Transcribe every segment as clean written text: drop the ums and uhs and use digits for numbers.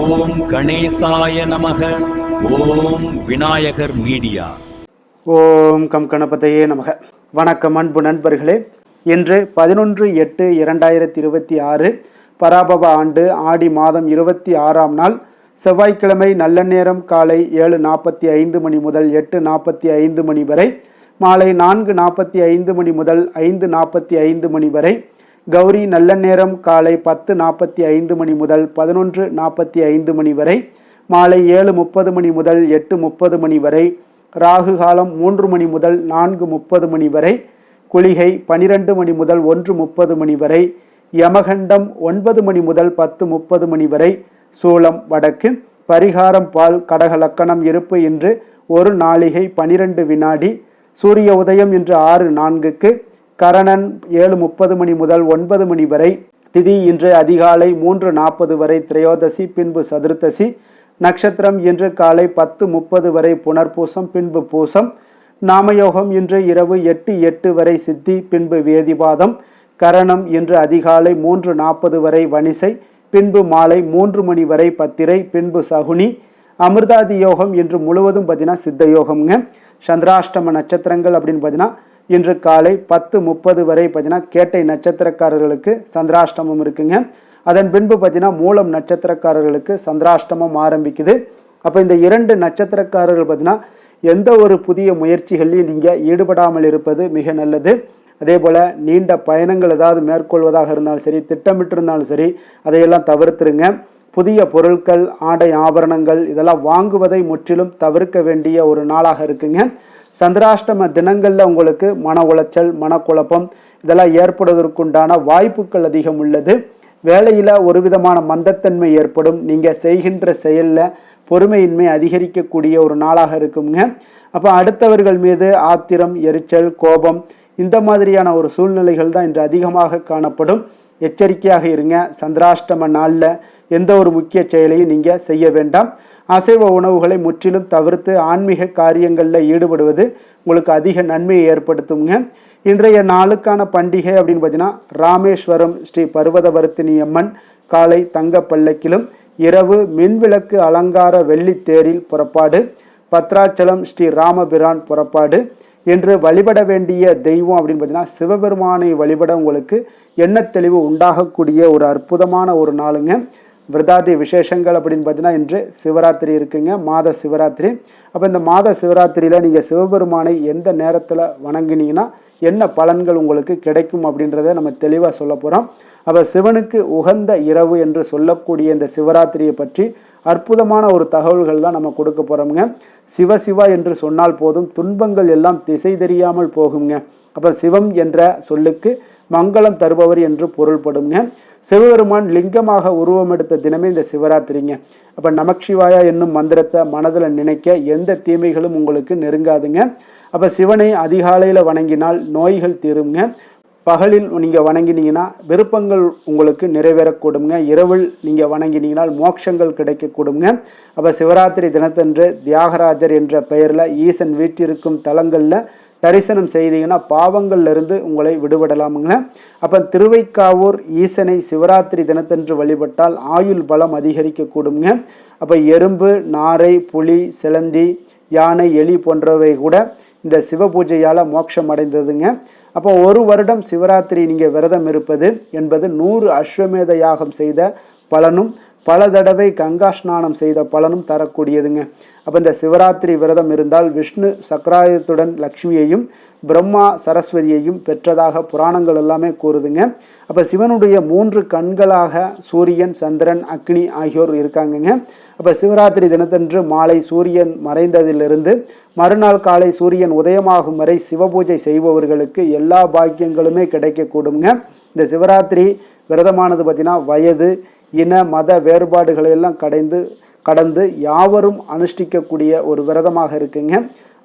ஓம் கணேசாய நமக. ஓம் விநாயகர் மீடியா. ஓம் கம் கணபதையே நமக. வணக்கம் அன்பு நண்பர்களே. இன்று 11/8/2026 பராபவ ஆண்டு ஆடி மாதம் 26ஆம் நாள் செவ்வாய்க்கிழமை. நல்ல நேரம் காலை 7:45 மணி முதல் 8:45 மணி வரை, மாலை 4:45 மணி முதல் 5:45 மணி வரை. கௌரி நல்ல நேரம் காலை 10:45 மணி முதல் 11:45 மணி வரை, மாலை 7:30 மணி முதல் 8:30 மணி வரை. ராகு காலம் 3 மணி முதல் 4:30 மணி வரை. குளிகை 12 மணி முதல் 1:30 மணி வரை. யமகண்டம் 9 மணி முதல் 10:30 மணி வரை. சூலம் வடக்கு. பரிகாரம் பால். கடக லக்கணம். இருப்பு இன்று 1 நாழிகை 12 வினாடி. சூரிய உதயம் இன்று 6:04. கரணன் 7:30 மணி முதல் 9 மணி வரை. திதி இன்று அதிகாலை 3:40 வரை திரையோதசி, பின்பு சதுர்த்தசி. நட்சத்திரம் இன்று காலை 10:30 வரை புனர்பூசம், பின்பு பூசம். நாமயோகம் இன்று இரவு 8:08 வரை சித்தி, பின்பு வேதிபாதம். கரணம் இன்று அதிகாலை 3:40 வரை வணிசை, பின்பு மாலை 3 மணி வரை பத்திரை, பின்பு சகுனி. அமிர்தாதி யோகம் இன்று முழுவதும் பார்த்தீங்கன்னா சித்த யோகம்ங்க. சந்திராஷ்டம நட்சத்திரங்கள் அப்படின்னு பார்த்தீங்கன்னா இன்று காலை 10:30 வரை பார்த்தீங்கன்னா கேட்டை நட்சத்திரக்காரர்களுக்கு சந்திராஷ்டமம் இருக்குங்க. அதன் பின்பு பார்த்தீங்கன்னா மூலம் நட்சத்திரக்காரர்களுக்கு சந்திராஷ்டமம் ஆரம்பிக்குது. அப்போ இந்த 2 நட்சத்திரக்காரர்கள் பார்த்தீங்கன்னா எந்த ஒரு புதிய முயற்சிகளில் நீங்கள் ஈடுபடாமல் இருப்பது மிக நல்லது. அதே போல் நீண்ட பயணங்கள் ஏதாவது மேற்கொள்வதாக இருந்தாலும் சரி, திட்டமிட்டிருந்தாலும் சரி, அதையெல்லாம் தவிர்த்துருங்க. புதிய பொருட்கள், ஆடை ஆபரணங்கள் இதெல்லாம் வாங்குவதை முற்றிலும் தவிர்க்க வேண்டிய ஒரு நாளாக இருக்குங்க. சந்திராஷ்டம தினங்களில் உங்களுக்கு மன உளைச்சல், மனக்குழப்பம் இதெல்லாம் ஏற்படுவதற்குண்டான வாய்ப்புகள் அதிகம் உள்ளது. வேலையில் ஒரு விதமான மந்தத்தன்மை ஏற்படும். நீங்கள் செய்கின்ற செயலில் பொறுமையின்மை அதிகரிக்கக்கூடிய ஒரு நாளாக இருக்குங்க. அப்போ அடுத்தவர்கள் மீது ஆத்திரம், எரிச்சல், கோபம் இந்த மாதிரியான ஒரு சூழ்நிலைகள் தான் இன்று அதிகமாக காணப்படும். எச்சரிக்கையாக இருங்க. சந்திராஷ்டம நாளில் எந்த ஒரு முக்கிய செயலையும் நீங்கள் செய்ய வேண்டாம். அசைவ உணவுகளை முற்றிலும் தவிர்த்து ஆன்மீக காரியங்களில் ஈடுபடுவது உங்களுக்கு அதிக நன்மையை ஏற்படுத்துங்க. இன்றைய நாளுக்கான பண்டிகை அப்படின்னு பார்த்தீங்கன்னா ராமேஸ்வரம் ஸ்ரீ பர்வதவர்த்தினி அம்மன் காலை தங்க பல்லக்கிலும், இரவு மின்விளக்கு அலங்கார வெள்ளித்தேரில் புறப்பாடு. பத்ராச்சலம் ஸ்ரீ ராமபிரான் புறப்பாடு. என்று வழிபட வேண்டிய தெய்வம் அப்படின்னு பார்த்தீங்கன்னா சிவபெருமானை வழிபட உங்களுக்கு எண்ண தெளிவு உண்டாகக்கூடிய ஒரு அற்புதமான ஒரு நாளுங்க. விரதாதி விசேஷங்கள் அப்படின்னு பார்த்தீங்கன்னா இன்று சிவராத்திரி இருக்குங்க, மாத சிவராத்திரி. அப்போ இந்த மாத சிவராத்திரியில் நீங்கள் சிவபெருமானை எந்த நேரத்தில் வணங்கினீங்கன்னா என்ன பலன்கள் உங்களுக்கு கிடைக்கும் அப்படின்றத நம்ம தெளிவாக சொல்ல போகிறோம். அப்போ சிவனுக்கு உகந்த இரவு என்று சொல்லக்கூடிய இந்த சிவராத்திரியை பற்றி அற்புதமான ஒரு தகவல்கள் தான் நம்ம கொடுக்க போகிறோம்ங்க. சிவசிவா என்று சொன்னால் போதும், துன்பங்கள் எல்லாம் திசை தெரியாமல் போகுங்க. அப்போ சிவம் என்ற சொல்லுக்கு மங்களம் தருபவர் என்று பொருள்படுங்க. சிவபெருமான் லிங்கமாக உருவமெடுத்த தினமே இந்த சிவராத்திரிங்க. அப்போ நமச்சிவாயா என்னும் மந்திரத்தை மனதில் நினைக்க எந்த தீமைகளும் உங்களுக்கு நெருங்காதுங்க. அப்போ சிவனை அதிகாலையில் வணங்கினால் நோய்கள் தீருங்க. பகலில் நீங்கள் வணங்கினீங்கன்னா விருப்பங்கள் உங்களுக்கு நிறைவேறக்கூடுங்க. இரவில் நீங்கள் வணங்கினீங்கனால் மோட்சங்கள் கிடைக்கக்கூடுங்க. அப்போ சிவராத்திரி தினத்தன்று தியாகராஜர் என்ற பெயரில் ஈசன் வீட்டிற்கும் தலங்களில் தரிசனம் செய்தீங்கன்னா பாவங்கள்லேருந்து உங்களை விடுபடலாமுங்க. அப்போ திருவைக்காவூர் ஈசனை சிவராத்திரி தினத்தன்று வழிபட்டால் ஆயுள் பலம் அதிகரிக்கக்கூடுங்க. அப்போ எறும்பு, நாரை, புலி, சிலந்தி, யானை, எலி போன்றவை கூட இந்த சிவ பூஜையால் மோட்சம் அடைந்ததுங்க. அப்போ 1 வருடம் சிவராத்திரி நீங்கள் விரதம் இருப்பது என்பது 100 அஸ்வமேத யாகம் செய்த பலனும், பல தடவை கங்கா ஸ்நானம் செய்த பலனும் தரக்கூடியதுங்க. அப்போ இந்த சிவராத்திரி விரதம் இருந்தால் விஷ்ணு சக்கராயுதத்துடன் லக்ஷ்மியையும் பிரம்மா சரஸ்வதியையும் பெற்றதாக புராணங்கள் எல்லாமே கூறுதுங்க. அப்போ சிவனுடைய 3 கண்களாக சூரியன், சந்திரன், அக்னி ஆகியோர் இருக்காங்கங்க. அப்போ சிவராத்திரி தினத்தன்று மாலை சூரியன் மறைந்ததிலிருந்து மறுநாள் காலை சூரியன் உதயமாகும் வரை சிவபூஜை செய்பவர்களுக்கு எல்லா பாக்கியங்களுமே கிடைக்கக்கூடுங்க. இந்த சிவராத்திரி விரதமானது பார்த்திங்கன்னா வயது, இன, மத வேறுபாடுகளை எல்லாம் கடந்து யாவரும் அனுஷ்டிக்கக்கூடிய ஒரு விரதமாக இருக்குங்க.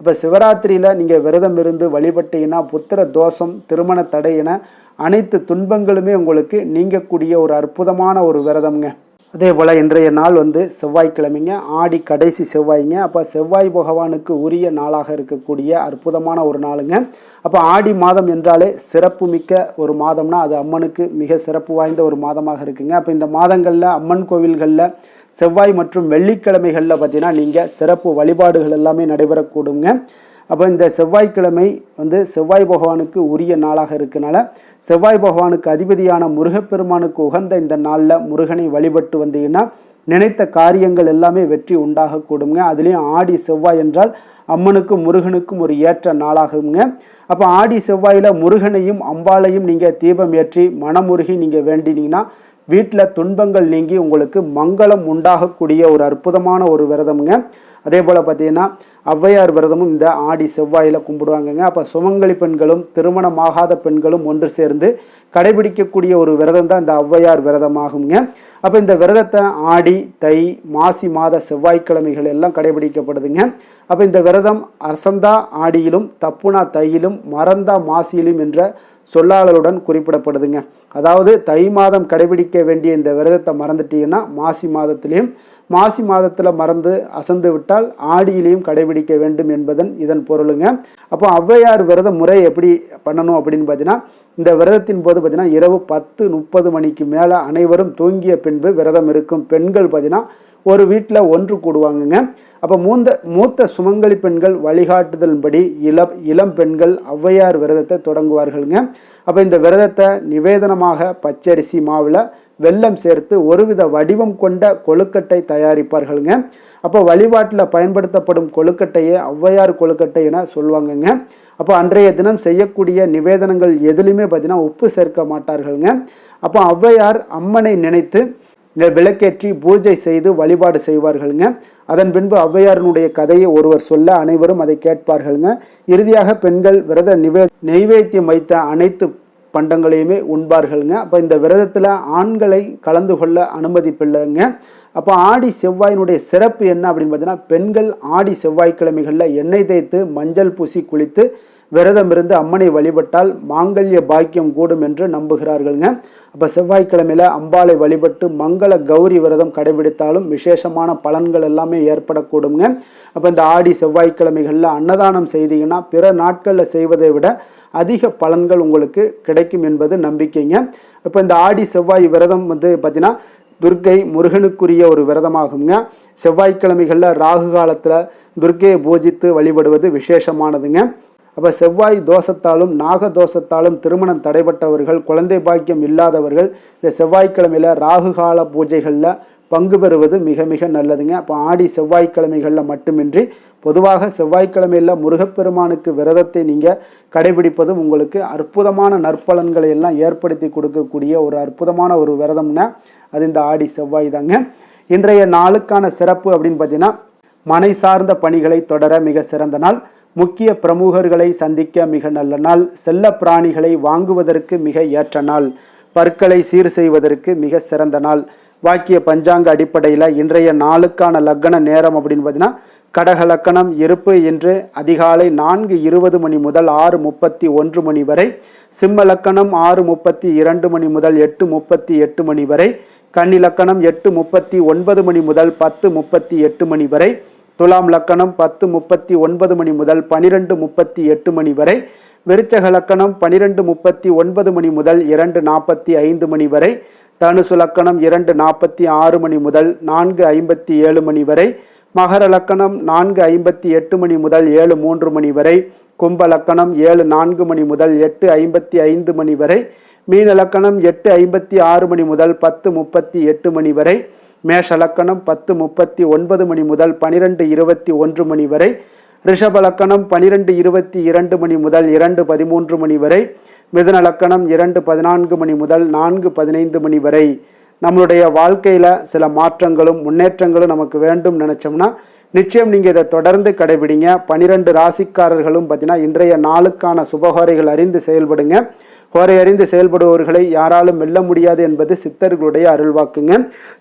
அப்போ சிவராத்திரியில் நீங்கள் விரதம் இருந்து வழிபட்டீங்கன்னா புத்திர தோஷம், திருமண தடை என அனைத்து துன்பங்களுமே உங்களுக்கு நீங்கக்கூடிய ஒரு அற்புதமான ஒரு விரதம்ங்க. அதே போல் இன்றைய நாள் செவ்வாய்க்கிழமைங்க, ஆடி கடைசி செவ்வாய்ங்க. அப்போ செவ்வாய் பகவானுக்கு உரிய நாளாக இருக்கக்கூடிய அற்புதமான ஒரு நாளுங்க. அப்போ ஆடி மாதம் என்றாலே சிறப்பு மிக்க ஒரு மாதம்னா அது அம்மனுக்கு மிக சிறப்பு வாய்ந்த ஒரு மாதமாக இருக்குங்க. அப்போ இந்த மாதங்களில் அம்மன் கோவில்களில் செவ்வாய் மற்றும் வெள்ளிக்கிழமைகளில் பார்த்தீங்கன்னா நீங்கள் சிறப்பு வழிபாடுகள் எல்லாமே நடைபெறக்கூடுங்க. அப்போ இந்த செவ்வாய்க்கிழமை செவ்வாய் பகவானுக்கு உரிய நாளாக இருக்கனால செவ்வாய் பகவானுக்கு அதிபதியான முருகப்பெருமானுக்கு உகந்த இந்த நாளில் முருகனை வழிபட்டு வந்தீங்கன்னா நினைத்த காரியங்கள் எல்லாமே வெற்றி உண்டாகக்கூடுங்க. அதுலேயும் ஆடி செவ்வாய் என்றால் அம்மனுக்கும் முருகனுக்கும் ஒரு ஏற்ற நாளாகுங்க. அப்போ ஆடி செவ்வாயில் முருகனையும் அம்பாளையும் நீங்கள் தீபம் ஏற்றி மனமுருகி நீங்கள் வேண்டினீங்கன்னா வீட்டில் துன்பங்கள் நீங்கி உங்களுக்கு மங்களம் உண்டாகக்கூடிய ஒரு அற்புதமான ஒரு விரதமுங்க. அதே போல் பார்த்தீங்கன்னா ஔவையார் விரதமும் இந்த ஆடி செவ்வாயில் கும்பிடுவாங்கங்க. அப்போ சுமங்கலி பெண்களும் திருமணமாகாத பெண்களும் ஒன்று சேர்ந்து கடைபிடிக்கக்கூடிய ஒரு விரதம் தான் இந்த ஔவையார் விரதமாகுங்க. அப்போ இந்த விரதத்தை ஆடி தை மாசி மாத செவ்வாய்க்கிழமைகள் எல்லாம் கடைபிடிக்கப்படுதுங்க. அப்போ இந்த விரதம் அசந்தா ஆடியிலும் தப்புனா தையிலும் மறந்தா மாசியிலும் என்ற சொல்லாளருடன் குறிப்பிடப்படுதுங்க. அதாவது தை மாதம் கடைபிடிக்க வேண்டிய இந்த விரதத்தை மறந்துட்டீங்கன்னா மாசி மாதத்திலையும், மாசி மாதத்தில் மறந்து அசந்து விட்டால் ஆடியிலையும் கடைபிடிக்க வேண்டும் என்பதன் இதன் பொருளுங்க. அப்போ ஔவையார் விரத முறை எப்படி பண்ணணும் அப்படின்னு பார்த்தீங்கன்னா இந்த விரதத்தின் போது பார்த்தீங்கன்னா இரவு 10:30 மணிக்கு மேலே அனைவரும் தூங்கிய பின்பு விரதம் இருக்கும் பெண்கள் பார்த்தீங்கன்னா ஒரு வீட்டில் ஒன்று கூடுவாங்கங்க. அப்போ மூத்த சுமங்கலி பெண்கள் வழிகாட்டுதலின்படி இளம் பெண்கள் ஔவையார் விரதத்தை தொடங்குவார்களுங்க. அப்போ இந்த விரதத்தை நிவேதனமாக பச்சரிசி மாவில் வெல்லம் சேர்த்து ஒருவித வடிவம் கொண்ட கொழுக்கட்டை தயாரிப்பார்களுங்க. அப்போ வழிபாட்டில் பயன்படுத்தப்படும் கொழுக்கட்டையே ஔவையார் கொழுக்கட்டை என சொல்லுவாங்கங்க. அப்போ அன்றைய தினம் செய்யக்கூடிய நிவேதனங்கள் எதுலையுமே பார்த்தீங்கன்னா உப்பு சேர்க்க மாட்டார்களுங்க. அப்போ ஔவையார் அம்மனை நினைத்து விளக்கேற்றி பூஜை செய்து வழிபாடு செய்வார்களுங்க. அதன் பின்பு ஔவையாரினுடைய கதையை ஒருவர் சொல்ல அனைவரும் அதை கேட்பார்களுங்க. இறுதியாக பெண்கள் விரத நெய்வேத்தியம் வைத்த அனைத்து பண்டங்களையுமே உண்பார்களுங்க. அப்போ இந்த விரதத்தில் ஆண்களை கலந்து கொள்ள அனுமதிப்பில்லைங்க. அப்போ ஆடி செவ்வாயினுடைய சிறப்பு என்ன அப்படின்னு பார்த்தீங்கன்னா பெண்கள் ஆடி செவ்வாய்க்கிழமைகளில் எண்ணெய் தேய்த்து மஞ்சள் பூசி குளித்து விரதம் இருந்து அம்மனை வழிபட்டால் மாங்கல்ய பாக்கியம் கூடும் என்று நம்புகிறார்களுங்க. அப்போ செவ்வாய்க்கிழமையில் அம்பாளை வழிபட்டு மங்கள கௌரி விரதம் கடைபிடித்தாலும் விசேஷமான பலன்கள் எல்லாமே ஏற்படக்கூடுங்க. அப்போ இந்த ஆடி செவ்வாய்க்கிழமைகளில் அன்னதானம் செய்தீங்கன்னா பிற நாட்களில் செய்வதை விட அதிக பலன்கள் உங்களுக்கு கிடைக்கும் என்பது நம்பிக்கைங்க. இப்போ இந்த ஆடி செவ்வாய் விரதம் பார்த்தீங்கன்னா துர்க்கை முருகனுக்குரிய ஒரு விரதமாகுங்க. செவ்வாய்க்கிழமைகளில் ராகு காலத்தில் துர்க்கையை பூஜித்து வழிபடுவது விசேஷமானதுங்க. அப்போ செவ்வாய் தோஷத்தாலும் நாக தோஷத்தாலும் திருமணம் தடைபட்டவர்கள், குழந்தை பாக்கியம் இல்லாதவர்கள் இந்த செவ்வாய்க்கிழமையில் ராகு கால பூஜைகளில் பங்கு பெறுவது மிக மிக நல்லதுங்க. அப்போ ஆடி செவ்வாய்க்கிழமைகளில் மட்டுமின்றி பொதுவாக செவ்வாய்க்கிழமையில் முருகப்பெருமானுக்கு விரதத்தை நீங்கள் கடைபிடிப்பதும் உங்களுக்கு அற்புதமான நற்பலன்களை எல்லாம் ஏற்படுத்தி கொடுக்கக்கூடிய ஒரு அற்புதமான ஒரு விரதம்னா அது இந்த ஆடி செவ்வாய் தாங்க. இன்றைய நாளுக்கான சிறப்பு அப்படின்னு பார்த்தீங்கன்னா மனை சார்ந்த பணிகளை தொடர மிக சிறந்த நாள், முக்கிய பிரமுகர்களை சந்திக்க மிக நல்ல நாள், செல்ல பிராணிகளை வாங்குவதற்கு மிக ஏற்ற நாள், பற்களை சீர் செய்வதற்கு மிக சிறந்த நாள். வாக்கிய பஞ்சாங்க அடிப்படையில் இன்றைய நாளுக்கான லக்கண நேரம் அப்படின்னு பார்த்தீங்கன்னா கடக லக்கணம் இருப்பு என்று அதிகாலை 4:20 மணி முதல் 6:31 மணி வரை, சிம்ம லக்கணம் 6:32 மணி முதல் 8:38 மணி வரை, கன்னி லக்கணம் 8:39 மணி முதல் 10:38 மணி வரை, துலாம் லக்கணம் 10:39 மணி முதல் 12:38 மணி வரை, விருச்சக லக்கணம் 12:39 மணி முதல் 2:45 மணி வரை, தனுசு லக்கணம் 2:46 மணி முதல் 4:57 மணி வரை, மகர லக்கணம் 4:58 மணி முதல் 7:03 மணி வரை, கும்ப லக்கணம் 7:04 மணி முதல் 8:55 மணி வரை, மீன லக்கணம் 8:56 மணி முதல் 10:38 மணி வரை, மேஷ லக்கணம் 10:39 மணி முதல் 12:21 மணி வரை, ரிஷப லக்கணம் 12:22 மணி முதல் 2:13 மணி வரை, மிதுன லக்கணம் 2:14 மணி முதல் 4:15 மணி வரை. நம்மளுடைய வாழ்க்கையில் சில மாற்றங்களும் முன்னேற்றங்களும் நமக்கு வேண்டும் நினச்சோம்னா நிச்சயம் நீங்கள் இதை தொடர்ந்து கடைபிடிங்க. 12 ராசிக்காரர்களும் பார்த்தீங்கன்னா இன்றைய நாளுக்கான சுபஹோரைகள் அறிந்து செயல்படுங்க. ஹோரை அறிந்து செயல்படுபவர்களை யாராலும் வெல்ல முடியாது என்பது சித்தர்களுடைய அருள்வாக்குங்க.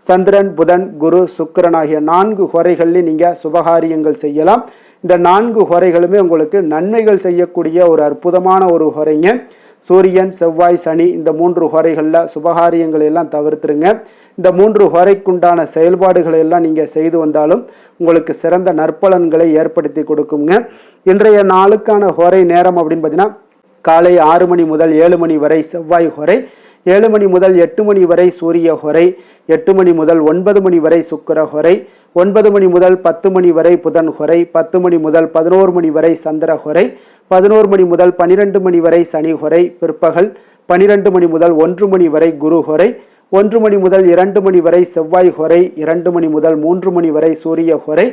சந்திரன், புதன், குரு, சுக்கிரன் ஆகிய 4 ஹோரைகளில் நீங்கள் சுபகாரியங்கள் செய்யலாம். இந்த 4 ஹோரைகளுமே உங்களுக்கு நன்மைகள் செய்யக்கூடிய ஒரு அற்புதமான ஒரு ஹோரைங்க. சூரியன், செவ்வாய், சனி இந்த 3 ஹோரைகளில் சுபகாரியங்களை எல்லாம் தவிர்த்துருங்க. இந்த 3 ஹோரைக்குண்டான செயல்பாடுகளை எல்லாம் நீங்கள் செய்து வந்தாலும் உங்களுக்கு சிறந்த நற்பலன்களை ஏற்படுத்தி கொடுக்குங்க. இன்றைய நாளுக்கான ஹோரை நேரம் அப்படின்னு பார்த்தீங்கன்னா காலை 6 மணி முதல் 7 மணி வரை செவ்வாய் ஹோரை, 7 மணி முதல் 8 மணி வரை சூரிய ஹொரை, 8 மணி முதல் 9 மணி வரை சுக்கிர ஹொரை, 9 மணி முதல் 10 மணி வரை புதன் ஹொரை, 10 மணி முதல் 11 மணி வரை சந்திர ஹொரை, 11 மணி முதல் 12 மணி வரை சனி ஹொரை, பிற்பகல் 12 மணி முதல் 1 மணி வரை குரு ஹொரை, 1 மணி முதல் 2 மணி வரை செவ்வாய் ஹொரை, 2 மணி முதல் 3 மணி வரை சூரிய ஹொரை,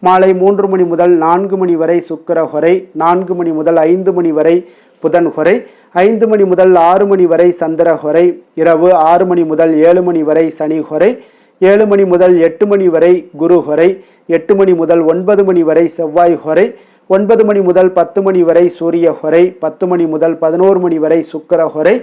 மாலை 3 மணி முதல் 4 மணி வரை சுக்கிர ஹொரை, 4 மணி முதல் 5 மணி வரை புதன் ஹொரை, 5 மணி முதல் 6 மணி வரை சந்திர ஹொரை, இரவு 6 மணி முதல் 7 மணி வரை சனி ஹொரை, 7 மணி முதல் 8 மணி வரை குரு ஹொரை, 8 மணி முதல் 9 மணி வரை செவ்வாய் ஹொரை, 9 மணி முதல் 10 மணி வரை சூரிய ஹொரை, 10 மணி முதல் 11 மணி வரை சுக்கிர ஹொரை,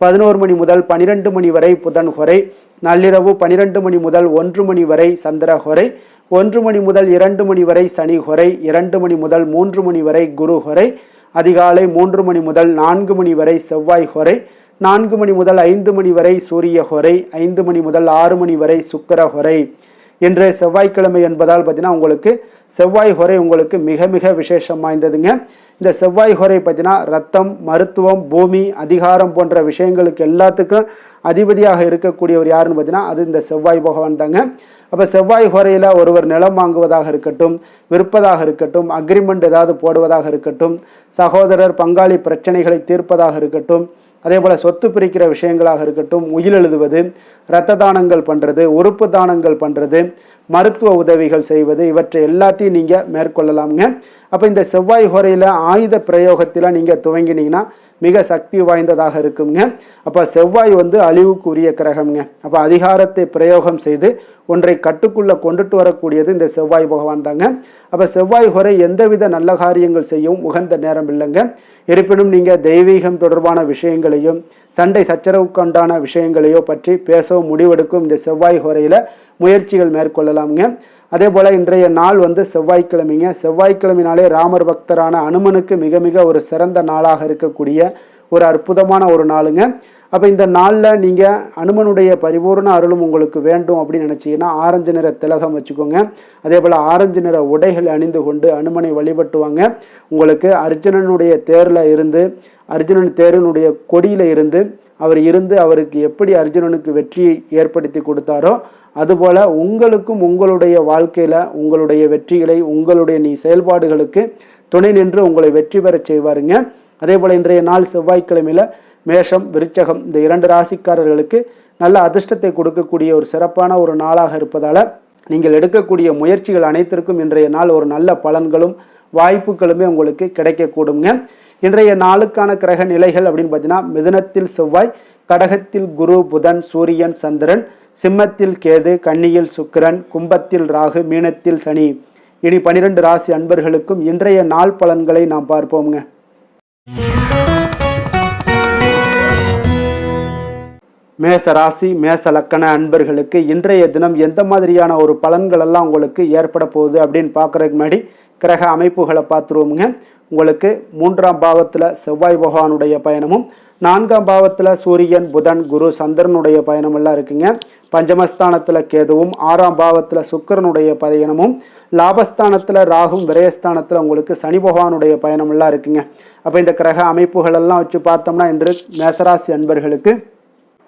11 மணி முதல் 12 மணி வரை புதன் ஹொரை, நள்ளிரவு 12 மணி முதல் 1 மணி வரை சந்திர ஹொரை, 1 மணி முதல் 2 மணி வரை சனி ஹொரை, 2 மணி முதல் 3 மணி வரை குரு ஹொரை, அதிகாலை 3 மணி முதல் 4 மணி வரை செவ்வாய் ஹொரை, 4 மணி முதல் 5 மணி வரை சூரிய ஹொரை, 5 மணி முதல் 6 மணி வரை சுக்கிர ஹொரை. இன்று செவ்வாய்க்கிழமை என்பதால் பார்த்தீங்கன்னா உங்களுக்கு செவ்வாய் ஹொரை உங்களுக்கு மிக மிக விசேஷம் வாய்ந்ததுங்க. இந்த செவ்வாய் ஹொரை பார்த்தீங்கன்னா ரத்தம், மருத்துவம், பூமி, அதிகாரம் போன்ற விஷயங்களுக்கு எல்லாத்துக்கும் அதிபதியாக இருக்கக்கூடியவர் யாருன்னு பார்த்தீங்கன்னா அது இந்த செவ்வாய் பகவான் தாங்க. அப்போ செவ்வாய் ஹொரையில் ஒருவர் நிலம் வாங்குவதாக இருக்கட்டும், விற்பதாக இருக்கட்டும், அக்ரிமெண்ட் ஏதாவது போடுவதாக இருக்கட்டும், சகோதரர் பங்காளி பிரச்சனைகளை தீர்ப்பதாக இருக்கட்டும், அதே போல் சொத்து பிரிக்கிற விஷயங்களாக இருக்கட்டும், உயில் எழுதுவது, இரத்த தானங்கள் பண்ணுறது, உறுப்பு தானங்கள் பண்ணுறது, மருத்துவ உதவிகள் செய்வது, இவற்றை எல்லாத்தையும் நீங்கள் மேற்கொள்ளலாமுங்க. அப்போ இந்த செவ்வாய் ஹொரையில் ஆயுத பிரயோகத்தில் நீங்கள் துவங்கினீங்கன்னா மிக சக்தி வாய்ந்ததாக இருக்குங்க. அப்போ செவ்வாய் அழிவுக்குரிய கிரகம்ங்க. அப்போ அதிகாரத்தை பிரயோகம் செய்து ஒன்றை கட்டுக்குள்ளே கொண்டுட்டு வரக்கூடியது இந்த செவ்வாய் பகவான் தாங்க. அப்போ செவ்வாய் ஹொரை எந்தவித நல்ல காரியங்கள் செய்யவும் உகந்த நேரம் இல்லைங்க. இருப்பினும் நீங்கள் தெய்வீகம் தொடர்பான விஷயங்களையும் சண்டை சச்சரவுக்குண்டான விஷயங்களையோ பற்றி பேசவும் முடிவெடுக்கும் இந்த செவ்வாய் ஹொரையில் முயற்சிகள் மேற்கொள்ளலாமுங்க. அதே போல் இன்றைய நாள் செவ்வாய்க்கிழமைங்க. செவ்வாய்க்கிழமைனாலே ராமர் பக்தரான அனுமனுக்கு மிக மிக ஒரு சிறந்த நாளாக இருக்கக்கூடிய ஒரு அற்புதமான ஒரு நாளுங்க. அப்போ இந்த நாளில் நீங்கள் அனுமனுடைய பரிபூர்ண அருளும் உங்களுக்கு வேண்டும் அப்படின்னு நினச்சிங்கன்னா ஆரஞ்சு நிற திலகம் வச்சுக்கோங்க. அதே போல் ஆரஞ்சு நிற உடைகள் அணிந்து கொண்டு அனுமனை வழிபட்டுவாங்க. உங்களுக்கு அர்ஜுனனுடைய தேரில் இருந்து, அர்ஜுனன் தேரினுடைய கொடியில் இருந்து அவருக்கு எப்படி அர்ஜுனனுக்கு வெற்றியை ஏற்படுத்தி கொடுத்தாரோ அதுபோல் உங்களுக்கும் உங்களுடைய வாழ்க்கையில் உங்களுடைய வெற்றிகளை உங்களுடைய செயல்பாடுகளுக்கு துணை நின்று உங்களை வெற்றி பெறச் செய்வாருங்க. அதே போல் இன்றைய நாள் செவ்வாய்க்கிழமையில் மேஷம், விருச்சகம் இந்த 2 ராசிக்காரர்களுக்கு நல்ல அதிர்ஷ்டத்தை கொடுக்கக்கூடிய ஒரு சிறப்பான ஒரு நாளாக இருப்பதால் நீங்கள் எடுக்கக்கூடிய முயற்சிகள் அனைத்திற்கும் இன்றைய நாள் ஒரு நல்ல பலன்களும் வாய்ப்புகளுமே உங்களுக்கு கிடைக்கக்கூடுங்க. இன்றைய நாளுக்கான கிரக நிலைகள் அப்படின்னு பார்த்தீங்கன்னா மிதுனத்தில் செவ்வாய், கடகத்தில் குரு, புதன், சூரியன், சந்திரன், சிம்மத்தில் கேது, கன்னியில் சுக்கிரன், கும்பத்தில் ராகு, மீனத்தில் சனி. இனி 12 ராசி அன்பர்களுக்கும் இன்றைய நாள் பலன்களை நாம் பார்ப்போம்ங்க. மேச ராசி, மேச லக்கண அன்பர்களுக்கு இன்றைய தினம் எந்த மாதிரியான ஒரு பலன்கள் எல்லாம் உங்களுக்கு ஏற்பட போகுது அப்படின்னு பார்க்குறதுக்கு முன்னாடி கிரக அமைப்புகளை பார்த்துருவோமுங்க. உங்களுக்கு 3ஆம் பாவத்தில் செவ்வாய் பகவானுடைய பயணமும், 4ஆம் பாவத்தில் சூரியன், புதன், குரு, சந்திரனுடைய பயணமெல்லாம் இருக்குங்க. பஞ்சமஸ்தானத்தில் கேதுவும், 6ஆம் பாவத்தில் சுக்கிரனுடைய பயணமும், லாபஸ்தானத்தில் ராகும், விரயஸ்தானத்தில் உங்களுக்கு சனி பகவானுடைய பயணமெல்லாம் இருக்குங்க. அப்போ இந்த கிரக அமைப்புகள் எல்லாம் வச்சு பார்த்தோம்னா இன்று மேசராசி அன்பர்களுக்கு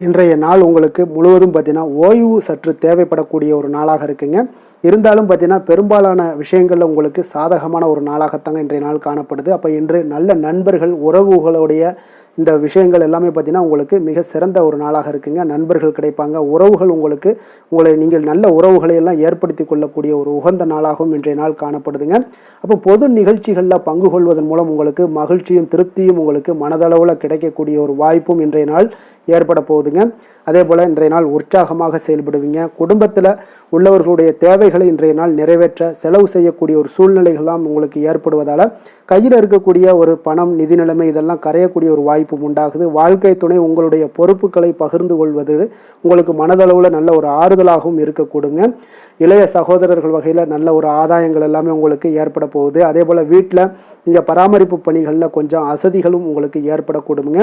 இன்றைய நாள் உங்களுக்கு முழுவதும் பார்த்தீங்கன்னா ஓய்வு சற்று தேவைப்படக்கூடிய ஒரு நாளாக இருக்குங்க. இருந்தாலும் பார்த்தீங்கன்னா பெரும்பாலான விஷயங்களில் உங்களுக்கு சாதகமான ஒரு நாளாகத்தாங்க இன்றைய நாள் காணப்படுது. அப்போ இன்று நல்ல நண்பர்கள், உறவுகளுடைய இந்த விஷயங்கள் எல்லாமே பார்த்தீங்கன்னா உங்களுக்கு மிக சிறந்த ஒரு நாளாக இருக்குங்க. நண்பர்கள் கிடைப்பாங்க, உறவுகள் நீங்கள் நல்ல உறவுகளை எல்லாம் ஏற்படுத்தி கொள்ளக்கூடிய ஒரு உகந்த நாளாகவும் இன்றைய நாள் காணப்படுதுங்க. அப்போ பொது நிகழ்ச்சிகளில் பங்கு கொள்வதன் மூலம் உங்களுக்கு மகிழ்ச்சியும் திருப்தியும் உங்களுக்கு மனதளவில் கிடைக்கக்கூடிய ஒரு வாய்ப்பும் இன்றைய நாள் ஏற்பட போகுதுங்க. அதே போல் இன்றைய நாள் உற்சாகமாக செயல்படுவீங்க. குடும்பத்தில் உள்ளவர்களுடைய தேவைகளை இன்றைய நாள் நிறைவேற்ற செலவு செய்யக்கூடிய ஒரு சூழ்நிலைகள்லாம் உங்களுக்கு ஏற்படுவதால் கையில் இருக்கக்கூடிய ஒரு பணம், நிதி நிலைமை இதெல்லாம் கரையக்கூடிய ஒரு வாய்ப்பும் உண்டாகுது. வாழ்க்கை துணை உங்களுடைய பொறுப்புகளை பகிர்ந்து கொள்வது உங்களுக்கு மனதளவில் நல்ல ஒரு ஆறுதலாகவும் இருக்கக்கூடுங்க. இளைய சகோதரர்கள் வகையில் நல்ல ஒரு ஆதாயங்கள் எல்லாமே உங்களுக்கு ஏற்பட போகுது. அதே போல் வீட்டில் நீங்கள் பராமரிப்பு பணிகளில் கொஞ்சம் அசதிகளும் உங்களுக்கு ஏற்படக்கூடுங்க.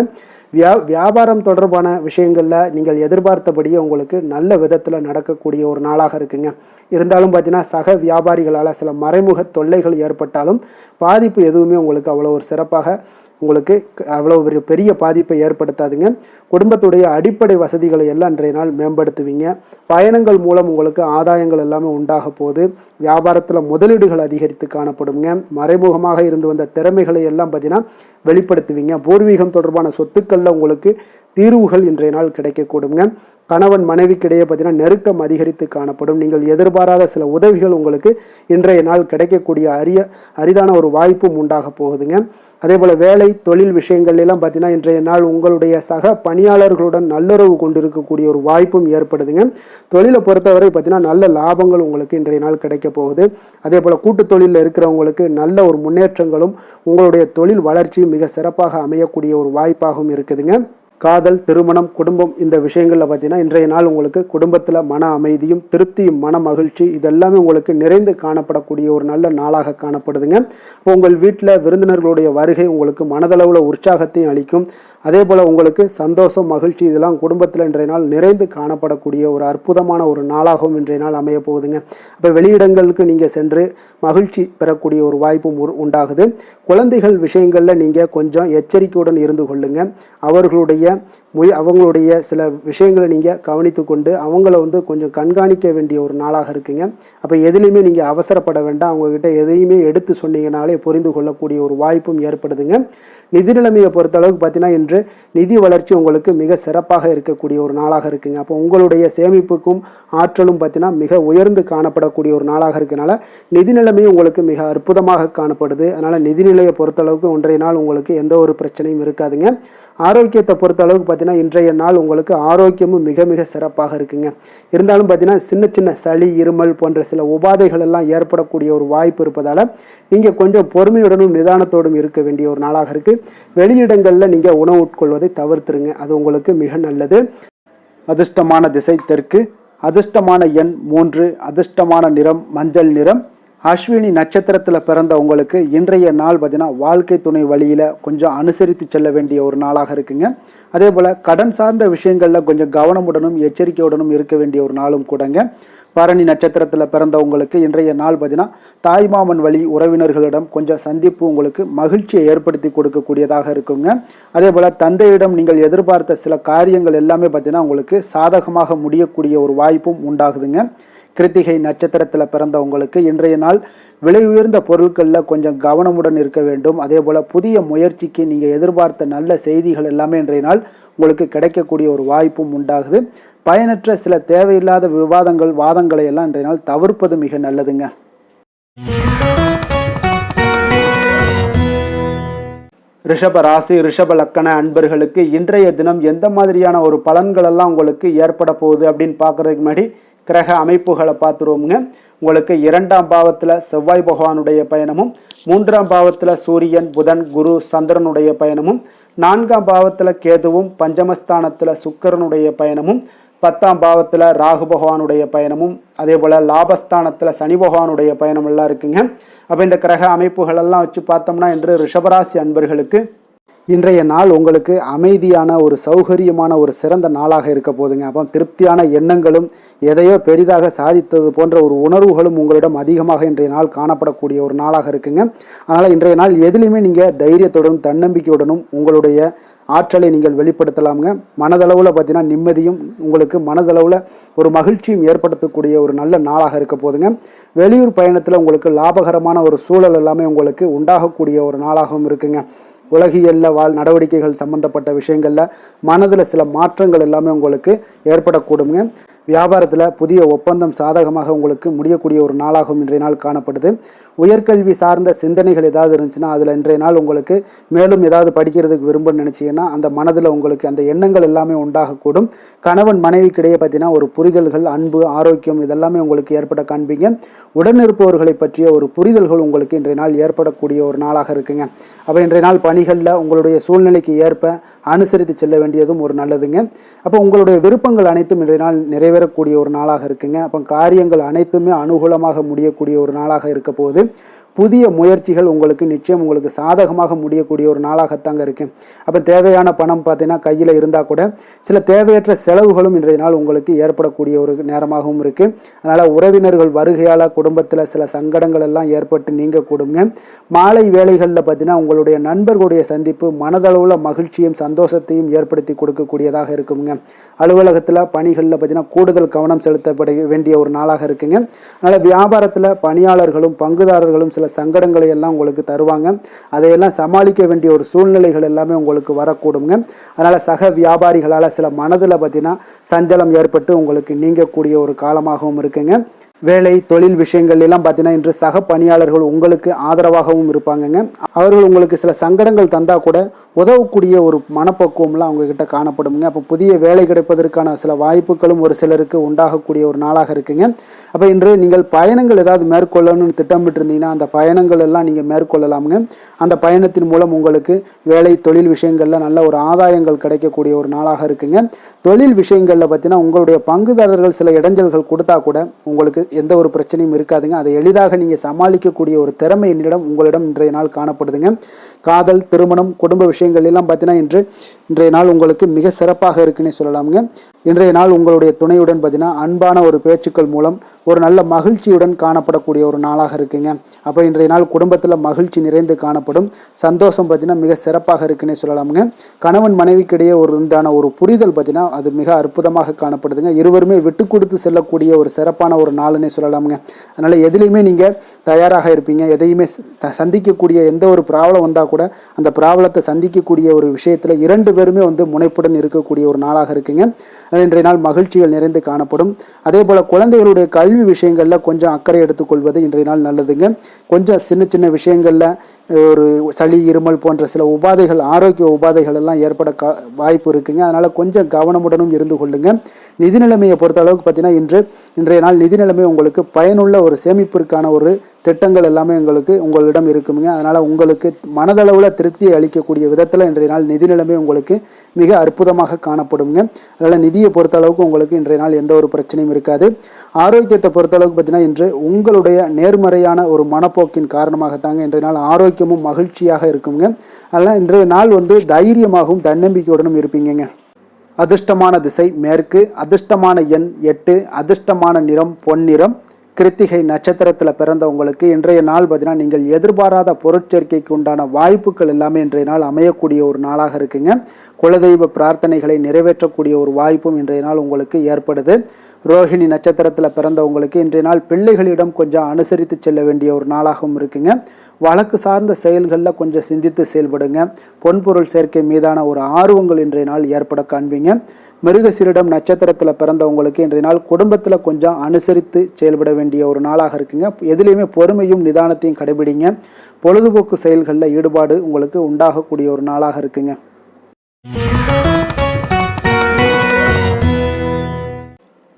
வியாபாரம் தொடர்பான தொடர்பான விஷயங்களில் நீங்கள் எதிர்பார்த்தபடியே உங்களுக்கு நல்ல விதத்தில் நடக்கக்கூடிய ஒரு நாளாக இருக்குங்க. இருந்தாலும் பார்த்தீங்கன்னா சக வியாபாரிகளால் சில மறைமுக தொல்லைகள் ஏற்பட்டாலும் பாதிப்பு எதுவுமே உங்களுக்கு அவ்வளோ ஒரு சிறப்பாக உங்களுக்கு அவ்வளோ ஒரு பெரிய பாதிப்பை ஏற்படுத்தாதுங்க. குடும்பத்துடைய அடிப்படை வசதிகளை எல்லாம் இன்றைய நாள் மேம்படுத்துவீங்க. பயணங்கள் மூலம் உங்களுக்கு ஆதாயங்கள் எல்லாமே உண்டாக போகுது. வியாபாரத்தில் முதலீடுகள் அதிகரித்து காணப்படுங்க. மறைமுகமாக இருந்து வந்த திறமைகளை எல்லாம் பார்த்தீங்கன்னா வெளிப்படுத்துவீங்க. பூர்வீகம் தொடர்பான சொத்துக்களில் உங்களுக்கு தீர்வுகள் இன்றைய நாள் கிடைக்கக்கூடுங்க. கணவன் மனைவிக்கிடையே பார்த்தீங்கன்னா நெருக்கம் அதிகரித்து காணப்படும். நீங்கள் எதிர்பாராத சில உதவிகள் உங்களுக்கு இன்றைய நாள் கிடைக்கக்கூடிய அரிதான ஒரு வாய்ப்பும் உண்டாக போகுதுங்க. அதே போல் வேலை தொழில் விஷயங்கள்லாம் பார்த்தீங்கன்னா இன்றைய நாள் உங்களுடைய சக பணியாளர்களுடன் நல்லுறவு கொண்டு இருக்கக்கூடிய ஒரு வாய்ப்பும் ஏற்படுதுங்க. தொழிலை பொறுத்தவரை பார்த்தீங்கன்னா நல்ல லாபங்கள் உங்களுக்கு இன்றைய நாள் கிடைக்க போகுது. அதே போல் கூட்டு தொழிலில் இருக்கிறவங்களுக்கு நல்ல ஒரு முன்னேற்றங்களும் உங்களுடைய தொழில் வளர்ச்சியும் மிக சிறப்பாக அமையக்கூடிய ஒரு வாய்ப்பாகவும் இருக்குதுங்க. காதல், திருமணம், குடும்பம் இந்த விஷயங்களில் பார்த்தீங்கன்னா இன்றைய நாள் உங்களுக்கு குடும்பத்தில் மன அமைதியும் திருப்தியும் மன மகிழ்ச்சி இதெல்லாமே உங்களுக்கு நிறைந்து காணப்படக்கூடிய ஒரு நல்ல நாளாக காணப்படுதுங்க. உங்கள் வீட்டில் விருந்தினர்களுடைய வருகை உங்களுக்கு மனதளவில் உற்சாகத்தையும் அளிக்கும். அதே போல் உங்களுக்கு சந்தோஷம் மகிழ்ச்சி இதெல்லாம் குடும்பத்தில் இன்றைய நாள் நிறைந்து காணப்படக்கூடிய ஒரு அற்புதமான ஒரு நாளாகவும் இன்றைய நாள் அமைய போகுதுங்க. அப்போ வெளியிடங்களுக்கு நீங்கள் சென்று மகிழ்ச்சி பெறக்கூடிய ஒரு வாய்ப்பும் உண்டாகுது. குழந்தைகள் விஷயங்களில் நீங்கள் கொஞ்சம் எச்சரிக்கையுடன் இருந்து கொள்ளுங்க. அவங்களுடைய சில விஷயங்களை நீங்கள் கவனித்து கொண்டு அவங்கள கொஞ்சம் கண்காணிக்க வேண்டிய ஒரு நாளாக இருக்குங்க. அப்போ எதுலேயுமே நீங்கள் அவசரப்பட வேண்டாம். அவங்கக்கிட்ட எதையுமே எடுத்து சொன்னீங்கனாலே புரிந்து கொள்ளக்கூடிய ஒரு வாய்ப்பும் ஏற்படுதுங்க. நிதி நிலைமையை பொறுத்தளவுக்கு பார்த்தீங்கன்னா இன்று நிதி வளர்ச்சி உங்களுக்கு மிக சிறப்பாக இருக்கக்கூடிய ஒரு நாளாக இருக்குங்க. அப்போ உங்களுடைய சேமிப்புக்கும் ஆற்றலும் பார்த்தீங்கன்னா மிக உயர்ந்து காணப்படக்கூடிய ஒரு நாளாக இருக்கனால நிதி நிலைமையும் உங்களுக்கு மிக அற்புதமாக காணப்படுது. அதனால் நிதிநிலையை பொறுத்தளவுக்கு இன்றைய நாள் உங்களுக்கு எந்த ஒரு பிரச்சனையும் இருக்காதுங்க. ஆரோக்கியத்தை பொறுத்தளவுக்கு பார்த்தீங்கன்னா இன்றைய நாள் உங்களுக்கு ஆரோக்கியமும் மிக மிக சிறப்பாக இருக்குங்க. இருந்தாலும் பார்த்தீங்கன்னா சின்ன சின்ன சளி, இருமல் போன்ற சில உபாதைகள் எல்லாம் ஏற்படக்கூடிய ஒரு வாய்ப்பு இருப்பதால் நீங்கள் கொஞ்சம் பொறுமையுடனும் நிதானத்தோடும் இருக்க வேண்டிய ஒரு நாளாக இருக்குது. வெளியிடங்களில் நீங்கள் உணவு உட்கொள்வதை தவிர்த்துருங்க. அது உங்களுக்கு மிக நல்லது. அதிர்ஷ்டமான திசை தெற்கு, அதிர்ஷ்டமான எண் 3, அதிர்ஷ்டமான நிறம் மஞ்சள் நிறம். அஸ்வினி நட்சத்திரத்தில் பிறந்த உங்களுக்கு இன்றைய நாள் பார்த்தீங்கன்னா வாழ்க்கை துணை வழியில் கொஞ்சம் அனுசரித்து செல்ல வேண்டிய ஒரு நாளாக இருக்குங்க. அதே போல் கடன் சார்ந்த விஷயங்களில் கொஞ்சம் கவனமுடனும் எச்சரிக்கையுடனும் இருக்க வேண்டிய ஒரு நாளும் கூடங்க. பரணி நட்சத்திரத்தில் பிறந்தவங்களுக்கு இன்றைய நாள் பார்த்தீங்கன்னா தாய்மாமன் வழி உறவினர்களிடம் கொஞ்சம் சந்திப்பு உங்களுக்கு மகிழ்ச்சியை ஏற்படுத்தி கொடுக்கக்கூடியதாக இருக்குங்க. அதே போல் தந்தையிடம் நீங்கள் எதிர்பார்த்த சில காரியங்கள் எல்லாமே பார்த்தீங்கன்னா உங்களுக்கு சாதகமாக முடியக்கூடிய ஒரு வாய்ப்பும் உண்டாகுதுங்க. கிருத்திகை நட்சத்திரத்தில் பிறந்தவங்களுக்கு இன்றைய நாள் விலை உயர்ந்த பொருட்களில் கொஞ்சம் கவனமுடன் இருக்க வேண்டும். அதே போல் புதிய முயற்சிக்கு நீங்கள் எதிர்பார்த்த நல்ல செய்திகள் எல்லாமே இன்றைய நாள் உங்களுக்கு கிடைக்கக்கூடிய ஒரு வாய்ப்பும் உண்டாகுது. பயனற்ற சில தேவையில்லாத வாதங்களை எல்லாம் இன்றைய நாள் தவிர்ப்பது மிக நல்லதுங்க. ரிஷப ராசி, ரிஷப லக்கண அன்பர்களுக்கு இன்றைய தினம் எந்த மாதிரியான ஒரு பலன்கள் எல்லாம் உங்களுக்கு ஏற்பட போகுது அப்படின்னு பார்க்கறதுக்கு முன்னாடி கிரக அமைப்புகளை பார்த்துருவோமுங்க. உங்களுக்கு 2ஆம் பாவத்தில் செவ்வாய் பகவானுடைய பயணமும், 3ஆம் பாவத்தில் சூரியன், புதன், குரு, சந்திரனுடைய பயணமும், 4ஆம் பாவத்தில் கேதுவும், பஞ்சமஸ்தானத்தில் சுக்கிரனுடைய பயணமும், 10ஆம் பாவத்தில் ராகு பகவானுடைய பயணமும், அதே போல் லாபஸ்தானத்தில் சனி பகவானுடைய பயணம் எல்லாம் இருக்குங்க. அப்போ இந்த கிரக அமைப்புகள் எல்லாம் வச்சு பார்த்தோம்னா இன்று ரிஷபராசி அன்பர்களுக்கு இன்றைய நாள் உங்களுக்கு அமைதியான ஒரு சௌகரியமான ஒரு சிறந்த நாளாக இருக்க போதுங்க. அப்போ திருப்தியான எண்ணங்களும் எதையோ பெரிதாக சாதித்தது போன்ற ஒரு உணர்வுகளும் உங்களிடம் அதிகமாக இன்றைய நாள் காணப்படக்கூடிய ஒரு நாளாக இருக்குங்க. அதனால் இன்றைய நாள் எதுலையுமே நீங்கள் தைரியத்துடனும் தன்னம்பிக்கையுடனும் உங்களுடைய ஆற்றலை நீங்கள் வெளிப்படுத்தலாமுங்க. மனதளவில் பார்த்தீங்கன்னா நிம்மதியும் உங்களுக்கு மனதளவில் ஒரு மகிழ்ச்சியும் ஏற்படுத்தக்கூடிய ஒரு நல்ல நாளாக இருக்க போதுங்க. வெளியூர் பயணத்தில் உங்களுக்கு லாபகரமான ஒரு சூழல் எல்லாமே உங்களுக்கு உண்டாகக்கூடிய ஒரு நாளாகவும் இருக்குங்க. உலகியல்ல நடவடிக்கைகள் சம்பந்தப்பட்ட விஷயங்களில் மனதில் சில மாற்றங்கள் எல்லாமே உங்களுக்கு ஏற்படக்கூடுங்க. வியாபாரத்தில் புதிய ஒப்பந்தம் சாதகமாக உங்களுக்கு முடியக்கூடிய ஒரு நாளாகவும் இன்றைய நாள் காணப்படுது. உயர்கல்வி சார்ந்த சிந்தனைகள் ஏதாவது இருந்துச்சுன்னா அதில் இன்றைய நாள் உங்களுக்கு மேலும் ஏதாவது படிக்கிறதுக்கு விரும்புன்னு நினச்சிங்கன்னா அந்த மனதில் உங்களுக்கு அந்த எண்ணங்கள் எல்லாமே உண்டாகக்கூடும். கணவன் மனைவிக்கிடையே பார்த்தீங்கன்னா ஒரு புரிதல்கள், அன்பு, ஆரோக்கியம் இதெல்லாமே உங்களுக்கு ஏற்பட காண்பீங்க. உடனிருப்பவர்களை பற்றிய ஒரு புரிதல்கள் உங்களுக்கு இன்றைய நாள் ஏற்படக்கூடிய ஒரு நாளாக இருக்குங்க. அப்போ இன்றைய நாள் பணிகளில் உங்களுடைய சூழ்நிலைக்கு ஏற்ப அனுசரித்து செல்ல வேண்டியதும் ஒரு நல்லதுங்க. அப்போ உங்களுடைய விருப்பங்கள் அனைத்தும் இன்றைய நாள் நிறைவேறக்கூடிய ஒரு நாளாக இருக்குங்க. அப்போ காரியங்கள் அனைத்துமே அனுகூலமாக முடியக்கூடிய ஒரு நாளாக இருக்க போகுது. புதிய முயற்சிகள் உங்களுக்கு நிச்சயம் உங்களுக்கு சாதகமாக முடியக்கூடிய ஒரு நாளாகத்தாங்க இருக்குது. அப்போ தேவையான பணம் பார்த்தீங்கன்னா கையில் இருந்தால் கூட சில தேவையற்ற செலவுகளும் இன்றைய நாள் உங்களுக்கு ஏற்படக்கூடிய ஒரு நேரமாகவும் இருக்குது. அதனால் உறவினர்கள் வருகையால் குடும்பத்தில் சில சங்கடங்கள் எல்லாம் ஏற்பட்டு நீங்கக்கூடுங்க. மாலை வேளைகளில் பார்த்தீங்கன்னா உங்களுடைய நண்பர்களுடைய சந்திப்பு மனதளவில் மகிழ்ச்சியும் சந்தோஷத்தையும் ஏற்படுத்தி கொடுக்கக்கூடியதாக இருக்குங்க. அலுவலகத்தில் பணிகளில் பார்த்தீங்கன்னா கூடுதல் கவனம் செலுத்தப்பட வேண்டிய ஒரு நாளாக இருக்குங்க. அதனால் வியாபாரத்தில் பணியாளர்களும் பங்குதாரர்களும் சில சங்கடங்களை எல்லாம் உங்களுக்கு தருவாங்க. அதையெல்லாம் சமாளிக்க வேண்டிய ஒரு சூழ்நிலைகள் எல்லாமே உங்களுக்கு வரக்கூடுங்க. அதனால் சக வியாபாரிகளால் சில மனதில் பார்த்தீங்கன்னா சஞ்சலம் ஏற்பட்டு உங்களுக்கு நீங்கக்கூடிய ஒரு காலமாகவும் இருக்குங்க. வேலை தொழில் விஷயங்கள் எல்லாம் பார்த்தீங்கன்னா இன்று சக பணியாளர்கள் உங்களுக்கு ஆதரவாகவும் இருப்பாங்கங்க. அவர்கள் உங்களுக்கு சில சங்கடங்கள் தந்தால் கூட உதவக்கூடிய ஒரு மனப்பக்குவம்லாம் அவங்கக்கிட்ட காணப்படுங்க. அப்போ புதிய வேலை கிடைப்பதற்கான சில வாய்ப்புகளும் ஒரு சிலருக்கு உண்டாகக்கூடிய ஒரு நாளாக இருக்குங்க. அப்போ இன்று நீங்கள் பயணங்கள் ஏதாவது மேற்கொள்ளணும்னு திட்டமிட்டு இருந்தீங்கன்னா அந்த பயணங்கள் எல்லாம் நீங்கள் மேற்கொள்ளலாமுங்க. அந்த பயணத்தின் மூலம் உங்களுக்கு வேலை தொழில் விஷயங்களில் நல்ல ஒரு ஆதாயங்கள் கிடைக்கக்கூடிய ஒரு நாளாக இருக்குங்க. தொழில் விஷயங்களில் பார்த்தீங்கன்னா உங்களுடைய பங்குதாரர்கள் சில இடைஞ்சல்கள் கொடுத்தா கூட உங்களுக்கு எந்த ஒரு பிரச்சனையும் இருக்காதுங்க. அதை எளிதாக நீங்கள் சமாளிக்கக்கூடிய ஒரு திறமை உங்களிடம் இன்றைய நாள் காணப்படுதுங்க. காதல் திருமணம் குடும்ப விஷயங்கள் எல்லாம் பார்த்தீங்கன்னா இன்றைய நாள் உங்களுக்கு மிக சிறப்பாக இருக்குன்னே சொல்லலாமுங்க. இன்றைய நாள் உங்களுடைய துணையுடன் பார்த்தீங்கன்னா அன்பான ஒரு பேச்சுக்கள் மூலம் ஒரு நல்ல மகிழ்ச்சியுடன் காணப்படக்கூடிய ஒரு நாளாக இருக்குங்க. அப்போ இன்றைய நாள் குடும்பத்தில் மகிழ்ச்சி நிறைந்து காணப்படும். சந்தோஷம் பார்த்தீங்கன்னா மிக சிறப்பாக இருக்குன்னே சொல்லலாமுங்க. கணவன் மனைவிக்கிடையே உண்டான ஒரு புரிதல் பார்த்தீங்கன்னா அது மிக அற்புதமாக காணப்படுதுங்க. இருவருமே விட்டு கொடுத்து செல்லக்கூடிய ஒரு சிறப்பான ஒரு நாளுன்னே சொல்லலாமுங்க. அதனால் எதுலேயுமே நீங்கள் தயாராக இருப்பீங்க. எதையுமே சந்திக்கக்கூடிய எந்த ஒரு ப்ராப்ளம் வந்தால் கூட அந்த ப்ராப்ளத்தை சந்திக்கக்கூடிய ஒரு விஷயத்தில் இரண்டு பேருமே முனைப்புடன் இருக்கக்கூடிய ஒரு நாளாக இருக்குங்க. இன்றைய நாள் மகிழ்ச்சிகள் நிறைந்து காணப்படும். அதே போல் குழந்தைகளுடைய கல்வி விஷயங்களில் கொஞ்சம் அக்கறை எடுத்துக்கொள்வது இன்றைய நாள் நல்லதுங்க. கொஞ்சம் சின்ன சின்ன விஷயங்களில் ஒரு சளி இருமல் போன்ற சில உபாதைகள் ஆரோக்கிய உபாதைகள் எல்லாம் ஏற்பட வாய்ப்பு இருக்குங்க. அதனால் கொஞ்சம் கவனமுடனும் இருந்து கொள்ளுங்க. நிதி நிலைமையை பொறுத்த அளவுக்கு பார்த்தீங்கன்னா இன்றைய நாள் நிதி நிலைமை உங்களுக்கு பயனுள்ள ஒரு சேமிப்பிற்கான ஒரு திட்டங்கள் எல்லாமே உங்களிடம் இருக்குங்க. அதனால் உங்களுக்கு மனதளவில் திருப்தியை அளிக்கக்கூடிய விதத்தில் இன்றைய நாள் நிதி நிலைமை உங்களுக்கு மிக அற்புதமாக காணப்படுங்க. அதனால் நிதியை பொறுத்த அளவுக்கு உங்களுக்கு இன்றைய நாள் எந்த ஒரு பிரச்சனையும் இருக்காது. ஆரோக்கியத்தை பொறுத்த அளவுக்கு பார்த்தீங்கன்னா இன்று உங்களுடைய நேர்மறையான ஒரு மனப்போக்கின் காரணமாகத்தாங்க இன்றைய நாள் ஆரோக்கியமும் மகிழ்ச்சியாக இருக்குங்க. அதனால் இன்றைய நாள் தைரியமாகவும் தன்னம்பிக்கையுடனும் இருப்பீங்க. அதிர்ஷ்டமான திசை மேற்கு, அதிர்ஷ்டமான எண் 8, அதிர்ஷ்டமான நிறம் பொன்னிறம். கிருத்திகை நட்சத்திரத்தில் பிறந்தவங்களுக்கு இன்றைய நாள் பார்த்தீங்கன்னா நீங்கள் எதிர்பாராத பொருட்சேர்க்கைக்கு உண்டான வாய்ப்புகள் எல்லாமே இன்றைய நாள் அமையக்கூடிய ஒரு நாளாக இருக்குங்க. குலதெய்வ பிரார்த்தனைகளை நிறைவேற்றக்கூடிய ஒரு வாய்ப்பும் இன்றைய நாள் உங்களுக்கு ஏற்படுது. ரோஹிணி நட்சத்திரத்தில் பிறந்தவங்களுக்கு இன்றைய நாள் பிள்ளைகளிடம் கொஞ்சம் அனுசரித்து செல்ல வேண்டிய ஒரு நாளாகவும் இருக்குங்க. வழக்கு சார்ந்த செயல்களில் கொஞ்சம் சிந்தித்து செயல்படுங்க. பொன்பொருள் சேர்க்கை மீதான ஒரு ஆர்வங்கள் இன்றைய நாள் ஏற்பட காண்பீங்க. மிருகசீரிடம் நட்சத்திரத்தில் பிறந்தவங்களுக்கு இன்றைய நாள் குடும்பத்தில் கொஞ்சம் அனுசரித்து செயல்பட வேண்டிய ஒரு நாளாக இருக்குங்க. எதுலேயுமே பொறுமையும் நிதானத்தையும் கடைபிடிங்க. பொழுதுபோக்கு செயல்களில் ஈடுபாடு உங்களுக்கு உண்டாகக்கூடிய ஒரு நாளாக இருக்குங்க.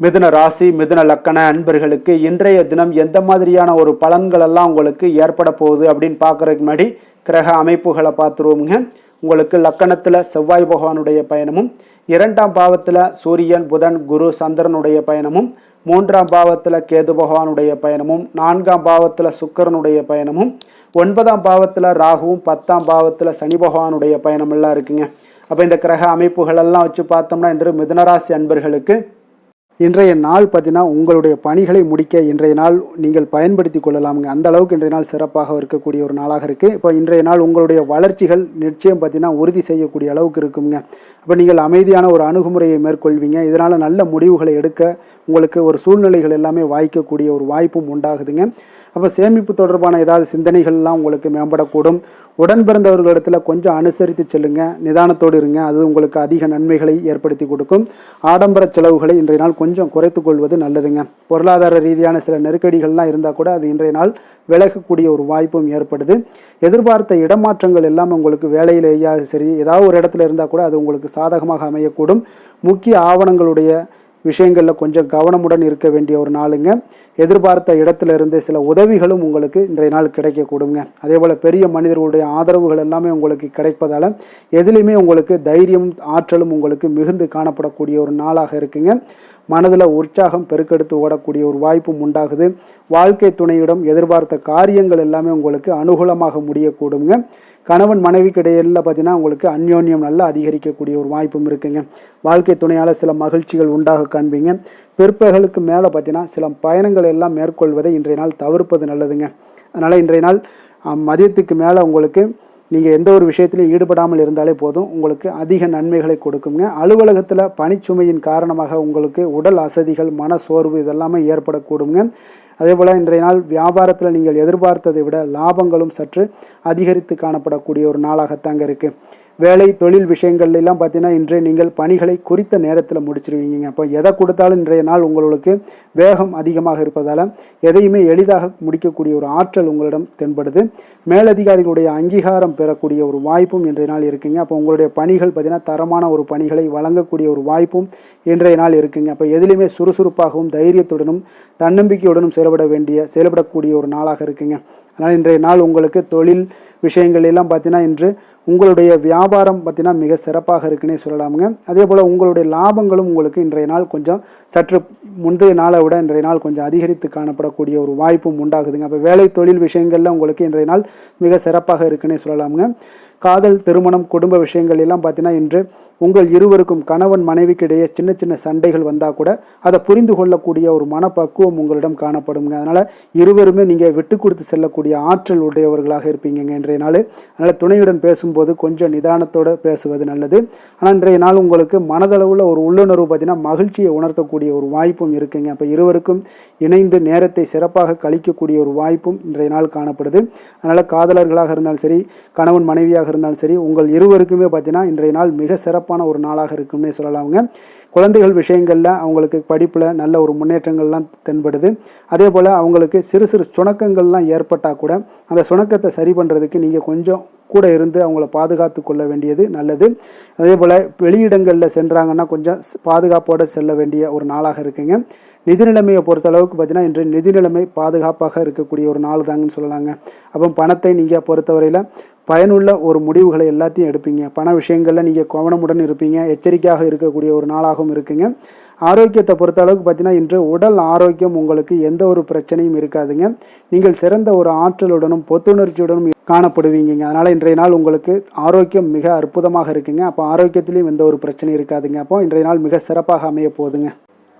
மிதுன ராசி மிதுன லக்கண அன்பர்களுக்கு இன்றைய தினம் எந்த மாதிரியான ஒரு பலன்கள் எல்லாம் உங்களுக்கு ஏற்பட போகுது அப்படின்னு பார்க்கறதுக்கு முன்னாடி கிரக அமைப்புகளை பார்த்துருவோமுங்க. உங்களுக்கு லக்கணத்தில் செவ்வாய் பகவானுடைய பயணமும், 2ஆம் பாவத்தில் சூரியன் புதன் குரு சந்திரனுடைய பயணமும், 3ஆம் பாவத்தில் கேது பகவானுடைய பயணமும், 4ஆம் பாவத்தில் சுக்கிரனுடைய பயணமும், 9ஆம் பாவத்தில் ராகுவும், 10ஆம் பாவத்தில் சனி பகவானுடைய பயணமெல்லாம் இருக்குங்க. அப்போ இந்த கிரக அமைப்புகளெல்லாம் வச்சு பார்த்தோம்னா இன்று மிதுனராசி அன்பர்களுக்கு இன்றைய நாள் பார்த்தீங்கன்னா உங்களுடைய பணிகளை முடிக்க இன்றைய நாள் நீங்கள் பயன்படுத்தி கொள்ளலாமுங்க. அந்த அளவுக்கு இன்றைய நாள் சிறப்பாக இருக்கக்கூடிய ஒரு நாளாக இருக்குது. இப்போ இன்றைய நாள் உங்களுடைய வளர்ச்சிகள் நிச்சயம் பார்த்தீங்கன்னா உறுதி செய்யக்கூடிய அளவுக்கு இருக்குங்க. அப்போ நீங்கள் அமைதியான ஒரு அணுகுமுறையை மேற்கொள்வீங்க. இதனால் நல்ல முடிவுகளை எடுக்க உங்களுக்கு ஒரு சூழ்நிலைகள் எல்லாமே வாய்க்கக்கூடிய ஒரு வாய்ப்பும் உண்டாகுதுங்க. அப்போ சேமிப்பு தொடர்பான ஏதாவது சிந்தனைகள்லாம் உங்களுக்கு மேம்படக்கூடும். உடன் பிறந்தவர்களிடத்தில் கொஞ்சம் அனுசரித்து செல்லுங்க, நிதானத்தோடு இருங்க. அது உங்களுக்கு அதிக நன்மைகளை ஏற்படுத்தி கொடுக்கும். ஆடம்பர செலவுகளை இன்றைய நாள் கொஞ்சம் குறைத்து கொள்வது நல்லதுங்க. பொருளாதார ரீதியான சில நெருக்கடிகள்லாம் இருந்தால் கூட அது இன்றைய நாள் விலகக்கூடிய ஒரு வாய்ப்பும் ஏற்படுது. எதிர்பார்த்த இடமாற்றங்கள் எல்லாம் உங்களுக்கு வேலையிலேயா சரி ஏதாவது ஒரு இடத்துல இருந்தால் கூட அது உங்களுக்கு சாதகமாக அமையக்கூடும். முக்கிய ஆவணங்களுடைய விஷயங்களில் கொஞ்சம் கவனமுடன் இருக்க வேண்டிய ஒரு நாளுங்க. எதிர்பார்த்த இடத்துல இருந்து சில உதவிகளும் உங்களுக்கு இன்றைய நாள் கிடைக்கக்கூடுங்க. அதே போல் பெரிய மனிதர்களுடைய ஆதரவுகள் எல்லாமே உங்களுக்கு கிடைப்பதால் எதுலேயுமே உங்களுக்கு தைரியம் ஆற்றலும் உங்களுக்கு மிகுந்து காணப்படக்கூடிய ஒரு நாளாக இருக்குங்க. மனதில் உற்சாகம் பெருக்கெடுத்து ஓடக்கூடிய ஒரு வாய்ப்பும் உண்டாகுது. வாழ்க்கை துணையிடம் எதிர்பார்த்த காரியங்கள் எல்லாமே உங்களுக்கு அனுகூலமாக முடியக்கூடுங்க. கணவன் மனைவிக்கு இடையில பார்த்தீங்கன்னா உங்களுக்கு அந்யோன்யம் நல்லா அதிகரிக்கக்கூடிய ஒரு வாய்ப்பும் இருக்குங்க. வாழ்க்கை துணையால் சில மகிழ்ச்சிகள் உண்டாக காண்பீங்க. பிற்பகலுக்கு மேலே பார்த்தீங்கன்னா சில பயணங்கள் எல்லாம் மேற்கொள்வதை இன்றைய நாள் தவிர்ப்பது நல்லதுங்க. அதனால் இன்றைய நாள் மதியத்துக்கு மேலே உங்களுக்கு நீங்கள் எந்த ஒரு விஷயத்திலையும் ஈடுபடாமல் இருந்தாலே போதும், உங்களுக்கு அதிக நன்மைகளை கொடுக்குங்க. அலுவலகத்தில் பணிச்சுமையின் காரணமாக உங்களுக்கு உடல் அசதிகள், மன சோர்வு இதெல்லாமே ஏற்படக்கூடுங்க. அதே போல் இன்றைய நாள் வியாபாரத்தில் நீங்கள் எதிர்பார்த்ததை விட லாபங்களும் சற்று அதிகரித்து காணப்படக்கூடிய ஒரு நாளாகத்தாங்க இருக்குது. வேலை தொழில் விஷயங்கள்லாம் பார்த்தீங்கன்னா இன்றைய நீங்கள் பணிகளை குறித்த நேரத்தில் முடிச்சிருவீங்க. அப்போ எதை கொடுத்தாலும் இன்றைய நாள் உங்களுக்கு வேகம் அதிகமாக இருப்பதால் எதையுமே எளிதாக முடிக்கக்கூடிய ஒரு ஆற்றல் உங்களிடம் தென்படுது. மேலதிகாரிகளுடைய அங்கீகாரம் பெறக்கூடிய ஒரு வாய்ப்பும் இன்றைய நாள் இருக்குங்க. அப்போ உங்களுடைய பணிகள் பார்த்தீங்கன்னா தரமான ஒரு பணிகளை வழங்கக்கூடிய ஒரு வாய்ப்பும் இன்றைய நாள் இருக்குங்க. அப்போ எதிலுமே சுறுசுறுப்பாகவும் தைரியத்துடனும் தன்னம்பிக்கையுடனும் செயல்படக்கூடிய ஒரு நாளாக இருக்குங்க. அதனால் இன்றைய நாள் உங்களுக்கு தொழில் விஷயங்கள் எல்லாம் பார்த்தீங்கன்னா இன்று உங்களுடைய வியாபாரம் பார்த்தீங்கன்னா மிக சிறப்பாக இருக்குன்னே சொல்லலாமுங்க. அதே போல் உங்களுடைய லாபங்களும் உங்களுக்கு இன்றைய நாள் கொஞ்சம் சற்று முந்தைய நாளை விட இன்றைய நாள் கொஞ்சம் அதிகரித்து காணப்படக்கூடிய ஒரு வாய்ப்பும் உண்டாகுதுங்க. அப்போ வேலை தொழில் விஷயங்கள்ல உங்களுக்கு இன்றைய நாள் மிக சிறப்பாக இருக்குன்னே சொல்லலாமுங்க. காதல், திருமணம், குடும்ப விஷயங்கள் எல்லாம் பார்த்தீங்கன்னா இன்று உங்கள் இருவருக்கும் கணவன் மனைவிக்கு இடையே சின்ன சின்ன சண்டைகள் வந்தால் கூட அதை புரிந்து கொள்ளக்கூடிய ஒரு மனப்பக்குவம் உங்களிடம் காணப்படுங்க. அதனால் இருவருமே நீங்கள் விட்டு கொடுத்து செல்லக்கூடிய ஆற்றல் உடையவர்களாக இருப்பீங்க இன்றைய நாள். அதனால் துணையுடன் பேசும்போது கொஞ்சம் நிதானத்தோடு பேசுவது நல்லது. ஆனால் இன்றைய நாள் உங்களுக்கு மனதளவில் ஒரு உள்ளுணர்வு பார்த்தீங்கன்னா மகிழ்ச்சியை உணர்த்தக்கூடிய ஒரு வாய்ப்பும் இருக்குங்க. அப்போ இருவருக்கும் இணைந்து நேரத்தை சிறப்பாக கழிக்கக்கூடிய ஒரு வாய்ப்பும் இன்றைய நாள் காணப்படுது. அதனால் காதலர்களாக இருந்தாலும் சரி, கணவன் மனைவியாக இருந்தாலும் சரி, உங்கள் இருவருக்குமே பார்த்தீங்கன்னா இன்றைய நாள் மிக சிறப்பான ஒரு நாளாக இருக்கும்னே சொல்லலாமுங்க. குழந்தைகள் விஷயங்களில் அவங்களுக்கு படிப்பில் நல்ல ஒரு முன்னேற்றங்கள்லாம் தென்படுது. அதே போல் அவங்களுக்கு சிறு சிறு சுணக்கங்கள்லாம் ஏற்பட்டால் கூட அந்த சுணக்கத்தை சரி பண்ணுறதுக்கு நீங்கள் கொஞ்சம் கூட இருந்து அவங்கள பாதுகாத்து கொள்ள வேண்டியது நல்லது. அதே போல் வெளியிடங்களில் சென்றாங்கன்னா கொஞ்சம் பாதுகாப்போடு செல்ல வேண்டிய ஒரு நாளாக இருக்குங்க. நிதி நிலைமையை பொறுத்தளவுக்கு பார்த்தீங்கன்னா இன்று நிதி நிலைமை பாதுகாப்பாக இருக்கக்கூடிய ஒரு நாள் தாங்கன்னு சொல்லலாங்க. அப்போ பணத்தை நீங்கள் பொறுத்தவரையில் பயனுள்ள ஒரு முடிவுகளை எல்லாத்தையும் எடுப்பீங்க. பண விஷயங்களில் நீங்கள் கவனமுடன் இருப்பீங்க. எச்சரிக்கையாக இருக்கக்கூடிய ஒரு நாளாகவும் இருக்குங்க. ஆரோக்கியத்தை பொறுத்த அளவுக்கு பார்த்தீங்கன்னா இன்று உடல் ஆரோக்கியம் உங்களுக்கு எந்த ஒரு பிரச்சனையும் இருக்காதுங்க. நீங்கள் சிறந்த ஒரு ஆற்றலுடனும் புத்துணர்ச்சியுடனும் காணப்படுவீங்க. அதனால் இன்றைய நாள் உங்களுக்கு ஆரோக்கியம் மிக அற்புதமாக இருக்குங்க. அப்போ ஆரோக்கியத்திலையும் எந்த ஒரு பிரச்சனையும் இருக்காதுங்க. அப்போ இன்றைய நாள் மிக சிறப்பாக அமைய போகுதுங்க.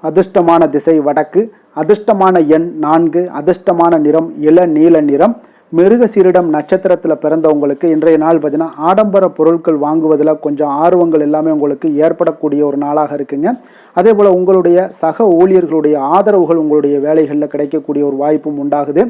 அதிர்ஷ்டமான திசை வடக்கு, அதிர்ஷ்டமான எண் 4, அதிர்ஷ்டமான நிறம் இளநீல நிறம். மிருகசீரிடம் நட்சத்திரத்தில் பிறந்தவங்களுக்கு இன்றைய நாள் பார்த்தீங்கன்னா ஆடம்பர பொருட்கள் வாங்குவதில் கொஞ்சம் ஆர்வங்கள் எல்லாமே உங்களுக்கு ஏற்படக்கூடிய ஒரு நாளாக இருக்குங்க. அதே போல் உங்களுடைய சக ஊழியர்களுடைய ஆதரவுகள் உங்களுடைய வேலைகளில் கிடைக்கக்கூடிய ஒரு வாய்ப்பும் உண்டாகுது.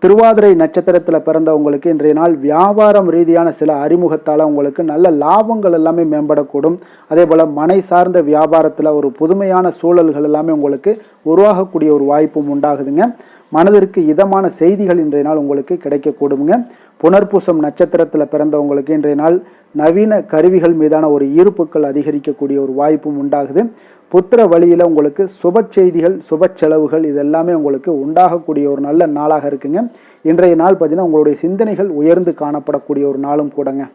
திருவாதிரை நட்சத்திரத்தில் பிறந்தவங்களுக்கு இன்றைய நாள் வியாபாரம் ரீதியான சில அறிமுகத்தால் உங்களுக்கு நல்ல லாபங்கள் எல்லாமே மேம்படக்கூடும். அதே போல் மனை சார்ந்த வியாபாரத்தில் ஒரு புதுமையான சூழல்கள் எல்லாமே உங்களுக்கு உருவாகக்கூடிய ஒரு வாய்ப்பும் உண்டாகுதுங்க. மனதிற்கு இதமான செய்திகள் இன்றைய நாள் உங்களுக்கு கிடைக்கக்கூடுங்க. புனர்பூசம் நட்சத்திரத்தில் பிறந்தவங்களுக்கு இன்றைய நாள் நவீன கருவிகள் மீதான ஒரு ஈர்ப்புகள் அதிகரிக்கக்கூடிய ஒரு வாய்ப்பும் உண்டாகுது. புத்திர வழியில் உங்களுக்கு சுப செய்திகள், சுப செலவுகள் இதெல்லாமே உங்களுக்கு உண்டாகக்கூடிய ஒரு நல்ல நாளாக இருக்குங்க. இன்றைய நாள் பார்த்தீங்கன்னா உங்களுடைய சிந்தனைகள் உயர்ந்து காணப்படக்கூடிய ஒரு நாளும் கூடங்க.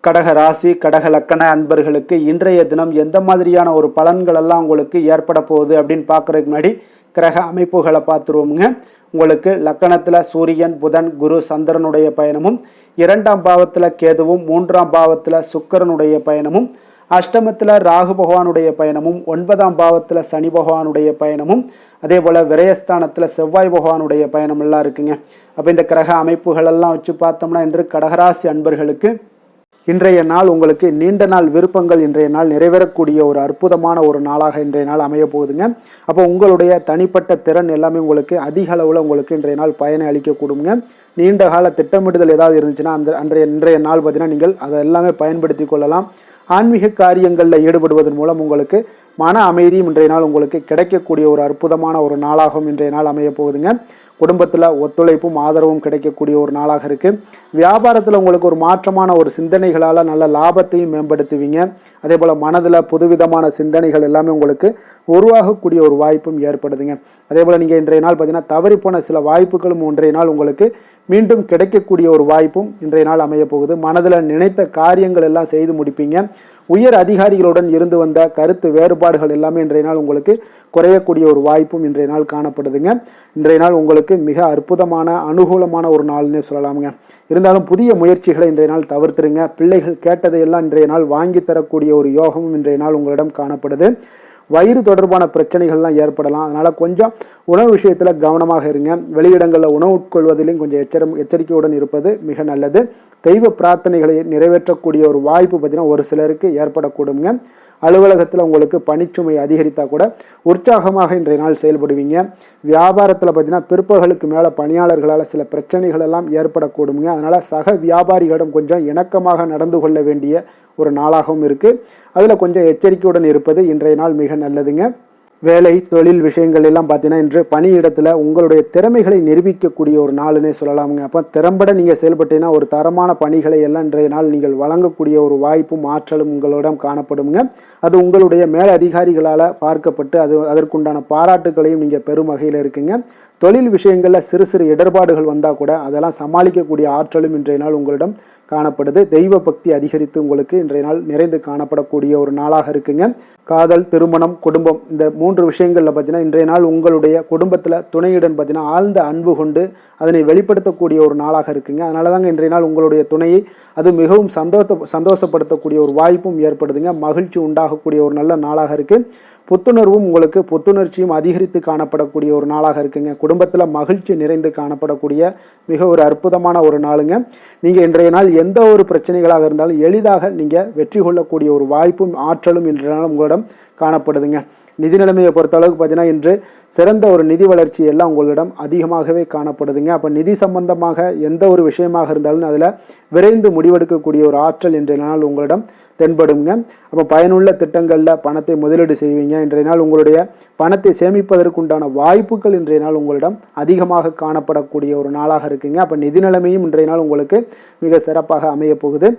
கடக ராசி, கடக லக்கண அன்பர்களுக்கு இன்றைய தினம் எந்த மாதிரியான ஒரு பலன்கள் எல்லாம் உங்களுக்கு ஏற்பட போகுது அப்படின்னு பார்க்குறதுக்கு முன்னாடி கிரக அமைப்புகளை பார்த்துருவோமுங்க. உங்களுக்கு லக்கணத்தில் சூரியன், புதன், குரு, சந்திரனுடைய பயணமும், 2ஆம் பாவத்தில் கேதுவும், 3ஆம் பாவத்தில் சுக்கிரனுடைய பயணமும், அஷ்டமத்தில் ராகு பகவானுடைய பயணமும், 9ஆம் பாவத்தில் சனி பகவானுடைய பயணமும், அதே போல் விரயஸ்தானத்தில் செவ்வாய் பகவானுடைய பயணம் எல்லாம் இருக்குங்க. அப்போ இந்த கிரக அமைப்புகள் எல்லாம் வச்சு பார்த்தோம்னா இன்று கடகராசி அன்பர்களுக்கு இன்றைய நாள் உங்களுக்கு நீண்ட நாள் விருப்பங்கள் இன்றைய நாள் நிறைவேறக்கூடிய ஒரு அற்புதமான ஒரு நாளாக இன்றைய நாள் அமைய போகுதுங்க. அப்போ உங்களுடைய தனிப்பட்ட திறன் எல்லாமே உங்களுக்கு அதிக அளவில் உங்களுக்கு இன்றைய நாள் பயனை அளிக்கக்கூடுங்க. நீண்ட கால திட்டமிடுதல் ஏதாவது இருந்துச்சுன்னா இன்றைய நாள் பார்த்தீங்கன்னா நீங்கள் அதை எல்லாமே பயன்படுத்தி கொள்ளலாம். ஆன்மீக காரியங்களில் ஈடுபடுவதன் மூலம் உங்களுக்கு மன அமைதியும் இன்றைய நாள் உங்களுக்கு கிடைக்கக்கூடிய ஒரு அற்புதமான ஒரு நாளாகவும் இன்றைய நாள் அமைய போகுதுங்க. குடும்பத்தில் ஒத்துழைப்பும் ஆதரவும் கிடைக்கக்கூடிய ஒரு நாளாக இருக்குது. வியாபாரத்தில் உங்களுக்கு ஒரு மாற்றமான ஒரு சிந்தனைகளால் நல்ல லாபத்தையும் மேம்படுத்துவீங்க. அதே போல் மனதில் புதுவிதமான சிந்தனைகள் எல்லாமே உங்களுக்கு உருவாகக்கூடிய ஒரு வாய்ப்பும் ஏற்படுதுங்க. அதே போல் நீங்கள் இன்றைய நாள் பார்த்தீங்கன்னா தவறிப்போன சில வாய்ப்புகளும் இன்றைய நாள் உங்களுக்கு மீண்டும் கிடைக்கக்கூடிய ஒரு வாய்ப்பும் இன்றைய நாள் அமைய போகுது. மனதில் நினைத்த காரியங்கள் எல்லாம் செய்து முடிப்பீங்க. உயர் அதிகாரிகளுடன் இருந்து வந்த கருத்து வேறுபாடுகள் எல்லாமே இன்றைய நாள் உங்களுக்கு குறையக்கூடிய ஒரு வாய்ப்பும் இன்றைய நாள் காணப்படுதுங்க. இன்றைய நாள் உங்களுக்கு மிக அற்புதமான அனுகூலமான ஒரு நாள்னே சொல்லலாமுங்க. இருந்தாலும் புதிய முயற்சிகளை இன்றைய நாள் தவிர்த்துருங்க. பிள்ளைகள் கேட்டதையெல்லாம் இன்றைய நாள் வாங்கி தரக்கூடிய ஒரு யோகமும் இன்றைய நாள் உங்களிடம் காணப்படுது. வயிறு தொடர்பான பிரச்சனைகள்லாம் ஏற்படலாம். அதனால் கொஞ்சம் உணவு விஷயத்தில் கவனமாக இருங்க. வெளியிடங்களில் உணவு உட்கொள்வதிலும் கொஞ்சம் எச்சரிக்கையுடன் இருப்பது மிக நல்லது. தெய்வ பிரார்த்தனைகளை நிறைவேற்றக்கூடிய ஒரு வாய்ப்பு பார்த்தீங்கன்னா ஒரு சிலருக்கு ஏற்படக்கூடுங்க. அலுவலகத்தில் உங்களுக்கு பணிச்சுமை அதிகரித்தா கூட உற்சாகமாக இன்றைய நாள் செயல்படுவீங்க. வியாபாரத்தில் பார்த்தீங்கன்னா பிற்பகலுக்கு மேலே பணியாளர்களால் சில பிரச்சனைகள் எல்லாம் ஏற்படக்கூடுங்க. அதனால் சக வியாபாரிகளிடம் கொஞ்சம் இணக்கமாக நடந்து கொள்ள வேண்டிய ஒரு நாளாகவும் இருக்குது. அதில் கொஞ்சம் எச்சரிக்கையுடன் இருப்பது இன்றைய நாள் மிக நல்லதுங்க. வேலை தொழில் விஷயங்கள் எல்லாம் பார்த்தீங்கன்னா இன்று பணியிடத்தில் உங்களுடைய திறமைகளை நிரூபிக்கக்கூடிய ஒரு நாளுன்னே சொல்லலாமுங்க. அப்போ திறம்பட நீங்கள் செயல்பட்டீங்கன்னா ஒரு தரமான பணிகளை எல்லாம் இன்றைய நாள் நீங்கள் வழங்கக்கூடிய ஒரு வாய்ப்பும் ஆற்றலும் உங்களிடம் காணப்படுங்க. அது உங்களுடைய மேல் அதிகாரிகளால் பார்க்கப்பட்டு அதற்குண்டான பாராட்டுகளையும் நீங்கள் பெரும் வகையில் இருக்குங்க. தொழில் விஷயங்களில் சிறு சிறு இடர்பாடுகள் வந்தால் கூட அதெல்லாம் சமாளிக்கக்கூடிய ஆற்றலும் இன்றைய நாள் உங்களிடம் காணப்படுது. தெய்வ பக்தி அதிகரித்து உங்களுக்கு இன்றைய நாள் நிறைந்து காணப்படக்கூடிய ஒரு நாளாக இருக்குங்க. காதல், திருமணம், குடும்பம் இந்த 3 விஷயங்களில் பார்த்தீங்கன்னா இன்றைய நாள் உங்களுடைய குடும்பத்தில் துணையுடன் பார்த்தீங்கன்னா ஆழ்ந்த அன்பு கொண்டு அதனை வெளிப்படுத்தக்கூடிய ஒரு நாளாக இருக்குங்க. அதனால தாங்க இன்றைய நாள் உங்களுடைய துணையை அது மிகவும் சந்தோஷப்படுத்தக்கூடிய ஒரு வாய்ப்பும் ஏற்படுதுங்க. மகிழ்ச்சி உண்டாகக்கூடிய ஒரு நல்ல நாளாக இருக்குது. புத்துணர்வும் உங்களுக்கு புத்துணர்ச்சியும் அதிகரித்து காணப்படக்கூடிய ஒரு நாளாக இருக்குங்க. குடும்பத்தில் மகிழ்ச்சி நிறைந்து காணப்படக்கூடிய மிக ஒரு அற்புதமான ஒரு நாளுங்க. நீங்கள் இன்றைய நாள் எந்த ஒரு பிரச்சனைகளாக இருந்தாலும் எளிதாக நீங்கள் வெற்றி கொள்ளக்கூடிய ஒரு வாய்ப்பும் ஆற்றலும் இன்றைய நாள் உங்களிடம் காணப்படுதுங்க. நிதி நிலைமையை பொறுத்த அளவுக்கு பார்த்தீங்கன்னா இன்று சிறந்த ஒரு நிதி வளர்ச்சி எல்லாம் உங்களிடம் அதிகமாகவே காணப்படுதுங்க. அப்போ நிதி சம்பந்தமாக எந்த ஒரு விஷயமாக இருந்தாலும் அதில் விரைந்து முடிவெடுக்கக்கூடிய ஒரு ஆற்றல் இன்றைய நாள் உங்களிடம் தென்படுங்க. அப்போ பயனுள்ள திட்டங்களில் பணத்தை முதலீடு செய்வீங்க. இன்றைய நாள் உங்களுடைய பணத்தை சேமிப்பதற்குண்டான வாய்ப்புகள் இன்றைய நாள் உங்களிடம் அதிகமாக காணப்படக்கூடிய ஒரு நாளாக இருக்குங்க. அப்போ நிதி நிலைமையும் இன்றைய நாள் உங்களுக்கு மிக சிறப்பாக அமைய போகுது.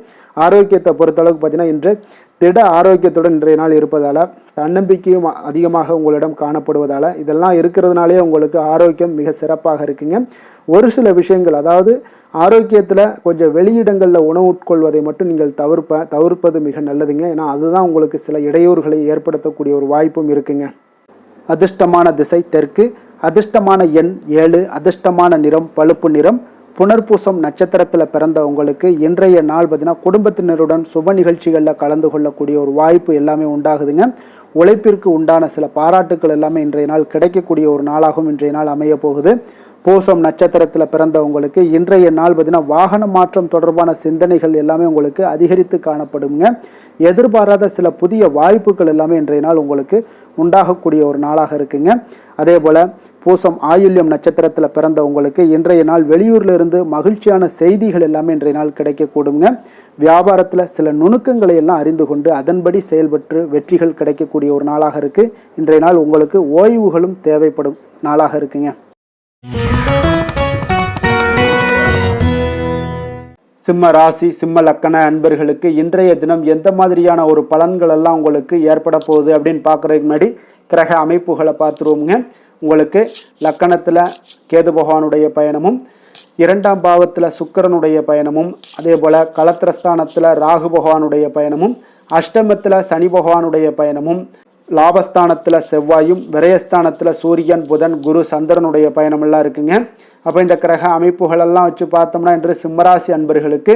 ஆரோக்கியத்தை பொறுத்தளவுக்கு பார்த்தீங்கன்னா இன்று திட ஆரோக்கியத்துடன் இன்றைய நாள் இருப்பதால் தன்னம்பிக்கையும் அதிகமாக உங்களிடம் காணப்படுவதால் இதெல்லாம் இருக்கிறதுனாலே உங்களுக்கு ஆரோக்கியம் மிக சிறப்பாக இருக்குங்க. ஒரு சில விஷயங்கள் அதாவது ஆரோக்கியத்தில் கொஞ்சம் வெளியிடங்களில் உணவு உட்கொள்வதை மட்டும் நீங்கள் தவிர்ப்பது மிக நல்லதுங்க. ஏன்னா அதுதான் உங்களுக்கு சில இடையூறுகளை ஏற்படுத்தக்கூடிய ஒரு வாய்ப்பும் இருக்குங்க. அதிர்ஷ்டமான திசை தெற்கு, அதிர்ஷ்டமான எண் 7, அதிர்ஷ்டமான நிறம் பழுப்பு நிறம். புனர்பூசம் நட்சத்திரத்தில் பிறந்த உங்களுக்கு இன்றைய நாள் பார்த்தீங்கன்னா குடும்பத்தினருடன் சுப நிகழ்ச்சிகளில் கலந்து கொள்ளக்கூடிய ஒரு வாய்ப்பு எல்லாமே உண்டாகுதுங்க. உழைப்பிற்கு உண்டான சில பாராட்டுக்கள் எல்லாமே இன்றைய நாள் கிடைக்கக்கூடிய ஒரு நாளாகவும் இன்றைய நாள் அமைய போகுது. பூசம் நட்சத்திரத்தில் பிறந்த உங்களுக்கு இன்றைய நாள் பார்த்தீங்கன்னா வாகன மாற்றம் தொடர்பான சிந்தனைகள் எல்லாமே உங்களுக்கு அதிகரித்து காணப்படுங்க. எதிர்பாராத சில புதிய வாய்ப்புகள் எல்லாமே இன்றைய நாள் உங்களுக்கு உண்டாகக்கூடிய ஒரு நாளாக இருக்குங்க. அதே போல் பூசம் ஆயுள்யம் நட்சத்திரத்தில் பிறந்த உங்களுக்கு இன்றைய நாள் வெளியூரில் இருந்து மகிழ்ச்சியான செய்திகள் எல்லாமே இன்றைய நாள் கிடைக்கக்கூடுங்க. வியாபாரத்தில் சில நுணுக்கங்களை எல்லாம் அறிந்து கொண்டு அதன்படி செயல்பட்டு வெற்றிகள் கிடைக்கக்கூடிய ஒரு நாளாக இருக்குது. இன்றைய நாள் உங்களுக்கு ஓய்வுகளும் தேவைப்படும் நாளாக இருக்குங்க. சிம்ம ராசி சிம்ம லக்கண அன்பர்களுக்கு இன்றைய தினம் எந்த மாதிரியான ஒரு பலன்கள் எல்லாம் உங்களுக்கு ஏற்பட போகுது அப்படின்னு பார்க்குறதுக்கு முன்னாடி கிரக அமைப்புகளை பார்த்துருவோங்க. உங்களுக்கு லக்கணத்தில் கேது பகவானுடைய பயணமும், 2ஆம் பாவத்தில் சுக்கிரனுடைய பயணமும், அதே போல் களத்திரஸ்தானத்தில் ராகு பகவானுடைய பயணமும், அஷ்டமத்தில் சனி பகவானுடைய பயணமும், லாபஸ்தானத்தில் செவ்வாயும், விரயஸ்தானத்தில் சூரியன், புதன், குரு, சந்திரனுடைய பயணமெல்லாம் இருக்குங்க. அப்போ இந்த கிரக அமைப்புகளெல்லாம் வச்சு பார்த்தோம்னா இன்று சிம்மராசி அன்பர்களுக்கு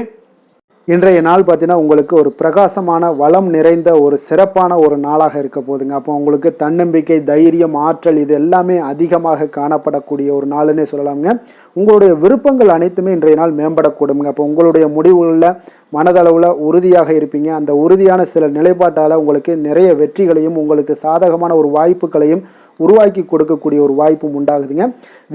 இன்றைய நாள் பார்த்தீங்கன்னா உங்களுக்கு ஒரு பிரகாசமான வளம் நிறைந்த ஒரு சிறப்பான ஒரு நாளாக இருக்க போதுங்க. அப்போ உங்களுக்கு தன்னம்பிக்கை, தைரியம், ஆற்றல் இது எல்லாமே அதிகமாக காணப்படக்கூடிய ஒரு நாளுன்னே சொல்லலாமுங்க. உங்களுடைய விருப்பங்கள் அனைத்துமே இன்றைய நாள் மேம்படக்கூடுங்க. அப்போ உங்களுடைய முடிவுகளில் மனதளவில் உறுதியாக இருப்பீங்க. அந்த உறுதியான சில நிலைப்பாட்டால் உங்களுக்கு நிறைய வெற்றிகளையும் உங்களுக்கு சாதகமான ஒரு வாய்ப்புகளையும் உருவாக்கி கொடுக்கக்கூடிய ஒரு வாய்ப்பும் உண்டாகுதுங்க.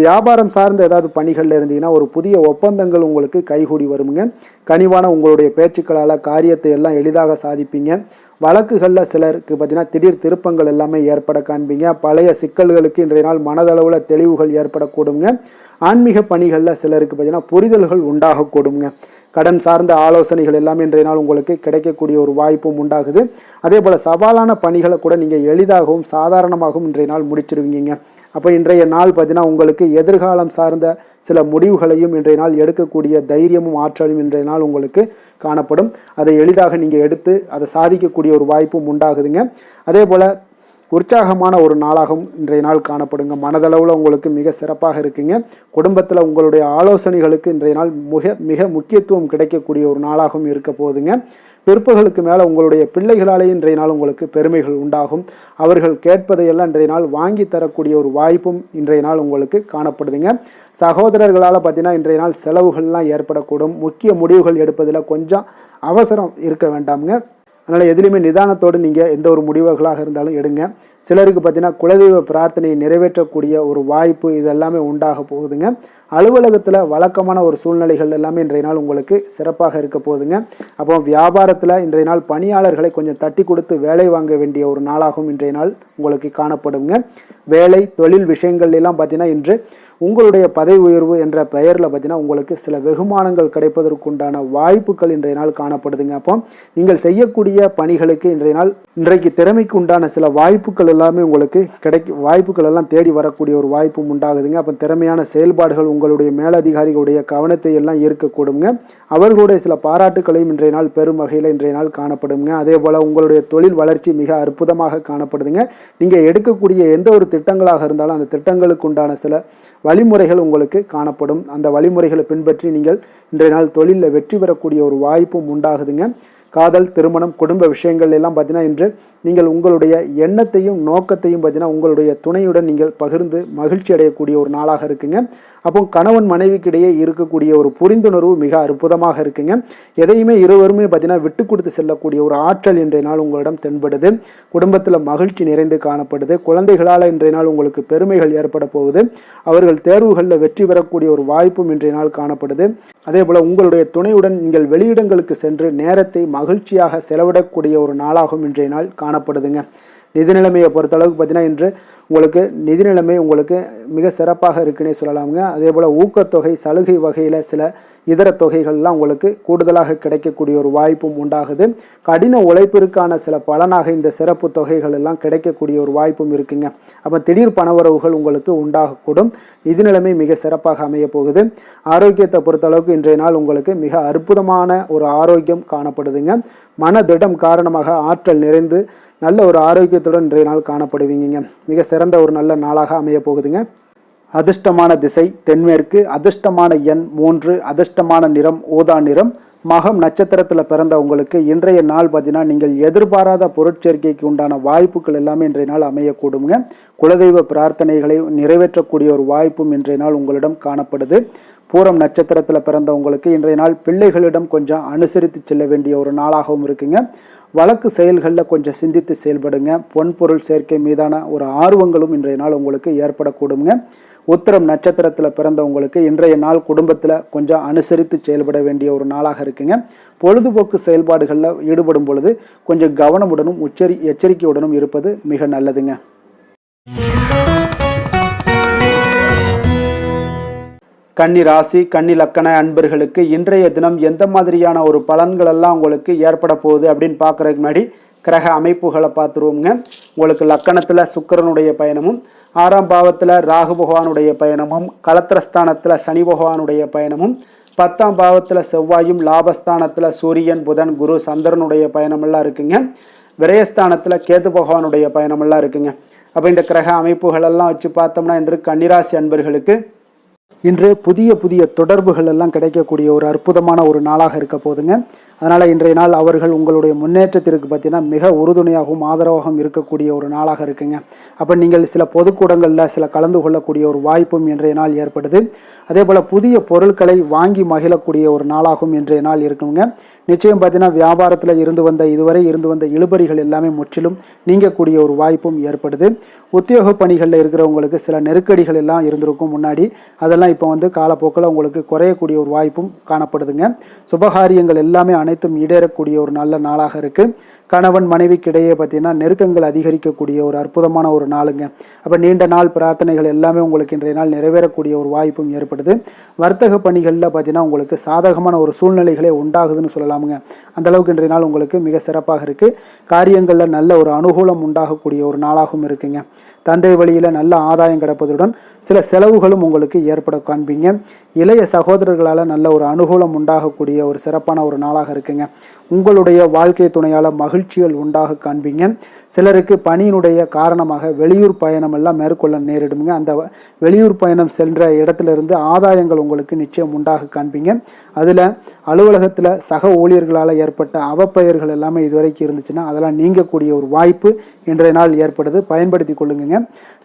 வியாபாரம் சார்ந்த ஏதாவது பணிகளில் இருந்தீங்கன்னா ஒரு புதிய ஒப்பந்தங்கள் உங்களுக்கு கைகூடி வருமுங்க. கனிவான உங்களுடைய பேச்சுக்களால் காரியத்தை எல்லாம் எளிதாக சாதிப்பீங்க. வழக்குகளில் சிலருக்கு பார்த்தீங்கன்னா திடீர் திருப்பங்கள் எல்லாமே ஏற்பட காண்பீங்க. பழைய சிக்கல்களுக்கு இன்றைய நாள் மனதளவில் தெளிவுகள் ஏற்படக்கூடுங்க. ஆன்மீக பணிகளில் சிலருக்கு பார்த்தீங்கன்னா புரிதல்கள் உண்டாகக்கூடுங்க. கடன் சார்ந்த ஆலோசனைகள் எல்லாமே இன்றைய நாள் உங்களுக்கு கிடைக்கக்கூடிய ஒரு வாய்ப்பும் உண்டாகுது. அதே போல் சவாலான பணிகளை கூட நீங்கள் எளிதாகவும் சாதாரணமாகவும் இன்றைய நாள் முடிச்சிருவீங்க. அப்போ இன்றைய நாள் பார்த்தீங்கன்னா உங்களுக்கு எதிர்காலம் சார்ந்த சில முடிவுகளையும் இன்றைய நாள் எடுக்கக்கூடிய தைரியமும் ஆற்றலும் இன்றைய நாள் உங்களுக்கு காணப்படும். அதை எளிதாக நீங்கள் எடுத்து அதை சாதிக்கக்கூடிய ஒரு வாய்ப்பும் உண்டாகுதுங்க. அதே போல் உற்சாகமான ஒரு நாளாகவும் இன்றைய நாள் காணப்படுங்க. மனதளவில் உங்களுக்கு மிக சிறப்பாக இருக்குங்க. குடும்பத்தில் உங்களுடைய ஆலோசனைகளுக்கு இன்றைய நாள் மிக முக்கியத்துவம் கிடைக்கக்கூடிய ஒரு நாளாகவும் இருக்க போகுதுங்க. பிற்பகலுக்கு மேலே உங்களுடைய பிள்ளைகளாலே இன்றைய நாள் உங்களுக்கு பெருமைகள் உண்டாகும். அவர்கள் கேட்பதையெல்லாம் இன்றைய நாள் வாங்கி தரக்கூடிய ஒரு வாய்ப்பும் இன்றைய நாள் உங்களுக்கு காணப்படுதுங்க. சகோதரர்களால் பார்த்தீங்கன்னா இன்றைய நாள் செலவுகள்லாம் ஏற்படக்கூடும். முக்கிய முடிவுகள் எடுப்பதில் கொஞ்சம் அவசரம் இருக்க வேண்டாமுங்க. அதனால் எதுலேயுமே நிதானத்தோடு நீங்கள் எந்த ஒரு முடிவுகளாக இருந்தாலும் எடுங்க. சிலருக்கு பார்த்தீங்கன்னா குலதெய்வ பிரார்த்தனையை நிறைவேற்றக்கூடிய ஒரு வாய்ப்பு இதெல்லாமே உண்டாக போகுதுங்க. அலுவலகத்தில் வழக்கமான ஒரு சூழ்நிலைகள் எல்லாமே இன்றைய நாள் உங்களுக்கு சிறப்பாக இருக்க போகுதுங்க. அப்போ வியாபாரத்தில் இன்றைய நாள் பணியாளர்களை கொஞ்சம் தட்டி கொடுத்து வேலை வாங்க வேண்டிய ஒரு நாளாகவும் இன்றைய நாள் உங்களுக்கு காணப்படுங்க. வேலை தொழில் விஷயங்கள் எல்லாம் பார்த்தீங்கன்னா இன்று உங்களுடைய பதவி உயர்வு என்ற பெயரில் பார்த்தீங்கன்னா உங்களுக்கு சில வெகுமானங்கள் கிடைப்பதற்குண்டான வாய்ப்புகள் இன்றைய நாள் காணப்படுதுங்க. அப்போ நீங்கள் செய்யக்கூடிய பணிகளுக்கு இன்றைக்கு திறமைக்கு உண்டான சில வாய்ப்புகள் எல்லாமே உங்களுக்கு வாய்ப்புகள் எல்லாம் தேடி வரக்கூடிய ஒரு வாய்ப்பும் உண்டாகுதுங்க. அப்போ திறமையான செயல்பாடுகள் உங்களுடைய மேலதிகாரிகளுடைய கவனத்தை எல்லாம் ஈர்க்கக்கூடுங்க. அவர்களுடைய சில பாராட்டுகளையும் இன்றைய நாள் பெரும் வகையில் இன்றைய நாள் காணப்படுங்க. அதே போல் உங்களுடைய தொழில் வளர்ச்சி மிக அற்புதமாக காணப்படுதுங்க. நீங்கள் எடுக்கக்கூடிய எந்த ஒரு திட்டங்களாக இருந்தாலும் அந்த திட்டங்களுக்கு உண்டான சில வழிமுறைகள் உங்களுக்கு காணப்படும். அந்த வழிமுறைகளை பின்பற்றி நீங்கள் இன்றைய நாள் தொழிலில் வெற்றி பெறக்கூடிய ஒரு வாய்ப்பும் உண்டாகுதுங்க. காதல், திருமணம், குடும்ப விஷயங்கள் எல்லாம் பார்த்தீங்கன்னா இன்று நீங்கள் உங்களுடைய எண்ணத்தையும் நோக்கத்தையும் பார்த்தீங்கன்னா உங்களுடைய துணையுடன் நீங்கள் பகிர்ந்து மகிழ்ச்சி அடையக்கூடிய ஒரு நாளாக இருக்குங்க. அப்போ கணவன் மனைவிக்கிடையே இருக்கக்கூடிய ஒரு புரிந்துணர்வு மிக அற்புதமாக இருக்குங்க. எதையுமே இருவருமே பார்த்தீங்கன்னா விட்டு கொடுத்து செல்லக்கூடிய ஒரு ஆற்றல் இன்றைய நாள் உங்களிடம் தென்படுது. குடும்பத்தில் மகிழ்ச்சி நிறைந்து காணப்படுது. குழந்தைகளால் இன்றைய நாள் உங்களுக்கு பெருமைகள் ஏற்பட போகுது. அவர்கள் தேர்வுகளில் வெற்றி பெறக்கூடிய ஒரு வாய்ப்பும் இன்றைய நாள் காணப்படுது. அதே போல் உங்களுடைய துணையுடன் நீங்கள் வெளியிடங்களுக்கு சென்று நேரத்தை மகிழ்ச்சியாக செலவிடக்கூடிய ஒரு நாளாகவும் இன்றைய நாள் காணப்படுதுங்க. நிதி நிலைமையை பொறுத்தளவுக்கு பார்த்தீங்கன்னா இன்று உங்களுக்கு நிதி நிலைமை உங்களுக்கு மிக சிறப்பாக இருக்குன்னே சொல்லலாமுங்க. அதே போல் ஊக்கத்தொகை, சலுகை வகையில் சில இதர தொகைகள்லாம் உங்களுக்கு கூடுதலாக கிடைக்கக்கூடிய ஒரு வாய்ப்பும் உண்டாகுது. கடின உழைப்பிற்கான சில பலனாக இந்த சிறப்பு தொகைகள் எல்லாம் கிடைக்கக்கூடிய ஒரு வாய்ப்பும் இருக்குங்க. அப்போ திடீர் பணவரவுகள் உங்களுக்கு உண்டாகக்கூடும். நிதி நிலைமை மிக சிறப்பாக அமைய போகுது. ஆரோக்கியத்தை பொறுத்தளவுக்கு இன்றைய நாள் உங்களுக்கு மிக அற்புதமான ஒரு ஆரோக்கியம் காணப்படுதுங்க. மனதிடம் காரணமாக ஆற்றல் நிறைந்து நல்ல ஒரு ஆரோக்கியத்துடன் இன்றைய நாள் காணப்படுவீங்க. மிக சிறந்த ஒரு நல்ல நாளாக அமைய போகுதுங்க. அதிர்ஷ்டமான திசை தென்மேற்கு, அதிர்ஷ்டமான எண் 3, அதிர்ஷ்டமான நிறம் ஊதா நிறம். மகம் நட்சத்திரத்தில் பிறந்த உங்களுக்கு இன்றைய நாள் பார்த்தீங்கன்னா நீங்கள் எதிர்பாராத பொருட்சேர்க்கைக்கு உண்டான வாய்ப்புகள் எல்லாமே இன்றைய நாள் அமையக்கூடுங்க. குலதெய்வ பிரார்த்தனைகளை நிறைவேற்றக்கூடிய ஒரு வாய்ப்பும் இன்றைய நாள் உங்களிடம் காணப்படுது. பூரம் நட்சத்திரத்தில் பிறந்த உங்களுக்கு இன்றைய நாள் பிள்ளைகளிடம் கொஞ்சம் அனுசரித்து செல்ல வேண்டிய ஒரு நாளாகவும் இருக்குங்க. வழக்கு செயல்களில் கொஞ்சம் சிந்தித்து செயல்படுங்க. பொன்பொருள் சேர்க்கை மீதான ஒரு ஆர்வங்களும் இன்றைய நாள் உங்களுக்கு ஏற்படக்கூடுங்க. உத்திரம் நட்சத்திரத்தில் பிறந்த உங்களுக்கு இன்றைய நாள் குடும்பத்தில் கொஞ்சம் அனுசரித்து செயல்பட வேண்டிய ஒரு நாளாக இருக்குங்க. பொழுதுபோக்கு செயல்பாடுகளில் ஈடுபடும் பொழுது கொஞ்சம் கவனமுடனும் எச்சரிக்கையுடனும் இருப்பது மிக நல்லதுங்க. கன்னி ராசி, கன்னி லக்கண அன்பர்களுக்கு இன்றைய தினம் எந்த மாதிரியான ஒரு பலன்கள் எல்லாம் உங்களுக்கு ஏற்பட போகுது அப்படின்னு பார்க்குறதுக்கு முன்னாடி கிரக அமைப்புகளை பார்த்துருவோங்க. உங்களுக்கு லக்கணத்தில் சுக்கிரனுடைய பயணமும், 6ஆம் பாவத்தில் ராகு பகவானுடைய பயணமும், களத்திரஸ்தானத்தில் சனி பகவானுடைய பயணமும், 10ஆம் பாவத்தில் செவ்வாயும், லாபஸ்தானத்தில் சூரியன், புதன், குரு, சந்திரனுடைய பயணமெல்லாம் இருக்குங்க. விரயஸ்தானத்தில் கேது பகவானுடைய பயணமெல்லாம் இருக்குங்க. அப்போ இந்த கிரக அமைப்புகள் எல்லாம் வச்சு பார்த்தோம்னா இன்று கன்னிராசி அன்பர்களுக்கு இன்று புதிய தொடர்புகள் எல்லாம் கிடைக்கக்கூடிய ஒரு அற்புதமான ஒரு நாளாக இருக்க போதுங்க. அதனால் இன்றைய நாள் அவர்கள் உங்களுடைய முன்னேற்றத்திற்கு பார்த்தீங்கன்னா மிக உறுதுணையாகவும் ஆதரவாகவும் இருக்கக்கூடிய ஒரு நாளாக இருக்குங்க. அப்போ நீங்கள் சில பொதுக்கூடங்களில் சில கலந்து கொள்ளக்கூடிய ஒரு வாய்ப்பும் இன்றைய நாள் ஏற்படுது. அதே போல் புதிய பொருட்களை வாங்கி மகிழக்கூடிய ஒரு நாளாகவும் இன்றைய நாள் இருக்குங்க. நிச்சயம் பார்த்தீங்கன்னா வியாபாரத்தில் இதுவரை இருந்து வந்த இழுபறிகள் எல்லாமே முற்றிலும் நீங்கக்கூடிய ஒரு வாய்ப்பும் ஏற்படுது. உத்தியோக பணிகளில் இருக்கிறவங்களுக்கு சில நெருக்கடிகள் எல்லாம் இருந்திருக்கும் முன்னாடி, அதெல்லாம் இப்போ காலப்போக்கில் உங்களுக்கு குறையக்கூடிய ஒரு வாய்ப்பும் காணப்படுதுங்க. சுபகாரியங்கள் எல்லாமே அனைத்தும் ஈடேறக்கூடிய ஒரு நல்ல நாளாக இருக்குது. கணவன் மனைவிக்கிடையே பார்த்தீங்கன்னா நெருக்கங்கள் அதிகரிக்கக்கூடிய ஒரு அற்புதமான ஒரு நாளுங்க. அப்போ நீண்ட நாள் பிரார்த்தனைகள் எல்லாமே உங்களுக்கு இன்றைய நாள் நிறைவேறக்கூடிய ஒரு வாய்ப்பும் ஏற்படுது. வர்த்தக பணிகளில் பார்த்தீங்கன்னா உங்களுக்கு சாதகமான ஒரு சூழ்நிலைகளே உண்டாகுதுன்னு சொல்லலாமுங்க. அந்தளவுக்கு இன்றைய நாள் உங்களுக்கு மிக சிறப்பாக இருக்குது. காரியங்களில் நல்ல ஒரு அனுகூலம் உண்டாகக்கூடிய ஒரு நாளாகவும் இருக்குங்க. தந்தை வழியில் நல்ல ஆதாயம் கிடைப்பதுடன் சில செலவுகளும் உங்களுக்கு ஏற்பட காண்பீங்க. இளைய சகோதரர்களால் நல்ல ஒரு அனுகூலம் உண்டாகக்கூடிய ஒரு சிறப்பான ஒரு நாளாக இருக்குங்க. உங்களுடைய வாழ்க்கை துணையால் மகிழ்ச்சிகள் உண்டாக காண்பீங்க. சிலருக்கு பணியினுடைய காரணமாக வெளியூர் பயணம் எல்லாம் மேற்கொள்ள நேரிடுங்க. அந்த வெளியூர் பயணம் சென்ற இடத்திலிருந்து ஆதாயங்கள் உங்களுக்கு நிச்சயம் உண்டாக காண்பீங்க. அதில் அலுவலகத்தில் சக ஊழியர்களால் ஏற்பட்ட அவப்பெயர்கள் எல்லாமே இதுவரைக்கும் இருந்துச்சுன்னா அதெல்லாம் நீங்கக்கூடிய ஒரு வாய்ப்பு இன்றைய நாள் ஏற்படுது. பயன்படுத்தி கொள்ளுங்க.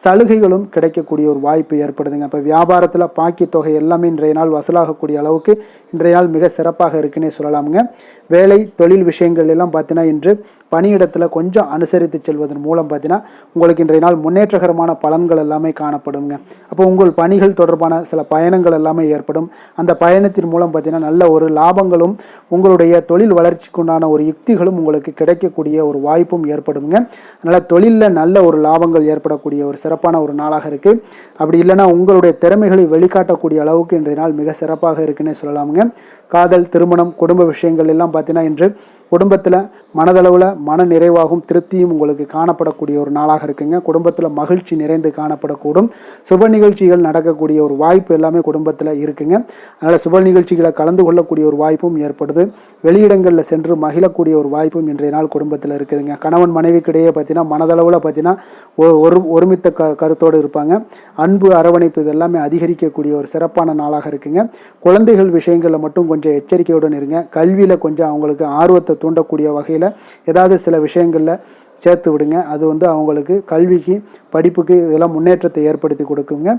சலுகைகளும் கிடைக்கக்கூடிய ஒரு வாய்ப்பு ஏற்படுதுங்க. இப்போ வியாபாரத்தில் பாக்கி தொகை எல்லாமே இன்றைய நாள் வசூலாகக்கூடிய அளவுக்கு இன்றைய நாள் மிக சிறப்பாக இருக்குன்னே சொல்லலாமுங்க. வேலை தொழில் விஷயங்கள் எல்லாம் பார்த்தீங்கன்னா இன்று பணியிடத்தில் கொஞ்சம் அனுசரித்து செல்வதன் மூலம் பார்த்தீங்கன்னா உங்களுக்கு இன்றைய நாள் முன்னேற்றகரமான பலன்கள் எல்லாமே காணப்படுங்க. அப்போ உங்கள் பணிகள் தொடர்பான சில பயணங்கள் எல்லாமே ஏற்படும். அந்த பயணத்தின் மூலம் பார்த்தீங்கன்னா நல்ல ஒரு லாபங்களும் உங்களுடைய தொழில் வளர்ச்சிக்குண்டான ஒரு யுக்திகளும் உங்களுக்கு கிடைக்கக்கூடிய ஒரு வாய்ப்பும் ஏற்படுங்க. அதனால் தொழிலில் நல்ல ஒரு லாபங்கள் ஏற்படக்கூடிய ஒரு சிறப்பான ஒரு நாளாக இருக்குது. அப்படி இல்லைன்னா உங்களுடைய திறமைகளை வெளிக்காட்டக்கூடிய அளவுக்கு இன்றைய நாள் மிக சிறப்பாக இருக்குன்னே சொல்லலாமுங்க. காதல், திருமணம், குடும்ப விஷயங்கள் எல்லாம் பார்த்தீங்கன்னா இன்று குடும்பத்தில் மனதளவில் மன நிறைவாகவும் திருப்தியும் உங்களுக்கு காணப்படக்கூடிய ஒரு நாளாக இருக்குங்க. குடும்பத்தில் மகிழ்ச்சி நிறைந்து காணப்படக்கூடும். சுப நிகழ்ச்சிகள் நடக்கக்கூடிய ஒரு வாய்ப்பு எல்லாமே குடும்பத்தில் இருக்குங்க. அதனால் சுப நிகழ்ச்சிகளை கலந்து கொள்ளக்கூடிய ஒரு வாய்ப்பும் ஏற்படுது. வெளியிடங்களில் சென்று மகிழக்கூடிய ஒரு வாய்ப்பும் இன்றைய நாள் குடும்பத்தில் இருக்குதுங்க. கணவன் மனைவிக்கிடையே பார்த்தீங்கன்னா மனதளவில் பார்த்தீங்கன்னா ஒருமித்த கருத்தோடு இருப்பாங்க. அன்பு, அரவணைப்பு இதெல்லாமே அதிகரிக்கக்கூடிய ஒரு சிறப்பான நாளாக இருக்குங்க. குழந்தைகள் விஷயங்களில் மட்டும் கொஞ்சம் எச்சரிக்கையுடன் இருங்க. கல்வியில் கொஞ்சம் அவங்களுக்கு ஆர்வத்தை தூண்டக்கூடிய வகையில் ஏதாவது சில விஷயங்களில் சேர்த்து விடுங்க. அது அவங்களுக்கு கல்விக்கு, படிப்புக்கு இதெல்லாம் முன்னேற்றத்தை ஏற்படுத்தி கொடுக்குங்க.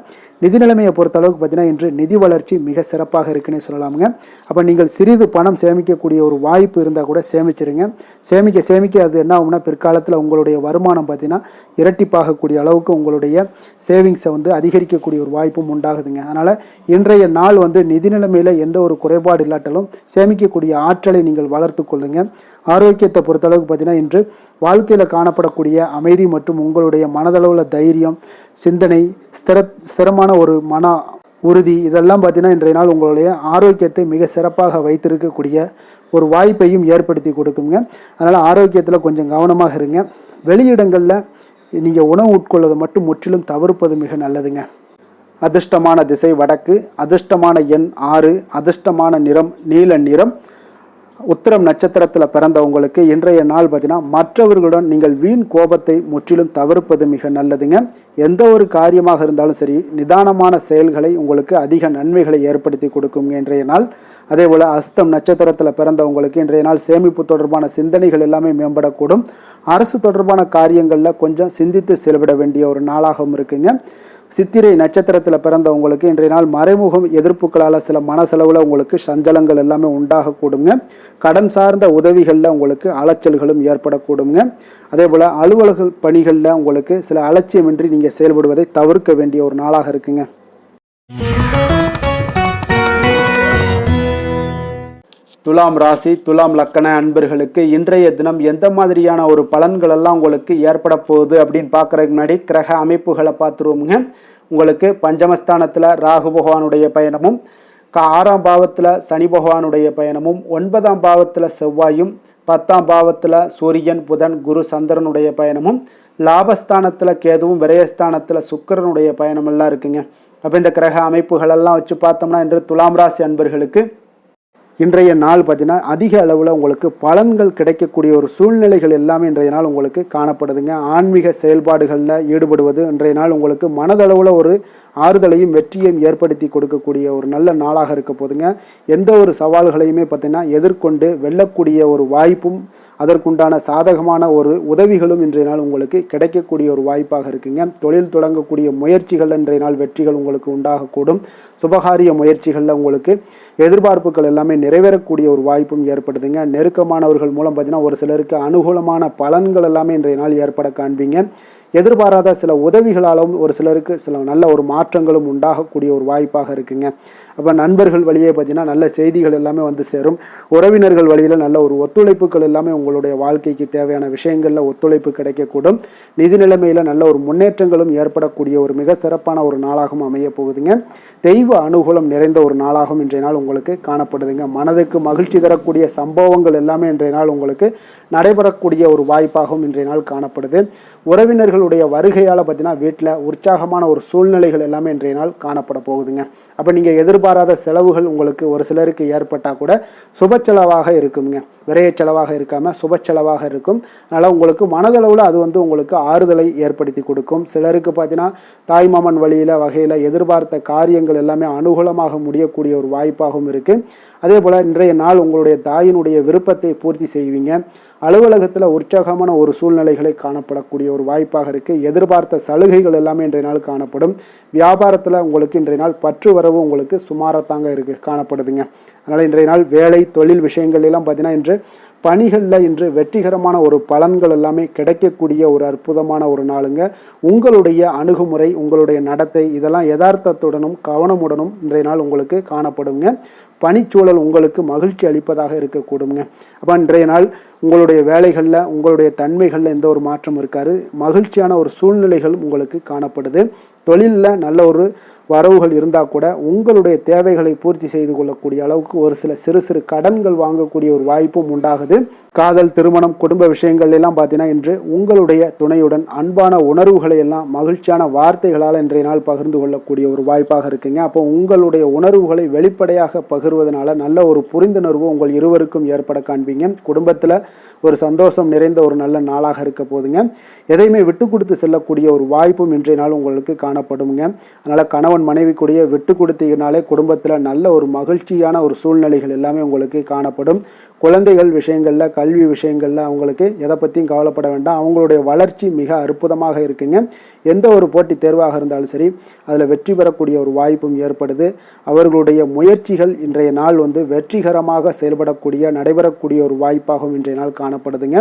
நிதி நிலைமையை பொறுத்தளவுக்கு பார்த்தீங்கன்னா இன்று நிதி வளர்ச்சி மிக சிறப்பாக இருக்குன்னே சொல்லலாமுங்க. அப்போ நீங்கள் சிறிது பணம் சேமிக்கக்கூடிய ஒரு வாய்ப்பு இருந்தால் கூட சேமிச்சிருங்க. சேமிக்க அது என்ன ஆகும்னா பிற்காலத்தில் உங்களுடைய வருமானம் பார்த்தீங்கன்னா இரட்டிப்பாகக்கூடிய அளவுக்கு உங்களுடைய சேவிங்ஸை அதிகரிக்கக்கூடிய ஒரு வாய்ப்பும் உண்டாகுதுங்க. அதனால் இன்றைய நாள் நிதி நிலைமையில் எந்த ஒரு குறைபாடு இல்லாட்டாலும் சேமிக்கக்கூடிய ஆற்றலை நீங்கள் வளர்த்து கொள்ளுங்க. ஆரோக்கியத்தை பொறுத்தளவுக்கு பார்த்தீங்கன்னா இன்று வாழ்க்கையில் காணப்படக்கூடிய அமைதி மற்றும் உங்களுடைய மனதளவில் தைரியம், சிந்தனை, ஸ்திரமான ஒரு மன உறுதி இதெல்லாம் பார்த்தீங்கன்னா இன்றைய நாள் உங்களுடைய ஆரோக்கியத்தை மிக சிறப்பாக வைத்திருக்கக்கூடிய ஒரு வாய்ப்பையும் ஏற்படுத்தி கொடுக்குங்க. அதனால் ஆரோக்கியத்தில் கொஞ்சம் கவனமாக இருங்க. வெளியிடங்களில் நீங்கள் உணவு உட்கொள்வதை மட்டும் முற்றிலும் தவிர்ப்பது மிக நல்லதுங்க. அதிர்ஷ்டமான திசை வடக்கு, அதிர்ஷ்டமான எண் 6, அதிர்ஷ்டமான நிறம் நீல நிறம். உத்திரம் நட்சத்திரத்தில் பிறந்தவங்களுக்கு இன்றைய நாள் பார்த்தீங்கன்னா மற்றவர்களுடன் நீங்கள் வீண் கோபத்தை முற்றிலும் தவிர்ப்பது மிக நல்லதுங்க. எந்த ஒரு காரியமாக இருந்தாலும் சரி, நிதானமான செயல்களை உங்களுக்கு அதிக நன்மைகளை ஏற்படுத்தி கொடுக்குங்க இன்றைய நாள். அதே போல் அஸ்தம் நட்சத்திரத்தில் பிறந்தவங்களுக்கு இன்றைய நாள் சேமிப்பு தொடர்பான சிந்தனைகள் எல்லாமே மேம்படக்கூடும். அரசு தொடர்பான காரியங்களில் கொஞ்சம் சிந்தித்து செலவிட வேண்டிய ஒரு நாளாகவும் இருக்குங்க. சித்திரை நட்சத்திரத்தில் பிறந்தவங்களுக்கு இன்றைய நாள் மறைமுகம் எதிர்ப்புகளால் சில மனசெலவில் உங்களுக்கு சஞ்சலங்கள் எல்லாமே உண்டாகக்கூடுங்க. கடன் சார்ந்த உதவிகளில் உங்களுக்கு அலைச்சல்களும் ஏற்படக்கூடுங்க. அதே போல் அலுவலக பணிகளில் உங்களுக்கு சில அலட்சியமின்றி நீங்கள் செயல்படுவதை தவிர்க்க வேண்டிய ஒரு நாளாக இருக்குங்க. துலாம் ராசி, துலாம் லக்கண அன்பர்களுக்கு இன்றைய தினம் எந்த மாதிரியான ஒரு பலன்கள் எல்லாம் உங்களுக்கு ஏற்பட போகுது அப்படின்னு பார்க்குறதுக்கு முன்னாடி கிரக அமைப்புகளை பார்த்துருவோமுங்க. உங்களுக்கு பஞ்சமஸ்தானத்தில் ராகு பகவானுடைய பயணமும், 6ஆம் பாவத்தில் சனி பகவானுடைய பயணமும், 9ஆம் பாவத்தில் செவ்வாயும், 10ஆம் பாவத்தில் சூரியன், புதன், குரு, சந்திரனுடைய பயணமும், லாபஸ்தானத்தில் கேதுவும், விரயஸ்தானத்தில் சுக்கிரனுடைய பயணமெல்லாம் இருக்குங்க. அப்போ இந்த கிரக அமைப்புகளெல்லாம் வச்சு பார்த்தோம்னா இன்று துலாம் ராசி அன்பர்களுக்கு இன்றைய நாள் பார்த்தீங்கன்னா அதிக அளவில் உங்களுக்கு பலன்கள் கிடைக்கக்கூடிய ஒரு சூழ்நிலைகள் எல்லாமே இன்றைய நாள் உங்களுக்கு காணப்படுதுங்க. ஆன்மீக செயல்பாடுகளில் ஈடுபடுவது இன்றைய நாள் உங்களுக்கு மனதளவில் ஒரு ஆறுதலையும் வெற்றியையும் ஏற்படுத்தி கொடுக்கக்கூடிய ஒரு நல்ல நாளாக இருக்க போதுங்க. எந்த ஒரு சவால்களையுமே பார்த்தீங்கன்னா எதிர்கொண்டு வெல்லக்கூடிய ஒரு வாய்ப்பும் அதற்குண்டான சாதகமான ஒரு உதவிகளும் இன்றைய நாள் உங்களுக்கு கிடைக்கக்கூடிய ஒரு வாய்ப்பாக இருக்குங்க. தொழில் தொடங்கக்கூடிய முயற்சிகள் இன்றைய நாள் வெற்றிகள் உங்களுக்கு உண்டாகக்கூடும். சுபகாரிய முயற்சிகளில் உங்களுக்கு எதிர்பார்ப்புகள் எல்லாமே நிறைவேறக்கூடிய ஒரு வாய்ப்பும் ஏற்படுதுங்க. நெருக்கமானவர்கள் மூலம் பார்த்தீங்கன்னா ஒரு சிலருக்கு அனுகூலமான பலன்கள் எல்லாமே இன்றைய நாள் ஏற்பட காண்பீங்க. எதிர்பாராத சில உதவிகளாலும் ஒரு சிலருக்கு சில நல்ல ஒரு மாற்றங்களும் உண்டாகக்கூடிய ஒரு வாய்ப்பாக இருக்குங்க. அப்போ நண்பர்கள் வழியே பார்த்தீங்கன்னா நல்ல செய்திகள் எல்லாமே வந்து சேரும். உறவினர்கள் வழியில் நல்ல ஒரு ஒத்துழைப்புகள் எல்லாமே உங்களுடைய வாழ்க்கைக்கு தேவையான விஷயங்களில் ஒத்துழைப்பு கிடைக்கக்கூடும். நிதி நிலைமையில் நல்ல ஒரு முன்னேற்றங்களும் ஏற்படக்கூடிய ஒரு மிக சிறப்பான ஒரு நாளாகவும் அமைய போகுதுங்க. தெய்வ அனுகூலம் நிறைந்த ஒரு நாளாகவும் இன்றைய நாள் உங்களுக்கு காணப்படுதுங்க. மனதுக்கு மகிழ்ச்சி தரக்கூடிய சம்பவங்கள் எல்லாமே இன்றைய நாள் உங்களுக்கு நடைபெறக்கூடிய ஒரு வாய்ப்பாகவும் இன்றைய நாள் காணப்படுது. உறவினர்களுடைய வருகையால் பார்த்தீங்கன்னா வீட்டில் உற்சாகமான ஒரு சூழ்நிலைகள் எல்லாமே இன்றைய நாள் காணப்பட போகுதுங்க. அப்போ நீங்கள் எதிர்பாராத செலவுகள் உங்களுக்கு ஒரு சிலருக்கு ஏற்பட்டால் கூட சுப செலவாக இருக்குங்க. விரைய செலவாக இருக்காமல் சுப செலவாக இருக்கும். அதனால் உங்களுக்கு மனதளவில் அது வந்து உங்களுக்கு ஆறுதலை ஏற்படுத்தி கொடுக்கும். சிலருக்கு பார்த்தீங்கன்னா தாய்மாமன் வகையில் எதிர்பார்த்த காரியங்கள் எல்லாமே அனுகூலமாக முடியக்கூடிய ஒரு வாய்ப்பாகவும் இருக்குது. அதே போல் இன்றைய நாள் உங்களுடைய தாயினுடைய விருப்பத்தை பூர்த்தி செய்வீங்க. அலுவலகத்தில் உற்சாகமான ஒரு சூழ்நிலைகளை காணப்படக்கூடிய ஒரு வாய்ப்பாக இருக்குது. எதிர்பார்த்த சலுகைகள் எல்லாமே இன்றைய நாள் காணப்படும். வியாபாரத்தில் உங்களுக்கு இன்றைய நாள் பற்று வரவு உங்களுக்கு சுமாரத்தாங்க காணப்படுதுங்க. அதனால் இன்றைய நாள் வேலை தொழில் விஷயங்கள் எல்லாம் பார்த்தீங்கன்னா இன்று பணிகளில் இன்று வெற்றிகரமான ஒரு பலன்கள் எல்லாமே கிடைக்கக்கூடிய ஒரு அற்புதமான ஒரு நாளுங்க. உங்களுடைய அணுகுமுறை உங்களுடைய நடத்தை இதெல்லாம் யதார்த்தத்துடனும் கவனமுடனும் இன்றைய நாள் உங்களுக்கு காணப்படுங்க. பணிச்சூழல் உங்களுக்கு மகிழ்ச்சி அளிப்பதாக இருக்கக்கூடுங்க. அப்போ இன்றைய நாள் உங்களுடைய வேலைகளில் உங்களுடைய தன்மைகளில் எந்த ஒரு மாற்றம் இருக்காது. மகிழ்ச்சியான ஒரு சூழ்நிலைகளும் உங்களுக்கு காணப்படுது. தொழிலில் நல்ல ஒரு வரவுகள் இருந்தால் கூட உங்களுடைய தேவைகளை பூர்த்தி செய்து கொள்ளக்கூடிய அளவுக்கு ஒரு சில சிறு சிறு கடன்கள் வாங்கக்கூடிய ஒரு வாய்ப்பும் உண்டாகுது. காதல் திருமணம் குடும்ப விஷயங்கள் எல்லாம் பார்த்தீங்கன்னா இன்று உங்களுடைய துணையுடன் அன்பான உணர்வுகளை எல்லாம் மகிழ்ச்சியான வார்த்தைகளால் இன்றைய நாள் பகிர்ந்து கொள்ளக்கூடிய ஒரு வாய்ப்பாக இருக்குங்க. அப்போ உங்களுடைய உணர்வுகளை வெளிப்படையாக பகிர்வதனால நல்ல ஒரு புரிந்துணர்வு உங்கள் இருவருக்கும் ஏற்பட காண்பீங்க. குடும்பத்தில் ஒரு சந்தோஷம் நிறைந்த ஒரு நல்ல நாளாக இருக்க போதுங்க. எதையுமே விட்டு கொடுத்து செல்லக்கூடிய ஒரு வாய்ப்பும் இன்றைய நாள் உங்களுக்கு காணப்படுங்க. அதனால் கணவன் மனைவிக்குடைய விட்டு கொடுத்தீங்கனாலே குடும்பத்தில் நல்ல ஒரு மகிழ்ச்சியான ஒரு சூழ்நிலைகள் எல்லாமே உங்களுக்கு காணப்படும். குழந்தைகள் விஷயங்களில் கல்வி விஷயங்களில் அவங்களுக்கு எதை பற்றியும் கவலைப்பட வேண்டாம். அவங்களுடைய வளர்ச்சி மிக அற்புதமாக இருக்குங்க. எந்த ஒரு போட்டித் தேர்வாக இருந்தாலும் சரி அதில் வெற்றி பெறக்கூடிய ஒரு வாய்ப்பும் ஏற்படுது. அவர்களுடைய முயற்சிகள் இன்றைய நாள் வந்து வெற்றிகரமாக செயல்படக்கூடிய நடைபெறக்கூடிய ஒரு வாய்ப்பாகவும் இன்றைய நாள் காணப்படுதுங்க.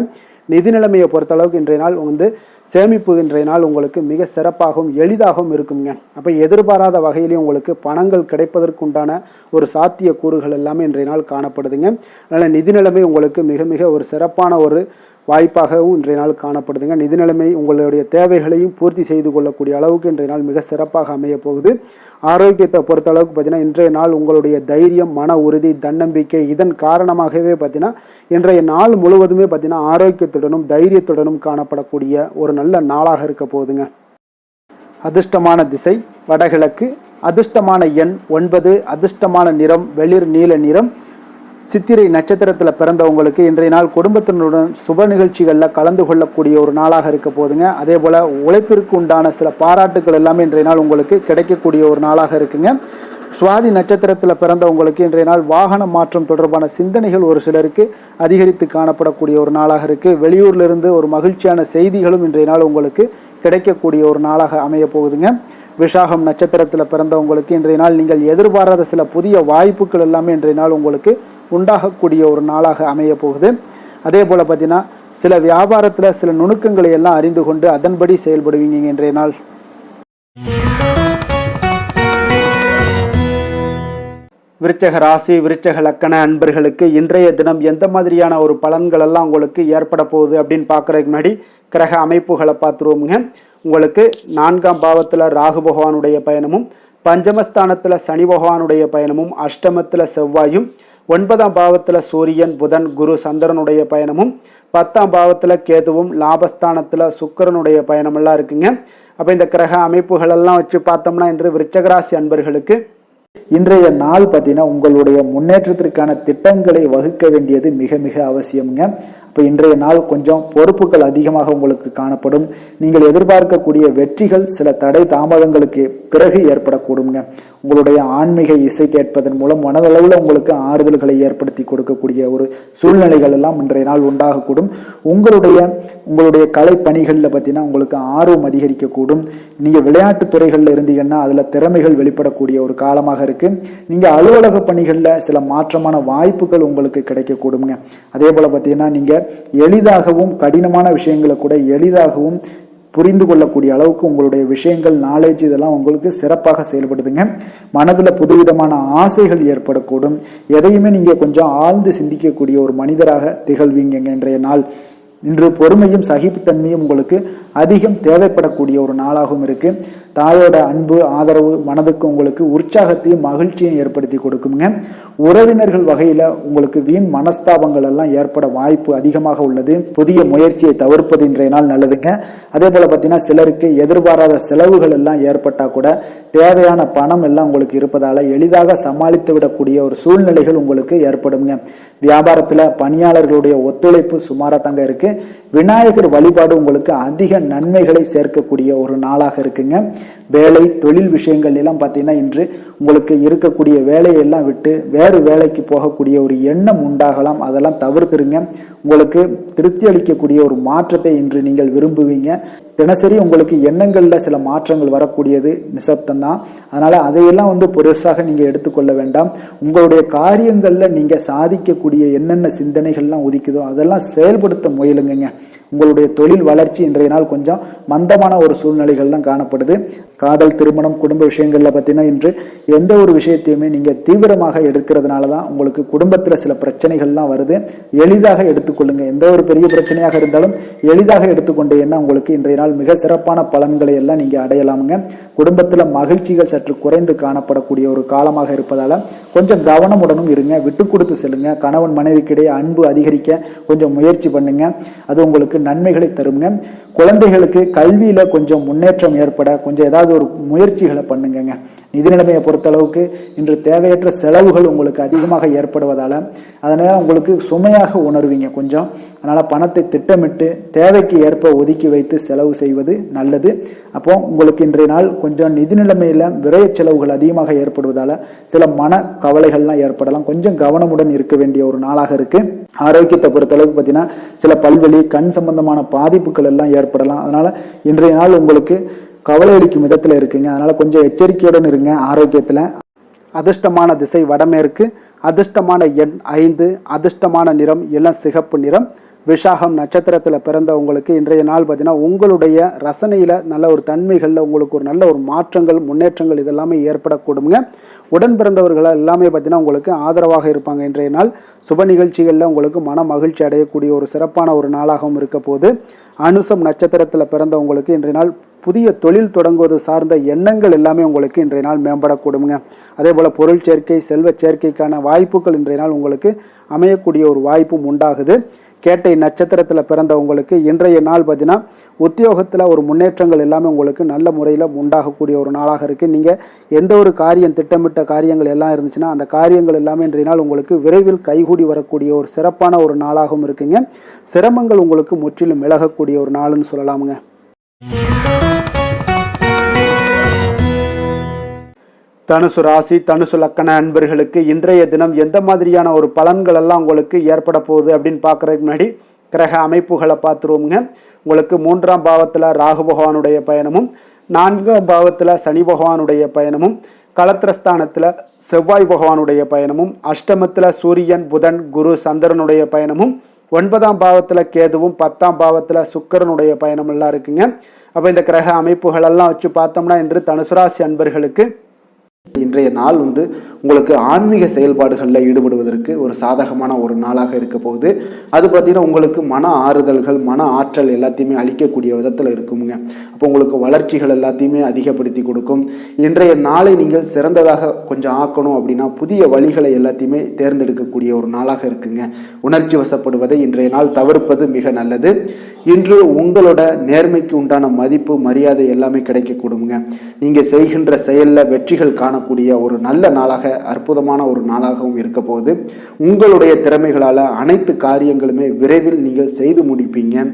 நிதி நிலைமையை பொறுத்தளவுக்கு இன்றைய நாள் வந்து சேமிப்பு இன்றைய நாள் உங்களுக்கு மிக சிறப்பாகவும் எளிதாகவும் இருக்குங்க. அப்போ எதிர்பாராத வகையிலையும் உங்களுக்கு பணங்கள் கிடைப்பதற்குண்டான ஒரு சாத்திய கூறுகள் எல்லாமே இன்றைய நாள் காணப்படுதுங்க. அதனால் நிதி நிலைமை உங்களுக்கு மிக மிக ஒரு சிறப்பான ஒரு வாய்ப்பாகவும் இன்றைய நாள் காணப்படுதுங்க. நிதி நிலைமை உங்களுடைய தேவைகளையும் பூர்த்தி செய்து கொள்ளக்கூடிய அளவுக்கு இன்றைய நாள் மிக சிறப்பாக அமைய போகுது. ஆரோக்கியத்தை பொறுத்த அளவுக்கு பார்த்தீங்கன்னா இன்றைய நாள் உங்களுடைய தைரியம் மன உறுதி தன்னம்பிக்கை இதன் காரணமாகவே பார்த்தீங்கன்னா இன்றைய நாள் முழுவதுமே பார்த்தீங்கன்னா ஆரோக்கியத்துடனும் தைரியத்துடனும் காணப்படக்கூடிய ஒரு நல்ல நாளாக இருக்க போகுதுங்க. அதிர்ஷ்டமான திசை வடகிழக்கு, அதிர்ஷ்டமான எண் 9, அதிர்ஷ்டமான நிறம் வெளிர் நீல நிறம். சித்திரை நட்சத்திரத்தில் பிறந்தவங்களுக்கு இன்றைய நாள் குடும்பத்தினருடன் சுப நிகழ்ச்சிகளில் கலந்து கொள்ளக்கூடிய ஒரு நாளாக இருக்க போதுங்க. அதே போல் உழைப்பிற்கு உண்டான சில பாராட்டுகள் எல்லாமே இன்றைய நாள் உங்களுக்கு கிடைக்கக்கூடிய ஒரு நாளாக இருக்குங்க. சுவாதி நட்சத்திரத்தில் பிறந்தவங்களுக்கு இன்றைய நாள் வாகன மாற்றம் தொடர்பான சிந்தனைகள் ஒரு சிலருக்கு அதிகரித்து காணப்படக்கூடிய ஒரு நாளாக இருக்குது. வெளியூர்லேருந்து ஒரு மகிழ்ச்சியான செய்திகளும் இன்றைய நாள் உங்களுக்கு கிடைக்கக்கூடிய ஒரு நாளாக அமைய போகுதுங்க. விசாகம் நட்சத்திரத்தில் பிறந்தவங்களுக்கு இன்றைய நாள் நீங்கள் எதிர்பாராத சில புதிய வாய்ப்புகள் எல்லாமே இன்றைய நாள் உங்களுக்கு உண்டாகக்கூடிய ஒரு நாளாக அமைய போகுது. அதே போல் பார்த்தீங்கன்னா சில வியாபாரத்தில் சில நுணுக்கங்களை எல்லாம் அறிந்து கொண்டு அதன்படி செயல்படுவீங்க இன்றைய நாள். விருச்சக ராசி விருச்சக லக்கண அன்பர்களுக்கு இன்றைய தினம் எந்த மாதிரியான ஒரு பலன்கள் எல்லாம் உங்களுக்கு ஏற்பட போகுது அப்படின்னு பார்க்குறதுக்கு முன்னாடி கிரக அமைப்புகளை பார்த்துருவோமுங்க. உங்களுக்கு 4ஆம் பாவத்தில் ராகு பகவானுடைய பயணமும், பஞ்சமஸ்தானத்தில் சனி பகவானுடைய பயணமும், அஷ்டமத்தில் செவ்வாயும், 9ஆம் பாவத்தில் சூரியன் புதன் குரு சந்திரனுடைய பயணமும், 10ஆம் பாவத்தில் கேதுவும், லாபஸ்தானத்தில் சுக்கிரனுடைய பயணமெல்லாம் இருக்குங்க. அப்போ இந்த கிரக அமைப்புகளெல்லாம் வச்சு பார்த்தோம்னா இன்று விருச்சகராசி அன்பர்களுக்கு இன்றைய நாள் பார்த்தீங்கன்னா உங்களுடைய முன்னேற்றத்திற்கான திட்டங்களை வகுக்க வேண்டியது மிக மிக அவசியம்ங்க. அப்போ இன்றைய நாள் கொஞ்சம் பொறுப்புகள் அதிகமாக உங்களுக்கு காணப்படும். நீங்கள் எதிர்பார்க்கக்கூடிய வெற்றிகள் சில தடை தாமதங்களுக்கு பிறகு ஏற்படக்கூடுங்க. உங்களுடைய ஆன்மீக இசை கேட்பதன் மூலம் மனதளவில் உங்களுக்கு ஆறுதல்களை ஏற்படுத்தி கொடுக்கக்கூடிய ஒரு சூழ்நிலைகள் எல்லாம் இன்றைய நாள் உண்டாகக்கூடும். உங்களுடைய கலை பணிகளில் பார்த்தீங்கன்னா உங்களுக்கு ஆர்வம் அதிகரிக்கக்கூடும். நீங்கள் விளையாட்டு துறைகளில் இருந்தீங்கன்னா அதில் திறமைகள் வெளிப்படக்கூடிய ஒரு காலமாக இருக்கு. நீங்கள் அலுவலக பணிகளில் சில மாற்றமான வாய்ப்புகள் உங்களுக்கு கிடைக்கக்கூடுங்க. அதே போல பார்த்தீங்கன்னா நீங்கள் எளிதாகவும் கடினமான விஷயங்களை கூட எளிதாகவும் புரிந்து கொள்ளக்கூடிய அளவுக்கு உங்களுடைய விஷயங்கள், நாலேஜ் இதெல்லாம் உங்களுக்கு சிறப்பாக செயல்படுதுங்க. மனதில் புதுவிதமான ஆசைகள் ஏற்படக்கூடும். எதையுமே நீங்கள் கொஞ்சம் ஆழ்ந்து சிந்திக்கக்கூடிய ஒரு மனிதராக திகழ்வீங்க இன்றைய நாள். இன்று பொறுமையும் சகிப்புத்தன்மையும் உங்களுக்கு அதிகம் தேவைப்படக்கூடிய ஒரு நாளாகவும் இருக்கு. தாயோட அன்பு ஆதரவு மனதுக்கு உங்களுக்கு உற்சாகத்தையும் மகிழ்ச்சியும் ஏற்படுத்தி கொடுக்குங்க. உறவினர்கள் வகையில உங்களுக்கு வீண் மனஸ்தாபங்கள் எல்லாம் ஏற்பட வாய்ப்பு அதிகமாக உள்ளது. புதிய முயற்சியை தவிர்ப்பது இன்றைய நாள் நல்லதுங்க. அதே போல பார்த்தீங்கன்னா சிலருக்கு எதிர்பாராத செலவுகள் எல்லாம் ஏற்பட்டா கூட தேவையான பணம் எல்லாம் உங்களுக்கு இருப்பதால எளிதாக சமாளித்து விடக்கூடிய ஒரு சூழ்நிலைகள் உங்களுக்கு ஏற்படுங்க. வியாபாரத்துல பணியாளர்களுடைய ஒத்துழைப்பு சுமாரா தாங்க இருக்கு. விநாயகர் வழிபாடு உங்களுக்கு அதிக நன்மைகளை சேர்க்கக்கூடிய ஒரு நாளாக இருக்குங்க. வேலை தொழில் விஷயங்கள் எல்லாம் பார்த்தீங்கன்னா இன்று உங்களுக்கு இருக்கக்கூடிய வேலையெல்லாம் விட்டு வேறு வேலைக்கு போகக்கூடிய ஒரு எண்ணம் உண்டாகலாம். அதெல்லாம் தவிர்த்துருங்க. உங்களுக்கு திருப்தி அளிக்கக்கூடிய ஒரு மாற்றத்தை இன்று நீங்கள் விரும்புவீங்க. தினசரி உங்களுக்கு எண்ணங்கள்ல சில மாற்றங்கள் வரக்கூடியது நிசப்தம் தான். அதனால அதையெல்லாம் பெருசாக நீங்க எடுத்துக்கொள்ள வேண்டாம். உங்களுடைய காரியங்கள்ல நீங்க சாதிக்கக்கூடிய என்னென்ன சிந்தனைகள்லாம் உதிக்குதோ அதெல்லாம் செயல்படுத்த முயலுங்க. உங்களுடைய தொழில் வளர்ச்சி இன்றைய நாள் கொஞ்சம் மந்தமான ஒரு சூழ்நிலைகள் தான் காணப்படுது. காதல், திருமணம், குடும்ப விஷயங்கள்ல பார்த்தீங்கன்னா இன்று எந்த ஒரு விஷயத்தையுமே நீங்க தீவிரமாக எடுக்கிறதுனால தான் உங்களுக்கு குடும்பத்துல சில பிரச்சனைகள்லாம் வருது. எளிதாக எடுத்துக்கொள்ளுங்க. எந்த ஒரு பெரிய பிரச்சனையாக இருந்தாலும் எளிதாக எடுத்துக்கொண்டீங்கன்னா உங்களுக்கு இன்றைய நாள் மிக சிறப்பான பலன்களை எல்லாம் நீங்க அடையலாமுங்க. குடும்பத்துல மகிழ்ச்சிகள் சற்று குறைந்து காணப்படக்கூடிய ஒரு காலமாக இருப்பதால கொஞ்சம் கவனமுடனும் இருங்க. விட்டு கொடுத்து செல்லுங்க. கணவன் மனைவிக்கிடையே அன்பு அதிகரிக்க கொஞ்சம் முயற்சி பண்ணுங்க. அது உங்களுக்கு நன்மைகளை தருங்க. குழந்தைகளுக்கு கல்வியில கொஞ்சம் முன்னேற்றம் ஏற்பட கொஞ்சம் ஏதாவது ஒரு முயற்சிகளை பண்ணுங்க. நிதி நிலைமையை பொறுத்த அளவுக்கு இன்று தேவையற்ற செலவுகள் உங்களுக்கு அதிகமாக ஏற்படுவதால அதனால உங்களுக்கு சுமையாக உணர்வீங்க கொஞ்சம். அதனால பணத்தை திட்டமிட்டு தேவைக்கு ஏற்ப ஒதுக்கி வைத்து செலவு செய்வது நல்லது. அப்போ உங்களுக்கு இன்றைய நாள் கொஞ்சம் நிதி நிலைமையில விரைய செலவுகள் அதிகமாக ஏற்படுவதால சில மன கவலைகள்லாம் ஏற்படலாம். கொஞ்சம் கவனமுடன் இருக்க வேண்டிய ஒரு நாளாக இருக்கு. ஆரோக்கியத்தை பொறுத்த அளவுக்கு பார்த்தீங்கன்னா சில பல்வலி, கண் சம்பந்தமான பாதிப்புகள் எல்லாம் ஏற்படலாம். அதனால இன்றைய நாள் உங்களுக்கு கவலை அளிக்கும் விதத்துல இருக்குங்க. அதனால கொஞ்சம் எச்சரிக்கையுடன் இருங்க ஆரோக்கியத்துல. அதிர்ஷ்டமான திசை வடமேற்கு, அதிர்ஷ்டமான எண் 5, அதிர்ஷ்டமான நிறம் இளம் சிகப்பு நிறம். விஷாகம் நட்சத்திரத்தில் பிறந்தவங்களுக்கு இன்றைய நாள் பார்த்தீங்கன்னா உங்களுடைய ரசனையில் நல்ல ஒரு தன்மைகளில் உங்களுக்கு ஒரு நல்ல ஒரு மாற்றங்கள், முன்னேற்றங்கள் இதெல்லாமே ஏற்படக்கூடுங்க. உடன் பிறந்தவர்கள் எல்லாமே பார்த்தீங்கன்னா உங்களுக்கு ஆதரவாக இருப்பாங்க. இன்றைய நாள் சுப நிகழ்ச்சிகளில் உங்களுக்கு மன மகிழ்ச்சி அடையக்கூடிய ஒரு சிறப்பான ஒரு நாளாகவும் இருக்க போது. அனுசம் நட்சத்திரத்தில் பிறந்தவங்களுக்கு இன்றைய நாள் புதிய தொழில் தொடங்குவது சார்ந்த எண்ணங்கள் எல்லாமே உங்களுக்கு இன்றைய நாள் மேம்படக்கூடுங்க. அதே போல் பொருள் சேர்க்கை, செல்வ சேர்க்கைக்கான வாய்ப்புகள் இன்றைய நாள் உங்களுக்கு அமையக்கூடிய ஒரு வாய்ப்பும் உண்டாகுது. கேட்டை நட்சத்திரத்தில் பிறந்தவங்களுக்கு இன்றைய நாள் பார்த்தீங்கன்னா உத்தியோகத்தில் ஒரு முன்னேற்றங்கள் எல்லாமே உங்களுக்கு நல்ல முறையில் உண்டாகக்கூடிய ஒரு நாளாக இருக்குது. நீங்கள் எந்த ஒரு காரியம் திட்டமிட்ட காரியங்கள் எல்லாம் இருந்துச்சுன்னா அந்த காரியங்கள் எல்லாமே இன்றைய நாள் உங்களுக்கு விரைவில் கைகூடி வரக்கூடிய ஒரு சிறப்பான ஒரு நாளாகவும் இருக்குங்க. சிரமங்கள் உங்களுக்கு முற்றிலும் விலகக்கூடிய ஒரு நாளுன்னு சொல்லலாமுங்க. தனுசு ராசி, தனுசு லக்கண அன்பர்களுக்கு இன்றைய தினம் எந்த மாதிரியான ஒரு பலன்கள் எல்லாம் உங்களுக்கு ஏற்பட போகுது அப்படின்னு பார்க்கறதுக்கு முன்னாடி கிரக அமைப்புகளை பார்த்துருவோங்க. உங்களுக்கு 3ஆம் பாவத்தில் ராகு பகவானுடைய பயணமும், 4ஆம் பாவத்தில் சனி பகவானுடைய பயணமும், களத்திரஸ்தானத்தில் செவ்வாய் பகவானுடைய பயணமும், அஷ்டமத்தில் சூரியன், புதன், குரு, சந்திரனுடைய பயணமும், 9ஆம் பாவத்தில் கேதுவும், 10ஆம் பாவத்தில் சுக்கிரனுடைய பயணம் எல்லாம் இருக்குங்க. அப்போ இந்த கிரக அமைப்புகள் எல்லாம் வச்சு பார்த்தோம்னா இன்று தனுசு ராசி அன்பர்களுக்கு இன்றைய நாள் உங்களுக்கு ஆன்மீக செயல்பாடுகளில் ஈடுபடுவதற்கு ஒரு சாதகமான ஒரு நாளாக இருக்க போகுது. அது பார்த்தீங்கன்னா உங்களுக்கு மன ஆறுதல்கள், மன ஆற்றல் எல்லாத்தையுமே அளிக்கக்கூடிய விதத்தில் இருக்குங்க. அப்போ உங்களுக்கு வளர்ச்சிகள் எல்லாத்தையுமே அதிகப்படுத்தி கொடுக்கும். இன்றைய நாளை நீங்கள் சிறந்ததாக கொஞ்சம் ஆக்கணும் அப்படின்னா புதிய வழிகளை எல்லாத்தையுமே தேர்ந்தெடுக்கக்கூடிய ஒரு நாளாக இருக்குங்க. உணர்ச்சி வசப்படுவதை இன்றைய நாள் தவிர்ப்பது மிக நல்லது. இன்று உங்களோட நேர்மைக்கு உண்டான மதிப்பு, மரியாதை எல்லாமே கிடைக்கக்கூடுங்க. நீங்கள் செய்கின்ற செயலில் வெற்றிகள் காணக்கூடிய ஒரு நல்ல நாளாக அற்புதமான ஒரு நாளாகவும் இருக்க போகுது. உங்களுடைய திறமைகளால் அனைத்து காரியங்களுமே விரைவில் நீங்கள் செய்து முடிப்பீங்க.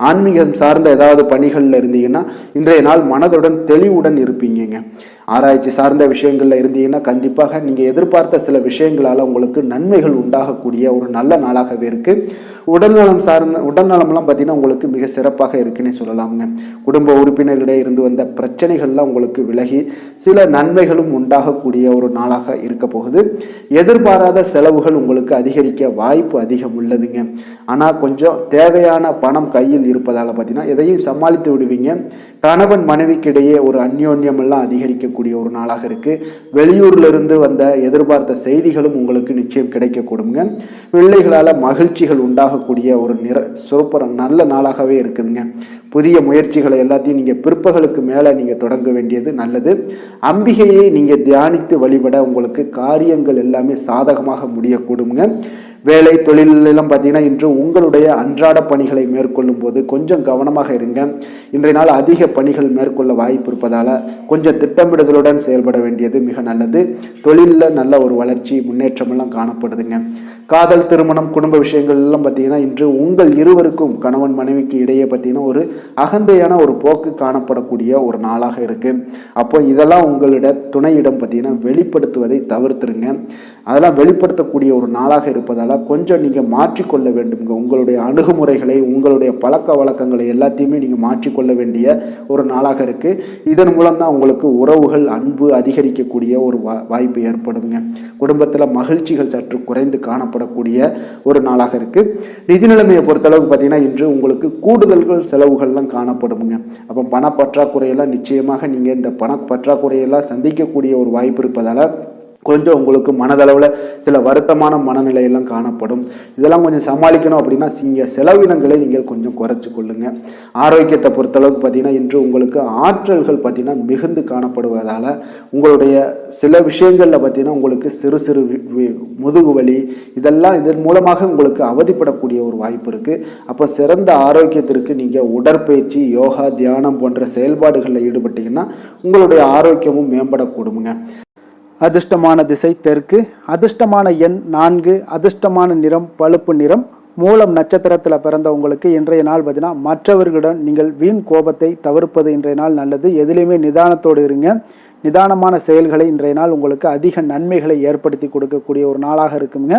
ஆன்மீகம் சார்ந்த ஏதாவது பணிகளில் இருந்தீங்கன்னா இன்றைய நாள் மனதுடன் தெளிவுடன் இருப்பீங்க. ஆராய்ச்சி சார்ந்த விஷயங்கள்ல இருந்தீங்கன்னா கண்டிப்பாக நீங்கள் எதிர்பார்த்த சில விஷயங்களால் உங்களுக்கு நன்மைகள் உண்டாகக்கூடிய ஒரு நல்ல நாளாகவே இருக்கு. உடல்நலம்லாம் பார்த்தீங்கன்னா உங்களுக்கு மிக சிறப்பாக இருக்குன்னே சொல்லலாமுங்க. குடும்ப உறுப்பினர்களிடையே இருந்து வந்த பிரச்சனைகள்லாம் உங்களுக்கு விலகி சில நன்மைகளும் உண்டாகக்கூடிய ஒரு நாளாக இருக்க போகுது. எதிர்பாராத செலவுகள் உங்களுக்கு அதிகரிக்க வாய்ப்பு அதிகம் உள்ளதுங்க. ஆனால் கொஞ்சம் தேவையான பணம் கையில் இருப்பதால் பார்த்தீங்கன்னா எதையும் சமாளித்து விடுவீங்க. கணவன் மனைவிக்கிடையே ஒரு அந்யோன்யம் எல்லாம் அதிகரிக்கக்கூடிய ஒரு நாளாக இருக்கு. வெளியூர்ல இருந்து வந்த எதிர்பார்த்த செய்திகளும் உங்களுக்கு நிச்சயம் கிடைக்கக்கூடுங்க. பிள்ளைகளால் மகிழ்ச்சிகள் உண்டாகக்கூடிய ஒரு சூப்பர் நல்ல நாளாகவே இருக்குதுங்க. புதிய முயற்சிகளை எல்லாத்தையும் நீங்கள் பிற்பகலுக்கு மேலே நீங்கள் தொடங்க வேண்டியது நல்லது. அம்பிகையை நீங்கள் தியானித்து வழிபட உங்களுக்கு காரியங்கள் எல்லாமே சாதகமாக முடியக்கூடுங்க. வேலை தொழிலெல்லாம் பார்த்தீங்கன்னா இன்று உங்களுடைய அன்றாட பணிகளை மேற்கொள்ளும் போது கொஞ்சம் கவனமாக இருங்க. இன்றைய நாள் அதிக பணிகள் மேற்கொள்ள வாய்ப்பு இருப்பதால் கொஞ்சம் திட்டமிடுதலுடன் செயல்பட வேண்டியது மிக நல்லது. தொழிலில் நல்ல ஒரு வளர்ச்சி முன்னேற்றமெல்லாம் காணப்படுதுங்க. காதல், திருமணம், குடும்ப விஷயங்கள் எல்லாம் பார்த்தீங்கன்னா இன்று உங்கள் இருவருக்கும் கணவன் மனைவிக்கு இடையே பார்த்தீங்கன்னா ஒரு அகந்தையான ஒரு போக்கு காணப்படக்கூடிய ஒரு நாளாக இருக்கு. அப்போ இதெல்லாம் உங்களிட துணையிடம் பார்த்தீங்கன்னா வெளிப்படுத்துவதை தவிர்த்துருங்க. அதெல்லாம் வெளிப்படுத்தக்கூடிய ஒரு நாளாக இருப்பதால் கொஞ்சம் நீங்கள் மாற்றிக்கொள்ள வேண்டுங்க. உங்களுடைய அணுகுமுறைகளை, உங்களுடைய பழக்க வழக்கங்களை எல்லாத்தையுமே நீங்கள் மாற்றிக்கொள்ள வேண்டிய ஒரு நாளாக இருக்கு. இதன் மூலம் தான் உங்களுக்கு உறவுகள், அன்பு அதிகரிக்கக்கூடிய ஒரு வாய்ப்பு ஏற்படுங்க. குடும்பத்தில் மகிழ்ச்சிகள் சற்று குறைந்து காணப்படக்கூடிய ஒரு நாளாக இருக்கு. நிதி நிலைமையை பொறுத்தளவுக்கு பார்த்தீங்கன்னா இன்று உங்களுக்கு கூடுதல்கள் செலவுகள்லாம் காணப்படுங்க. அப்போ பணப்பற்றாக்குறையெல்லாம் நிச்சயமாக நீங்கள் இந்த பணப்பற்றாக்குறையெல்லாம் சந்திக்கக்கூடிய ஒரு வாய்ப்பு இருப்பதால் கொஞ்சம் உங்களுக்கு மனதளவில் சில வருத்தமான மனநிலையெல்லாம் காணப்படும். இதெல்லாம் கொஞ்சம் சமாளிக்கணும் அப்படின்னா செலவினங்களை நீங்கள் கொஞ்சம் குறைச்சி கொள்ளுங்க. ஆரோக்கியத்தை பொறுத்தளவுக்கு பார்த்தீங்கன்னா இன்று உங்களுக்கு ஆற்றல்கள் பார்த்தீங்கன்னா மிகுந்து காணப்படுவதால் உங்களுடைய சில விஷயங்களில் பார்த்தீங்கன்னா உங்களுக்கு சிறு சிறு முதுகு வலி இதன் மூலமாக உங்களுக்கு அவதிப்படக்கூடிய ஒரு வாய்ப்பு இருக்குது. அப்போ சிறந்த ஆரோக்கியத்திற்கு நீங்கள் உடற்பயிற்சி, யோகா, தியானம் போன்ற செயல்பாடுகளில் ஈடுபட்டீங்கன்னா உங்களுடைய ஆரோக்கியமும் மேம்படக்கூடுங்க. அதிர்ஷ்டமான திசை தெற்கு, அதிர்ஷ்டமான எண் 4, அதிர்ஷ்டமான நிறம் பழுப்பு நிறம். மூலம் நட்சத்திரத்தில் பிறந்தவங்களுக்கு இன்றைய நாள் பார்த்தீங்கன்னா மற்றவர்களுடன் நீங்கள் வீண் கோபத்தை தவிர்ப்பது இன்றைய நாள் நல்லது. எதிலையுமே நிதானத்தோடு இருங்க. நிதானமான செயல்களை இன்றைய நாள் உங்களுக்கு அதிக நன்மைகளை ஏற்படுத்தி கொடுக்கக்கூடிய ஒரு நாளாக இருக்குங்க.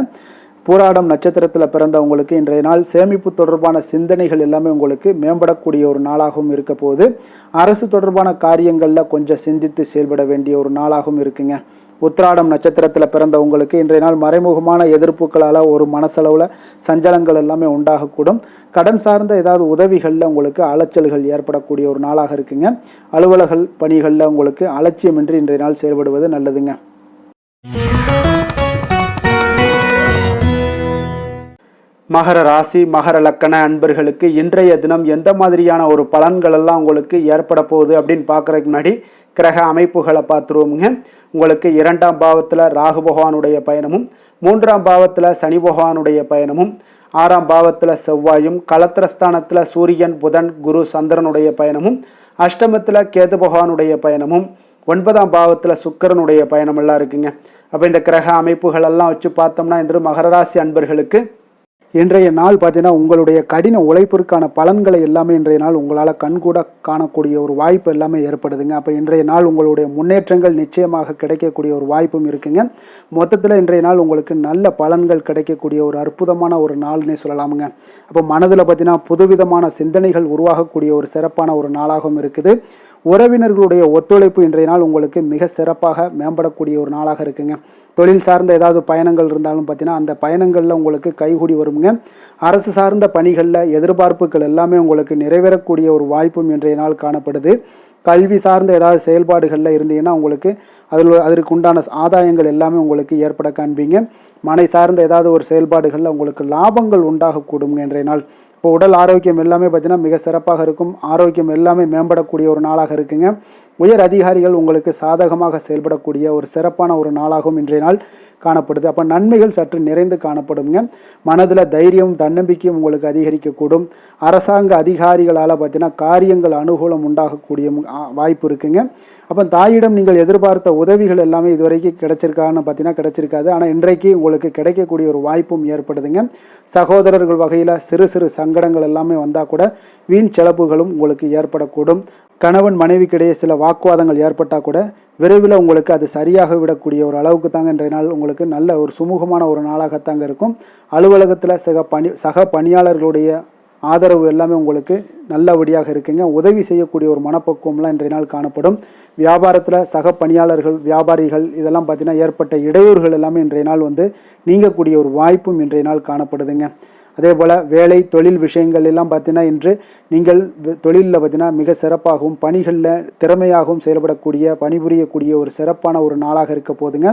பூராடம் நட்சத்திரத்தில் பிறந்தவங்களுக்கு இன்றைய நாள் சேமிப்பு தொடர்பான சிந்தனைகள் எல்லாமே உங்களுக்கு மேம்படக்கூடிய ஒரு நாளாகவும் இருக்க போது. அரசு தொடர்பான காரியங்களில் கொஞ்சம் சிந்தித்து செயல்பட வேண்டிய ஒரு நாளாகவும் இருக்குங்க. உத்திராடம் நட்சத்திரத்தில் பிறந்தவங்களுக்கு இன்றைய நாள் மறைமுகமான எதிர்ப்புகளால் ஒரு மனசளவில் சஞ்சலங்கள் எல்லாமே உண்டாகக்கூடும். கடன் சார்ந்த ஏதாவது உதவிகளில் உங்களுக்கு அலைச்சல்கள் ஏற்படக்கூடிய ஒரு நாளாக இருக்குங்க. அலுவலக பணிகளில் உங்களுக்கு அலட்சியமின்றி இன்றைய நாள் செயல்படுவது நல்லதுங்க. மகர ராசி, மகர லக்கண அன்பர்களுக்கு இன்றைய தினம் எந்த மாதிரியான ஒரு பலன்கள் எல்லாம் உங்களுக்கு ஏற்பட போகுது அப்படின்னு பார்க்குறதுக்கு முன்னாடி கிரக அமைப்புகளை பார்த்துருவோமுங்க. உங்களுக்கு 2ஆம் பாவத்தில் ராகு பகவானுடைய பயணமும், 3ஆம் பாவத்தில் சனி பகவானுடைய பயணமும், 6ஆம் பாவத்தில் செவ்வாயும், களத்திரஸ்தானத்தில் சூரியன், புதன், குரு, சந்திரனுடைய பயணமும், அஷ்டமத்தில் கேது பகவானுடைய பயணமும், 9ஆம் பாவத்தில் சுக்கிரனுடைய பயணம் எல்லாம் இருக்குங்க. அப்போ இந்த கிரக அமைப்புகள் எல்லாம் வச்சு பார்த்தோம்னா இன்று மகர ராசி அன்பர்களுக்கு இன்றைய நாள் பார்த்தீங்கன்னா உங்களுடைய கடின உழைப்பிற்கான பலன்களை எல்லாமே இன்றைய நாள் உங்களால் கண்கூட காணக்கூடிய ஒரு வாய்ப்பு எல்லாமே ஏற்படுதுங்க. அப்போ இன்றைய நாள் உங்களுடைய முன்னேற்றங்கள் நிச்சயமாக கிடைக்கக்கூடிய ஒரு வாய்ப்பும் இருக்குங்க. மொத்தத்தில் இன்றைய நாள் உங்களுக்கு நல்ல பலன்கள் கிடைக்கக்கூடிய ஒரு அற்புதமான ஒரு நாள்னே சொல்லலாமுங்க. அப்போ மனதில் பார்த்தீங்கன்னா புதுவிதமான சிந்தனைகள் உருவாகக்கூடிய ஒரு சிறப்பான ஒரு நாளாகவும் இருக்குது. உறவினர்களுடைய ஒத்துழைப்பு இன்றைய நாள் உங்களுக்கு மிக சிறப்பாக மேம்படக்கூடிய ஒரு நாளாக இருக்குங்க. தொழில் சார்ந்த ஏதாவது பயணங்கள் இருந்தாலும் பார்த்தீங்கன்னா அந்த பயணங்களில் உங்களுக்கு கைகூடி வருங்க. அரசு சார்ந்த பணிகளில் எதிர்பார்ப்புகள் எல்லாமே உங்களுக்கு நிறைவேறக்கூடிய ஒரு வாய்ப்பும் இன்றைய நாள் காணப்படுது. கல்வி சார்ந்த ஏதாவது செயல்பாடுகளில் இருந்தீங்கன்னா உங்களுக்கு அதற்கு உண்டான ஆதாயங்கள் எல்லாமே உங்களுக்கு ஏற்பட காண்பீங்க. மனை சார்ந்த ஏதாவது ஒரு செயல்பாடுகளில் உங்களுக்கு லாபங்கள் உண்டாகக்கூடுங்க இன்றைய நாள். இப்போ உடல் ஆரோக்கியம் எல்லாமே பார்த்தீங்கன்னா மிக சிறப்பாக இருக்கும். ஆரோக்கியம் எல்லாமே மேம்படக்கூடிய ஒரு நாளாக இருக்குங்க. உயர் அதிகாரிகள் உங்களுக்கு சாதகமாக செயல்படக்கூடிய ஒரு சிறப்பான ஒரு நாளாகவும் இன்றைய நாள் காணப்படுது. அப்போ நன்மைகள் சற்று நிறைந்து காணப்படுங்க. மனதில் தைரியம் தன்னம்பிக்கையும் உங்களுக்கு அதிகரிக்கக்கூடும். அரசாங்க அதிகாரிகளால் பார்த்தீங்கன்னா காரியங்கள் அனுகூலம் உண்டாகக்கூடிய வாய்ப்பு இருக்குங்க. அப்போ தாயிடம் நீங்கள் எதிர்பார்த்த உதவிகள் எல்லாமே இதுவரைக்கும் கிடைச்சிருக்கான்னு பார்த்தீங்கன்னா கிடைச்சிருக்காது. ஆனால் இன்றைக்கு உங்களுக்கு கிடைக்கக்கூடிய ஒரு வாய்ப்பும் ஏற்படுதுங்க. சகோதரர்கள் வகையில் சிறு சிறு சங்கடங்கள் எல்லாமே வந்தால் கூட வீண் செலவுகளும் உங்களுக்கு ஏற்படக்கூடும். கணவன் மனைவிக்கிடையே சில வாக்குவாதங்கள் ஏற்பட்டால் கூட விரைவில் உங்களுக்கு அது சரியாக விடக்கூடிய ஒரு அளவுக்கு தாங்க இன்றைய நாள் உங்களுக்கு நல்ல ஒரு சுமூகமான ஒரு நாளாகத்தாங்க இருக்கும். அலுவலகத்தில் சக பணியாளர்களுடைய ஆதரவு எல்லாமே உங்களுக்கு நல்லபடியாக இருக்குங்க. உதவி செய்யக்கூடிய ஒரு மனப்பக்குவம்லாம் இன்றைய நாள் காணப்படும். வியாபாரத்தில் சக பணியாளர்கள் வியாபாரிகள் இதெல்லாம் பார்த்தீங்கன்னா ஏற்பட்ட இடையூறுகள் எல்லாமே இன்றைய நாள் நீங்கக்கூடிய ஒரு வாய்ப்பும் இன்றைய நாள் காணப்படுதுங்க. அதே போல் வேலை தொழில் விஷயங்கள் எல்லாம் பார்த்தீங்கன்னா இன்று நீங்கள் தொழிலில் பார்த்தீங்கன்னா மிக சிறப்பாகவும் பணிகளில் திறமையாகவும் செயல்படக்கூடிய பணிபுரியக்கூடிய ஒரு சிறப்பான ஒரு நாளாக இருக்க போதுங்க.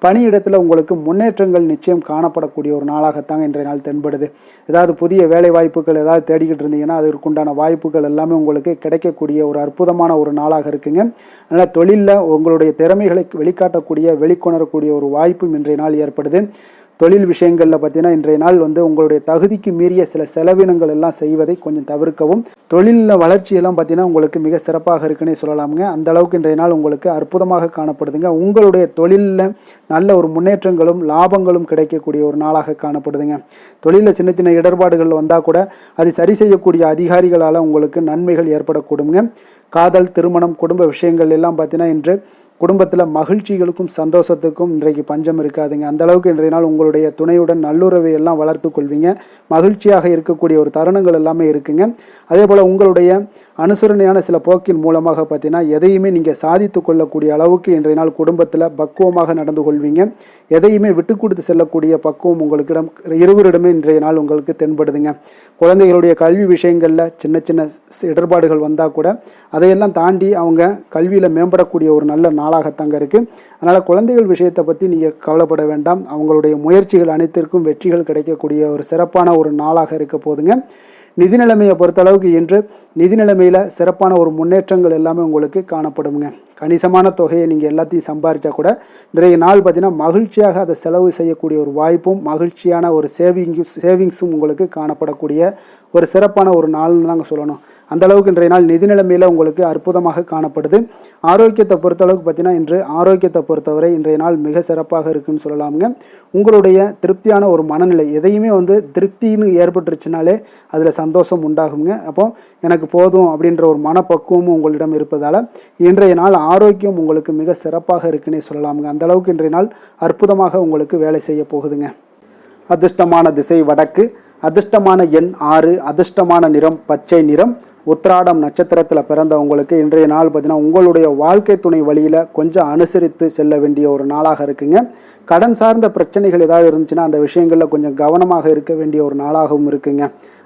பணியிடத்தில் உங்களுக்கு முன்னேற்றங்கள் நிச்சயம் காணப்படக்கூடிய ஒரு நாளாகத்தாங்க இன்றைய நாள் தென்படுது. ஏதாவது புதிய வேலை வாய்ப்புகள் ஏதாவது தேடிக்கிட்டு இருந்தீங்கன்னா அதற்குண்டான வாய்ப்புகள் எல்லாமே உங்களுக்கு கிடைக்கக்கூடிய ஒரு அற்புதமான ஒரு நாளாக இருக்குங்க. அதனால் தொழிலில் உங்களுடைய திறமைகளை வெளிக்காட்டக்கூடிய வெளிக்கொணரக்கூடிய ஒரு வாய்ப்பும் இன்றைய நாள் ஏற்படுது. தொழில் விஷயங்களில் பார்த்தீங்கன்னா இன்றைய நாள் உங்களுடைய தகுதிக்கு மீறிய சில செலவினங்கள் எல்லாம் செய்வதை கொஞ்சம் தவிர்க்கவும். தொழிலில் வளர்ச்சியெல்லாம் பார்த்தீங்கன்னா உங்களுக்கு மிக சிறப்பாக இருக்குன்னே சொல்லலாமுங்க. அந்த அளவுக்கு இன்றைய நாள் உங்களுக்கு அற்புதமாக காணப்படுதுங்க. உங்களுடைய தொழிலில் நல்ல ஒரு முன்னேற்றங்களும் லாபங்களும் கிடைக்கக்கூடிய ஒரு நாளாக காணப்படுதுங்க. தொழிலில் சின்ன சின்ன இடர்பாடுகள் வந்தால் கூட அது சரி செய்யக்கூடிய அதிகாரிகளால் உங்களுக்கு நன்மைகள் ஏற்படக்கூடுங்க. காதல் திருமணம் குடும்ப விஷயங்கள் எல்லாம் பார்த்தீங்கன்னா இன்று குடும்பத்தில் மகிழ்ச்சிகளுக்கும் சந்தோஷத்துக்கும் இன்றைக்கு பஞ்சம் இருக்காதுங்க. அந்த அளவுக்கு இன்றைய நாள் உங்களுடைய துணையுடன் நல்லுறவை எல்லாம் வளர்த்து கொள்வீங்க. மகிழ்ச்சியாக இருக்கக்கூடிய ஒரு தருணங்கள் எல்லாமே இருக்குங்க. அதே போல் உங்களுடைய அனுசரணையான சில போக்கின் மூலமாக பார்த்தீங்கன்னா எதையுமே நீங்கள் சாதித்து கொள்ளக்கூடிய அளவுக்கு இன்றைய நாள் குடும்பத்தில் பக்குவமாக நடந்து கொள்வீங்க. எதையுமே விட்டு கொடுத்து செல்லக்கூடிய பக்குவம் உங்களுக்கிடம் இருவரிடமே இன்றைய நாள் உங்களுக்கு தென்படுதுங்க. குழந்தைகளுடைய கல்வி விஷயங்களில் சின்ன சின்ன இடர்பாடுகள் வந்தால் கூட அதையெல்லாம் தாண்டி அவங்க கல்வியில் மேம்படக்கூடிய ஒரு நல்ல நாளாகத்தாங்க இருக்குது. அதனால் குழந்தைகள் விஷயத்தை பற்றி நீங்கள் கவலைப்பட வேண்டாம். அவங்களுடைய முயற்சிகள் அனைத்திற்கும் வெற்றிகள் கிடைக்கக்கூடிய ஒரு சிறப்பான ஒரு நாளாக இருக்க போதுங்க. நிதி நிலைமையை பொறுத்தளவுக்கு இன்று நிதி நிலைமையில் சிறப்பான ஒரு முன்னேற்றங்கள் எல்லாமே உங்களுக்கு காணப்படுங்க. கணிசமான தொகையை நீங்கள் எல்லாத்தையும் சம்பாதிச்சா கூட இன்றைய நாள் பார்த்தீங்கன்னா மகிழ்ச்சியாக அதை செலவு செய்யக்கூடிய ஒரு வாய்ப்பும் மகிழ்ச்சியான ஒரு சேவிங்ஸும் உங்களுக்கு காணப்படக்கூடிய ஒரு சிறப்பான ஒரு நாள்னு தாங்க சொல்லணும். அந்த அளவுக்கு இன்றைய நாள் நிதி நிலைமையில் உங்களுக்கு அற்புதமாக காணப்படுது. ஆரோக்கியத்தை பொறுத்தளவுக்கு பார்த்தீங்கன்னா இன்று ஆரோக்கியத்தை பொறுத்தவரை இன்றைய நாள் மிக சிறப்பாக இருக்குன்னு சொல்லலாமுங்க. உங்களுடைய திருப்தியான ஒரு மனநிலை எதையுமே திருப்தின்னு ஏற்பட்டுருச்சுனாலே அதில் சந்தோஷம் உண்டாகுங்க. அப்போ எனக்கு போதும் அப்படின்ற ஒரு மனப்பக்குவமும் உங்களிடம் இருப்பதால் இன்றைய நாள் ஆரோக்கியம் உங்களுக்கு மிக சிறப்பாக இருக்குன்னே சொல்லலாமுங்க. அந்த அளவுக்கு இன்றைய நாள் அற்புதமாக உங்களுக்கு வேலை செய்ய போகுதுங்க. அதிர்ஷ்டமான திசை வடக்கு, அதிர்ஷ்டமான எண் 6, அதிர்ஷ்டமான நிறம் பச்சை நிறம். உத்திராடம் நட்சத்திரத்தில் பிறந்தவங்களுக்கு இன்றைய நாள் பார்த்தீங்கன்னா உங்களுடைய வாழ்க்கை துணை வழியில் கொஞ்சம் அனுசரித்து செல்ல வேண்டிய ஒரு நாளாக இருக்குங்க. கடன் சார்ந்த பிரச்சனைகள் ஏதாவது இருந்துச்சுன்னா அந்த விஷயங்களில் கொஞ்சம் கவனமாக இருக்க வேண்டிய ஒரு நாளாகவும் இருக்குங்க.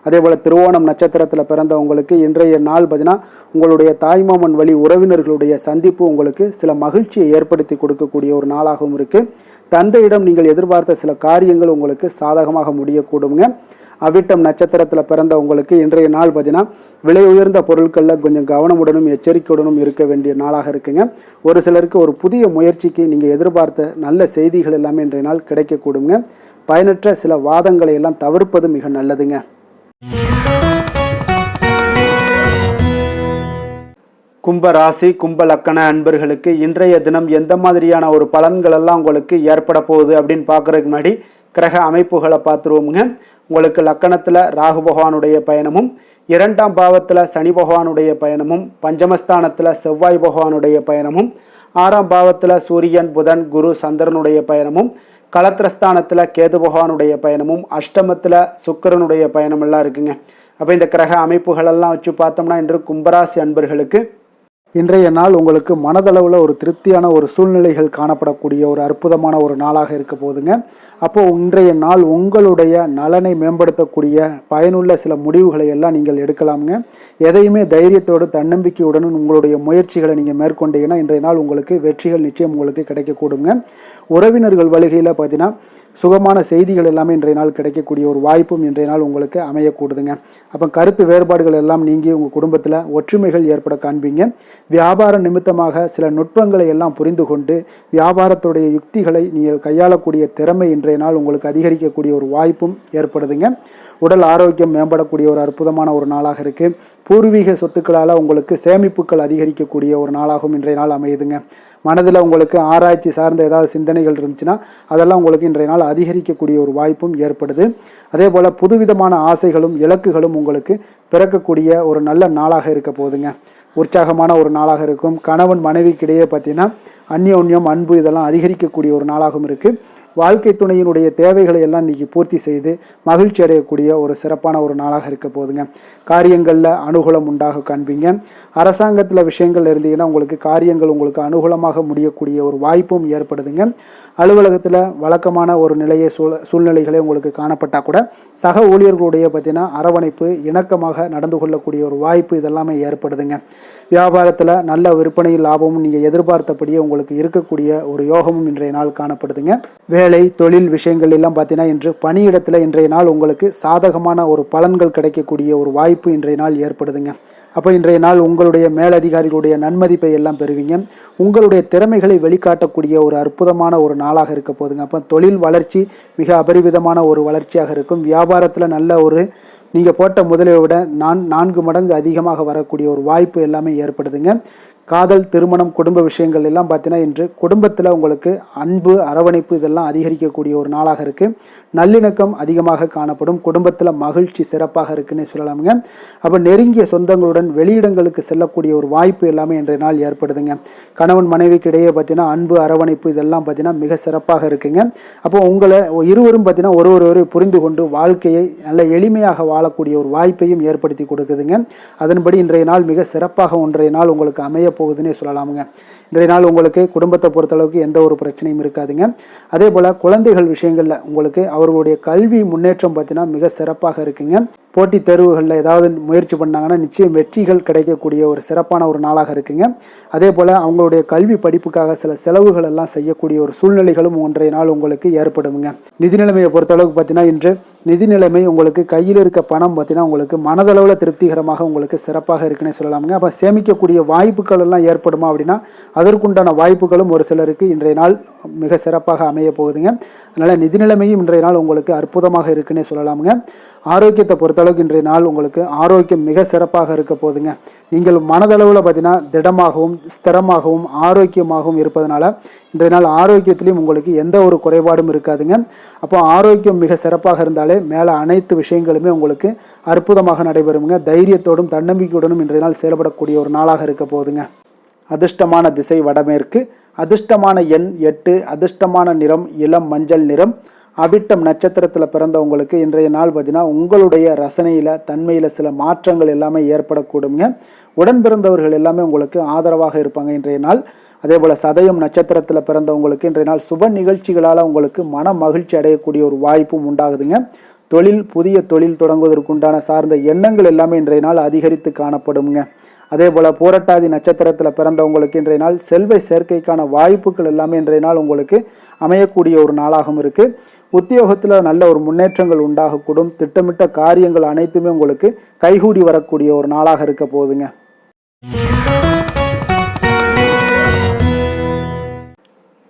அதே போல் திருவோணம் நட்சத்திரத்தில் பிறந்தவங்களுக்கு இன்றைய நாள் பார்த்தீங்கன்னா உங்களுடைய தாய்மாமன் வழி உறவினர்களுடைய சந்திப்பு உங்களுக்கு சில மகிழ்ச்சியை ஏற்படுத்தி கொடுக்கக்கூடிய ஒரு நாளாகவும் இருக்குது. தந்தையிடம் நீங்கள் எதிர்பார்த்த சில காரியங்கள் உங்களுக்கு சாதகமாக முடியக்கூடுங்க. அவிட்டம் நட்சத்திரத்தில் பிறந்த உங்களுக்கு இன்றைய நாள் பார்த்தீங்கன்னா விலை உயர்ந்த பொருட்களில் கொஞ்சம் கவனமுடனும் எச்சரிக்கையுடனும் இருக்க வேண்டிய நாளாக இருக்குங்க. ஒரு சிலருக்கு ஒரு புதிய முயற்சிக்கு நீங்கள் எதிர்பார்த்த நல்ல செய்திகள் எல்லாமே இன்றைய நாள் கிடைக்கக்கூடுங்க. பயனற்ற சில வாதங்களை எல்லாம் தவிர்ப்பது மிக நல்லதுங்க. கும்ப ராசி கும்ப லக்கண அன்பர்களுக்கு இன்றைய தினம் எந்த மாதிரியான ஒரு பலன்கள் எல்லாம் உங்களுக்கு ஏற்பட போகுது அப்படின்னு பார்க்குறதுக்கு முன்னாடி கிரக அமைப்புகளை பார்த்துருவோமுங்க. உங்களுக்கு லக்கணத்தில் ராகு பகவானுடைய பயணமும், 2ஆம் பாவத்தில் சனி பகவானுடைய பயணமும், பஞ்சமஸ்தானத்தில் செவ்வாய் பகவானுடைய பயணமும், 6ஆம் பாவத்தில் சூரியன் புதன் குரு சந்திரனுடைய பயணமும், களத்திரஸ்தானத்தில் கேது பகவானுடைய பயணமும், அஷ்டமத்தில் சுக்கிரனுடைய பயணமெல்லாம் இருக்குங்க. அப்போ இந்த கிரக அமைப்புகளெல்லாம் வச்சு பார்த்தோம்னா இன்று கும்பராசி அன்பர்களுக்கு இன்றைய நாள் உங்களுக்கு மனதளவில் ஒரு திருப்தியான ஒரு சூழ்நிலைகள் காணப்படக்கூடிய ஒரு அற்புதமான ஒரு நாளாக இருக்க போதுங்க. அப்போது இன்றைய நாள் உங்களுடைய நலனை மேம்படுத்தக்கூடிய பயனுள்ள சில முடிவுகளை எல்லாம் நீங்கள் எடுக்கலாமுங்க. எதையுமே தைரியத்தோடு தன்னம்பிக்கையுடனும் உங்களுடைய முயற்சிகளை நீங்கள் மேற்கொண்டீங்கன்னா இன்றைய நாள் உங்களுக்கு வெற்றிகள் நிச்சயம் உங்களுக்கு கிடைக்கக்கூடுங்க. உறவினர்கள் வழிகையில் பார்த்தீங்கன்னா சுகமான செய்திகள் எல்லாமே இன்றைய நாள் கிடைக்கக்கூடிய ஒரு வாய்ப்பும் இன்றைய நாள் உங்களுக்கு அமையக்கூடுதுங்க. அப்போ கருத்து வேறுபாடுகள் எல்லாம் நீங்கி உங்கள் குடும்பத்தில் ஒற்றுமைகள் ஏற்பட காண்பீங்க. வியாபார நிமித்தமாக சில நுட்பங்களை எல்லாம் புரிந்து கொண்டு வியாபாரத்துடைய யுக்திகளை நீங்கள் கையாளக்கூடிய திறமை இன்றைய நாள் உங்களுக்கு அதிகரிக்கக்கூடிய ஒரு வாய்ப்பும் ஏற்படுதுங்க. உடல் ஆரோக்கியம் மேம்படக்கூடிய ஒரு அற்புதமான ஒரு நாளாக இருக்குது. பூர்வீக சொத்துக்களால் உங்களுக்கு சேமிப்புகள் அதிகரிக்கக்கூடிய ஒரு நாளாகவும் இன்றைய நாள் அமையுதுங்க. மனதில் உங்களுக்கு ஆராய்ச்சி சார்ந்த ஏதாவது சிந்தனைகள் இருந்துச்சுன்னா அதெல்லாம் உங்களுக்கு இன்றைய நாள் அதிகரிக்கக்கூடிய ஒரு வாய்ப்பும் ஏற்படுது. அதே போல் புதுவிதமான ஆசைகளும் இலக்குகளும் உங்களுக்கு பிறக்கக்கூடிய ஒரு நல்ல நாளாக இருக்க போகுதுங்க. உற்சாகமான ஒரு நாளாக இருக்கும். கணவன் மனைவிக்கிடையே பார்த்தீங்கன்னா அந்யோன்யம் அன்பு இதெல்லாம் அதிகரிக்கக்கூடிய ஒரு நாளாகவும் இருக்குது. வாழ்க்கை துணையினுடைய தேவைகளை எல்லாம் இன்றைக்கி பூர்த்தி செய்து மகிழ்ச்சி அடையக்கூடிய ஒரு சிறப்பான ஒரு நாளாக இருக்க போகுதுங்க. காரியங்களில் அனுகூலம் உண்டாக காண்பீங்க. அரசாங்கத்தில் விஷயங்கள் இருந்தீங்கன்னா உங்களுக்கு காரியங்கள் உங்களுக்கு அனுகூலமாக முடியக்கூடிய ஒரு வாய்ப்பும் ஏற்படுதுங்க. அலுவலகத்தில் வழக்கமான ஒரு நிலையை சூழ்நிலைகளே உங்களுக்கு காணப்பட்டால் கூட சக ஊழியர்களுடைய பார்த்தீங்கன்னா அரவணைப்பு இணக்கமாக நடந்து கொள்ளக்கூடிய ஒரு வாய்ப்பு இதெல்லாமே ஏற்படுதுங்க. வியாபாரத்தில் நல்ல விற்பனையில் லாபமும் நீங்கள் எதிர்பார்த்தபடியே உங்களுக்கு இருக்கக்கூடிய ஒரு யோகமும் இன்றைய நாள் காணப்படுதுங்க. வேலை தொழில் விஷயங்கள் எல்லாம் பார்த்தீங்கன்னா இன்று பணியிடத்தில் இன்றைய நாள் உங்களுக்கு சாதகமான ஒரு பலன்கள் கிடைக்கக்கூடிய ஒரு வாய்ப்பு இன்றைய நாள் ஏற்படுதுங்க. அப்போ இன்றைய நாள் உங்களுடைய மேலதிகாரிகளுடைய நன்மதிப்பை எல்லாம் பெறுவீங்க. உங்களுடைய திறமைகளை வெளிக்காட்டக்கூடிய ஒரு அற்புதமான ஒரு நாளாக இருக்க போதுங்க. அப்போ தொழில் வளர்ச்சி மிக அபரிவிதமான ஒரு வளர்ச்சியாக இருக்கும். வியாபாரத்தில் நல்ல ஒரு நீங்கள் போட்ட முதலை விட 4 மடங்கு அதிகமாக வரக்கூடிய ஒரு வாய்ப்பு எல்லாமே ஏற்படுதுங்க. காதல் திருமணம் குடும்ப விஷயங்கள் எல்லாம் பார்த்தீங்கன்னா இன்று குடும்பத்தில் உங்களுக்கு அன்பு அரவணைப்பு இதெல்லாம் அதிகரிக்கக்கூடிய ஒரு நாளாக இருக்குது. நல்லிணக்கம் அதிகமாக காணப்படும். குடும்பத்தில் மகிழ்ச்சி சிறப்பாக இருக்குன்னு சொல்லலாமுங்க. அப்போ நெருங்கிய சொந்தங்களுடன் வெளியிடங்களுக்கு செல்லக்கூடிய ஒரு வாய்ப்பு எல்லாமே இன்றைய நாள் ஏற்படுதுங்க. கணவன் மனைவிக்கு இடையே பார்த்தீங்கன்னா அன்பு அரவணைப்பு இதெல்லாம் பார்த்தீங்கன்னா மிக சிறப்பாக இருக்குங்க. அப்போ உங்களை இருவரும் பார்த்தீங்கன்னா ஒருவரை புரிந்து கொண்டு வாழ்க்கையை நல்ல எளிமையாக வாழக்கூடிய ஒரு வாய்ப்பையும் ஏற்படுத்தி கொடுக்குதுங்க. அதன்படி இன்றைய நாள் மிக சிறப்பாக ஒன்றைய நாள் உங்களுக்கு அமைய போகுதுன்னே சொல்லலாமுங்க. இன்றைய நாள் உங்களுக்கு குடும்பத்தை பொறுத்தளவுக்கு எந்த ஒரு பிரச்சனையும் இருக்காதுங்க. அதே போல் குழந்தைகள் விஷயங்களில் உங்களுக்கு அவர்களுடைய கல்வி முன்னேற்றம் பார்த்தீங்கன்னா மிக சிறப்பாக இருக்குங்க. போட்டித் தேர்வுகளில் ஏதாவது முயற்சி பண்ணாங்கன்னா நிச்சயம் வெற்றிகள் கிடைக்கக்கூடிய ஒரு சிறப்பான ஒரு நாளாக இருக்குங்க. அதே போல் அவங்களுடைய கல்வி படிப்புக்காக சில செலவுகள் எல்லாம் செய்யக்கூடிய ஒரு சூழ்நிலைகளும் ஒன்றைய நாள் உங்களுக்கு ஏற்படுங்க. நிதி நிலைமையை பொறுத்தளவுக்கு பார்த்தீங்கன்னா இன்று நிதி நிலைமை உங்களுக்கு கையில் இருக்க பணம் பார்த்தீங்கன்னா உங்களுக்கு மனதளவில் திருப்திகரமாக உங்களுக்கு சிறப்பாக இருக்குன்னு சொல்லலாமுங்க. அப்போ சேமிக்கக்கூடிய வாய்ப்புகள் எல்லாம் ஏற்படுமா அப்படின்னா அதற்குண்டான வாய்ப்புகளும் ஒரு சிலருக்கு இன்றைய நாள் மிக சிறப்பாக அமைய போகுதுங்க. அதனால் நிதி நிலைமையும் இன்றைய நாள் உங்களுக்கு அற்புதமாக இருக்குன்னே சொல்லலாமுங்க. ஆரோக்கியத்தை பொறுத்தளவுக்கு இன்றைய நாள் உங்களுக்கு ஆரோக்கியம் மிக சிறப்பாக இருக்க போகுதுங்க. நீங்கள் மனதளவில் பார்த்தீங்கன்னா திடமாகவும் ஸ்திரமாகவும் ஆரோக்கியமாகவும் இருப்பதனால இன்றைய நாள் ஆரோக்கியத்திலையும் உங்களுக்கு எந்த ஒரு குறைபாடும் இருக்காதுங்க. அப்போ ஆரோக்கியம் மிக சிறப்பாக இருந்தாலே மேலே அனைத்து விஷயங்களுமே உங்களுக்கு அற்புதமாக நடைபெறுங்க. தைரியத்தோடும் தன்னம்பிக்கையுடனும் இன்றைய நாள் செயல்படக்கூடிய ஒரு நாளாக இருக்க போகுதுங்க. அதிர்ஷ்டமான திசை வடமேற்கு. அதிர்ஷ்டமான எண் 8. அதிர்ஷ்டமான நிறம் இளம் மஞ்சள் நிறம். அவிட்டம் நட்சத்திரத்தில் பிறந்தவங்களுக்கு இன்றைய நாள் பார்த்தீங்கன்னா உங்களுடைய ரசனையில் தன்மையில் சில மாற்றங்கள் எல்லாமே ஏற்படக்கூடுங்க. உடன் பிறந்தவர்கள் எல்லாமே உங்களுக்கு ஆதரவாக இருப்பாங்க இன்றைய நாள். அதே போல் சதயம் நட்சத்திரத்தில் பிறந்தவங்களுக்கு இன்றைய நாள் சுப நிகழ்ச்சிகளால் உங்களுக்கு மன மகிழ்ச்சி அடையக்கூடிய ஒரு வாய்ப்பும் உண்டாகுதுங்க. புதிய தொழில் தொடங்குவதற்குண்டான சார்ந்த எண்ணங்கள் எல்லாமே இன்றைய நாள் அதிகரித்து காணப்படுங்க. அதே போல் போராட்டாதி நட்சத்திரத்தில் பிறந்தவங்களுக்கு இன்றைய நாள் செல்வ சேர்க்கைக்கான வாய்ப்புகள் எல்லாமே இன்றைய நாள் உங்களுக்கு அமையக்கூடிய ஒரு நாளாகவும் இருக்குது. உத்தியோகத்தில் நல்ல ஒரு முன்னேற்றங்கள் உண்டாகக்கூடும். திட்டமிட்ட காரியங்கள் அனைத்துமே உங்களுக்கு கைகூடி வரக்கூடிய ஒரு நாளாக இருக்க போகுதுங்க.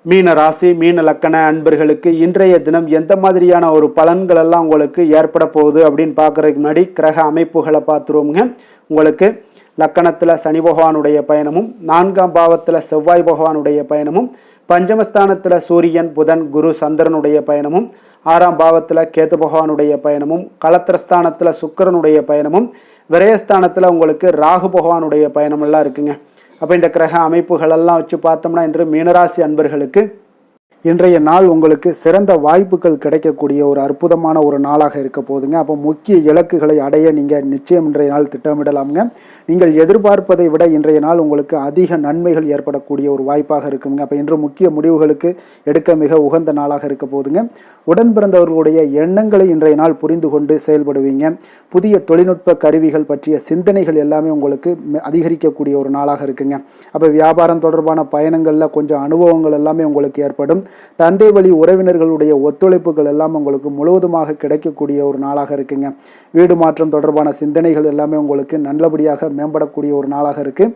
மீன ராசி மீன லக்கண அன்பர்களுக்கு இன்றைய தினம் எந்த மாதிரியான ஒரு பலன்கள் எல்லாம் உங்களுக்கு ஏற்பட போகுது அப்படின்னு பார்க்குறதுக்கு முன்னாடி கிரக அமைப்புகளை பார்த்துருவோங்க. உங்களுக்கு லக்கணத்தில் சனி பகவானுடைய பயணமும் 4ஆம் பாவத்தில் செவ்வாய் பகவானுடைய பயணமும் பஞ்சமஸ்தானத்தில் சூரியன் புதன் குரு சந்திரனுடைய பயணமும் 6ஆம் பாவத்தில் கேது பகவானுடைய பயணமும் களத்திரஸ்தானத்தில் சுக்கிரனுடைய பயணமும் விரயஸ்தானத்தில் உங்களுக்கு ராகு பகவானுடைய பயணமெல்லாம் இருக்குங்க. அப்போ இந்த கிரக அமைப்புகளெல்லாம் வச்சு பார்த்தோம்னா இன்று மீனராசி அன்பர்களுக்கு இன்றைய நாள் உங்களுக்கு சிறந்த வாய்ப்புகள் கிடைக்கக்கூடிய ஒரு அற்புதமான ஒரு நாளாக இருக்க போகுதுங்க. அப்போ முக்கிய இலக்குகளை அடைய நீங்கள் நிச்சயம் இன்றைய நாள் திட்டமிடலாமுங்க. நீங்கள் எதிர்பார்ப்பதை விட இன்றைய நாள் உங்களுக்கு அதிக நன்மைகள் ஏற்படக்கூடிய ஒரு வாய்ப்பாக இருக்குங்க. அப்போ இன்று முக்கிய முடிவுகளுக்கு எடுக்க மிக உகந்த நாளாக இருக்க போகுதுங்க. உடன் பிறந்தவர்களுடைய எண்ணங்களை இன்றைய நாள் புரிந்து கொண்டு செயல்படுவீங்க. புதிய தொழில்நுட்ப கருவிகள் பற்றிய சிந்தனைகள் எல்லாமே உங்களுக்கு அதிகரிக்கக்கூடிய ஒரு நாளாக இருக்குங்க. அப்போ வியாபாரம் தொடர்பான பயணங்களில் கொஞ்சம் அனுபவங்கள் எல்லாமே உங்களுக்கு ஏற்படும். தந்தை வழி உறவினர்களுடைய ஒத்துழைப்புகள் எல்லாம் உங்களுக்கு முழுவதுமாக கிடைக்கக்கூடிய ஒரு நாளாக இருக்குங்க. வீடு மாற்றம் தொடர்பான சிந்தனைகள் எல்லாமே உங்களுக்கு நல்லபடியாக மேம்படக்கூடிய ஒரு நாளாக இருக்குது.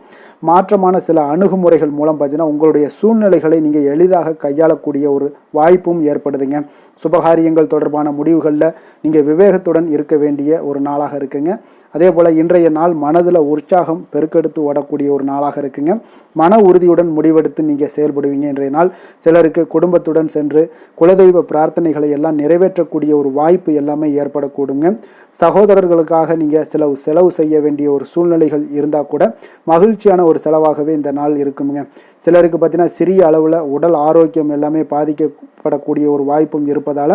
மாற்றமான சில அணுகுமுறைகள் மூலம் பார்த்தீங்கன்னா உங்களுடைய சூழ்நிலைகளை நீங்கள் எளிதாக கையாளக்கூடிய ஒரு வாய்ப்பும் ஏற்படுதுங்க. சுபகாரியங்கள் தொடர்பான முடிவுகளில் நீங்கள் விவேகத்துடன் இருக்க வேண்டிய ஒரு நாளாக இருக்குங்க. அதே போல் இன்றைய நாள் மனதில் உற்சாகம் பெருக்கெடுத்து ஓடக்கூடிய ஒரு நாளாக இருக்குங்க. மன உறுதியுடன் முடிவெடுத்து நீங்கள் செயல்படுவீங்க. இன்றைய நாள் சிலருக்கு குடும்பத்துடன் சென்று குலதெய்வ பிரார்த்தனைகளை எல்லாம் நிறைவேற்றக்கூடிய ஒரு வாய்ப்பு எல்லாமே ஏற்படக்கூடுங்க. சகோதரர்களுக்காக நீங்கள் செலவு செய்ய வேண்டிய ஒரு சூழ்நிலைகள் இருந்தால் கூட மகிழ்ச்சியான ஒரு செலவாகவே இந்த நாள் இருக்குங்க. சிலருக்கு பார்த்தீங்கன்னா சிறிய அளவில் உடல் ஆரோக்கியம் எல்லாமே பாதிக்கப்படக்கூடிய ஒரு வாய்ப்பும் இருப்பதால்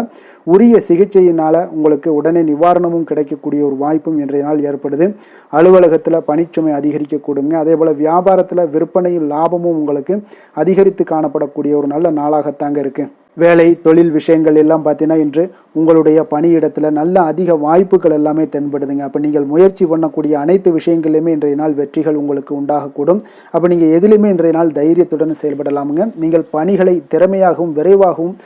உரிய சிகிச்சையினால் உங்களுக்கு உடனே நிவாரணமும் கிடைக்கக்கூடிய ஒரு வாய்ப்பும் இன்றைய நாள் ஏற்படுது. அலுவலகத்தில் பணிச்சுமை அதிகரிக்கக்கூடுங்க. அதே போல் வியாபாரத்தில் விற்பனையில் லாபமும் உங்களுக்கு அதிகரித்து காணப்படக்கூடிய ஒரு நல்ல நாளாகத்தாங்க இருக்குது. வேலை தொழில் விஷயங்கள் எல்லாம் பார்த்தீங்கன்னா இன்று உங்களுடைய பணியிடத்தில் நல்ல அதிக வாய்ப்புகள் எல்லாமே தென்படுதுங்க. அப்போ நீங்கள் முயற்சி பண்ணக்கூடிய அனைத்து விஷயங்களையுமே இன்றைய நாள் வெற்றிகள் உங்களுக்கு உண்டாகக்கூடும். அப்போ நீங்கள் எதிலுமே இன்றைய நாள் தைரியத்துடன் செயல்படலாமுங்க. நீங்கள் பணிகளை திறமையாகவும் விரைவாகவும்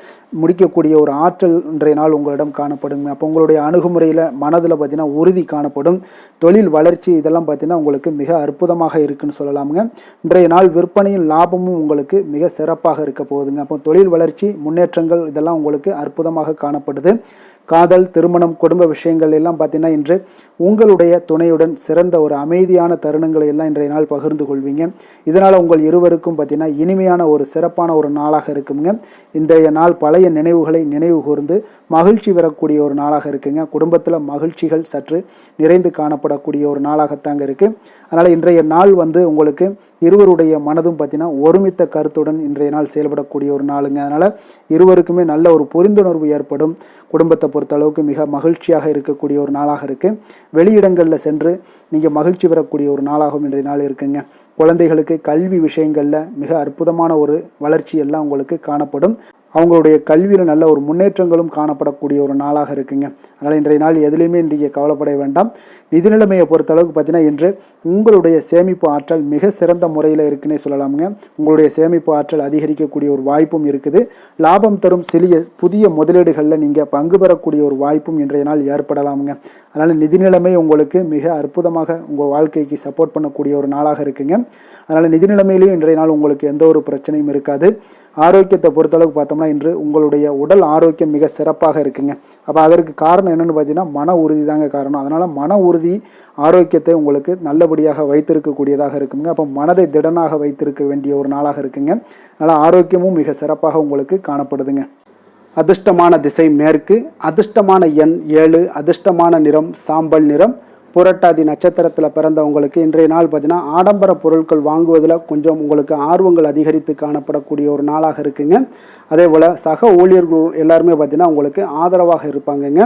முடிக்கக்கூடிய ஒரு ஆற்றல் இன்றைய நாள் உங்களிடம் காணப்படுங்க. அப்போ உங்களுடைய அணுகுமுறையில் மனதில் பார்த்தீங்கன்னா உறுதி காணப்படும். தொழில் வளர்ச்சி இதெல்லாம் பார்த்தீங்கன்னா உங்களுக்கு மிக அற்புதமாக இருக்குன்னு சொல்லலாமுங்க. இன்றைய நாள் விற்பனையின் லாபமும் உங்களுக்கு மிக சிறப்பாக இருக்க போகுதுங்க. அப்போ தொழில் வளர்ச்சி முன்னேற்றங்கள் இதெல்லாம் உங்களுக்கு அற்புதமாக காணப்படுது. காதல் திருமணம் குடும்ப விஷயங்கள் எல்லாம் பார்த்தீங்கன்னா இன்று உங்களுடைய துணையுடன் சிறந்த ஒரு அமைதியான தருணங்களை எல்லாம் இன்றைய நாள் பகிர்ந்து கொள்வீங்க. இதனால் உங்கள் இருவருக்கும் பார்த்தீங்கன்னா இனிமையான ஒரு சிறப்பான ஒரு நாளாக இருக்குங்க. இன்றைய நாள் பழைய நினைவுகளை நினைவு கூர்ந்து மகிழ்ச்சி பெறக்கூடிய ஒரு நாளாக இருக்குங்க. குடும்பத்தில் மகிழ்ச்சிகள் சற்று நிறைந்து காணப்படக்கூடிய ஒரு நாளாகத்தாங்க இருக்குது. அதனால் இன்றைய நாள் உங்களுக்கு இருவருடைய மனதும் பார்த்தீங்கன்னா ஒருமித்த கருத்துடன் இன்றைய நாள் செயல்படக்கூடிய ஒரு நாளுங்க. அதனால் இருவருக்குமே நல்ல ஒரு புரிந்துணர்வு ஏற்படும். குடும்பத்தை பொறுத்த அளவுக்கு மிக மகிழ்ச்சியாக இருக்கக்கூடிய ஒரு நாளாக இருக்குது. வெளியிடங்களில் சென்று நீங்கள் மகிழ்ச்சி பெறக்கூடிய ஒரு நாளாகவும் இன்றைய நாள் இருக்குங்க. குழந்தைகளுக்கு கல்வி விஷயங்களில் மிக அற்புதமான ஒரு வளர்ச்சி எல்லாம் உங்களுக்கு காணப்படும். அவங்களுடைய கல்வியில் நல்ல ஒரு முன்னேற்றங்களும் காணப்படக்கூடிய ஒரு நாளாக இருக்குங்க. அதனால் இன்றைய நாள் எதுலேயுமே நீங்கள் கவலைப்பட வேண்டாம். நிதி நிலைமையை பொறுத்தளவுக்கு பார்த்தீங்கன்னா இன்று உங்களுடைய சேமிப்பு ஆற்றல் மிக சிறந்த முறையில் இருக்குன்னே சொல்லலாமுங்க. உங்களுடைய சேமிப்பு ஆற்றல் அதிகரிக்கக்கூடிய ஒரு வாய்ப்பும் இருக்குது. லாபம் தரும் புதிய முதலீடுகளில் நீங்கள் பங்கு பெறக்கூடிய ஒரு வாய்ப்பும் இன்றைய நாள் ஏற்படலாமுங்க. அதனால் நிதி நிலைமை உங்களுக்கு மிக அற்புதமாக உங்கள் வாழ்க்கைக்கு சப்போர்ட் பண்ணக்கூடிய ஒரு நாளாக இருக்குங்க. அதனால் நிதி நிலைமையிலையும் இன்றைய நாள் உங்களுக்கு எந்த ஒரு பிரச்சனையும் இருக்காது. ஆரோக்கியத்தை பொறுத்தளவுக்கு பார்த்தோம்னா இன்று உங்களுடைய உடல் ஆரோக்கியம் மிக சிறப்பாக இருக்குங்க. அப்போ அதற்கு காரணம் என்னென்னு பார்த்தீங்கன்னா மன உறுதி தாங்க காரணம். அதனால் மன உறுதி ஆரோக்கியத்தை உங்களுக்கு நல்லபடியாக வைத்திருக்கக்கூடியதாக இருக்குங்க. அப்போ மனதை திடனாக வைத்திருக்க வேண்டிய ஒரு நாளாக இருக்குங்க. அதனால் ஆரோக்கியமும் மிக சிறப்பாக உங்களுக்கு காணப்படுதுங்க. அதிர்ஷ்டமான திசை மேற்கு, அதிர்ஷ்டமான எண் 7, அதிர்ஷ்டமான நிறம் சாம்பல் நிறம். புரட்டாதி நட்சத்திரத்தில் பிறந்தவங்களுக்கு இன்றைய நாள் பார்த்தீங்கன்னா ஆடம்பர பொருட்கள் வாங்குவதில் கொஞ்சம் உங்களுக்கு ஆர்வங்கள் அதிகரித்து காணப்படக்கூடிய ஒரு நாளாக இருக்குங்க. அதே போல் சக ஊழியர்கள் எல்லாருமே பார்த்தீங்கன்னா உங்களுக்கு ஆதரவாக இருப்பாங்கங்க.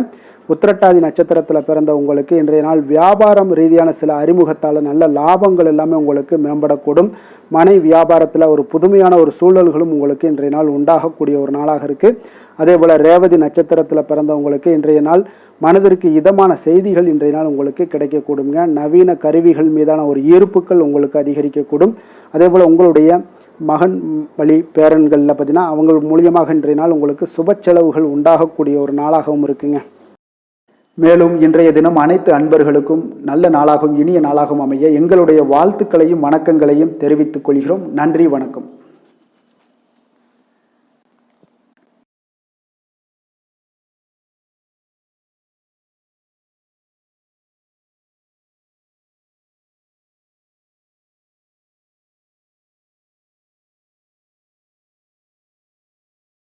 உத்திரட்டாதி நட்சத்திரத்தில் பிறந்த உங்களுக்கு இன்றைய நாள் வியாபாரம் ரீதியான சில அறிமுகத்தால் நல்ல லாபங்கள் எல்லாமே உங்களுக்கு மேம்படக்கூடும். மனை வியாபாரத்தில் ஒரு புதுமையான ஒரு சூழல்களும் உங்களுக்கு இன்றைய நாள் உண்டாகக்கூடிய ஒரு நாளாக இருக்குது. அதே போல் ரேவதி நட்சத்திரத்தில் பிறந்தவங்களுக்கு இன்றைய நாள் மனதிற்கு இதமான செய்திகள் இன்றைய நாள் உங்களுக்கு கிடைக்கக்கூடுங்க. நவீன கருவிகள் மீதான ஒரு ஈர்ப்புகள் உங்களுக்கு அதிகரிக்கக்கூடும். அதே போல் உங்களுடைய மகன் வழி பேரன்களில் பார்த்தீங்கன்னா அவங்க மூலியமாக இன்றைய நாள் உங்களுக்கு சுப செலவுகள் உண்டாகக்கூடிய ஒரு நாளாகவும் இருக்குங்க. மேலும் இன்றைய தினம் அனைத்து அன்பர்களுக்கும் நல்ல நாளாகவும் இனிய நாளாகவும் அமைய எங்களுடைய வாழ்த்துக்களையும் வணக்கங்களையும் தெரிவித்துக் கொள்கிறோம். நன்றி, வணக்கம்.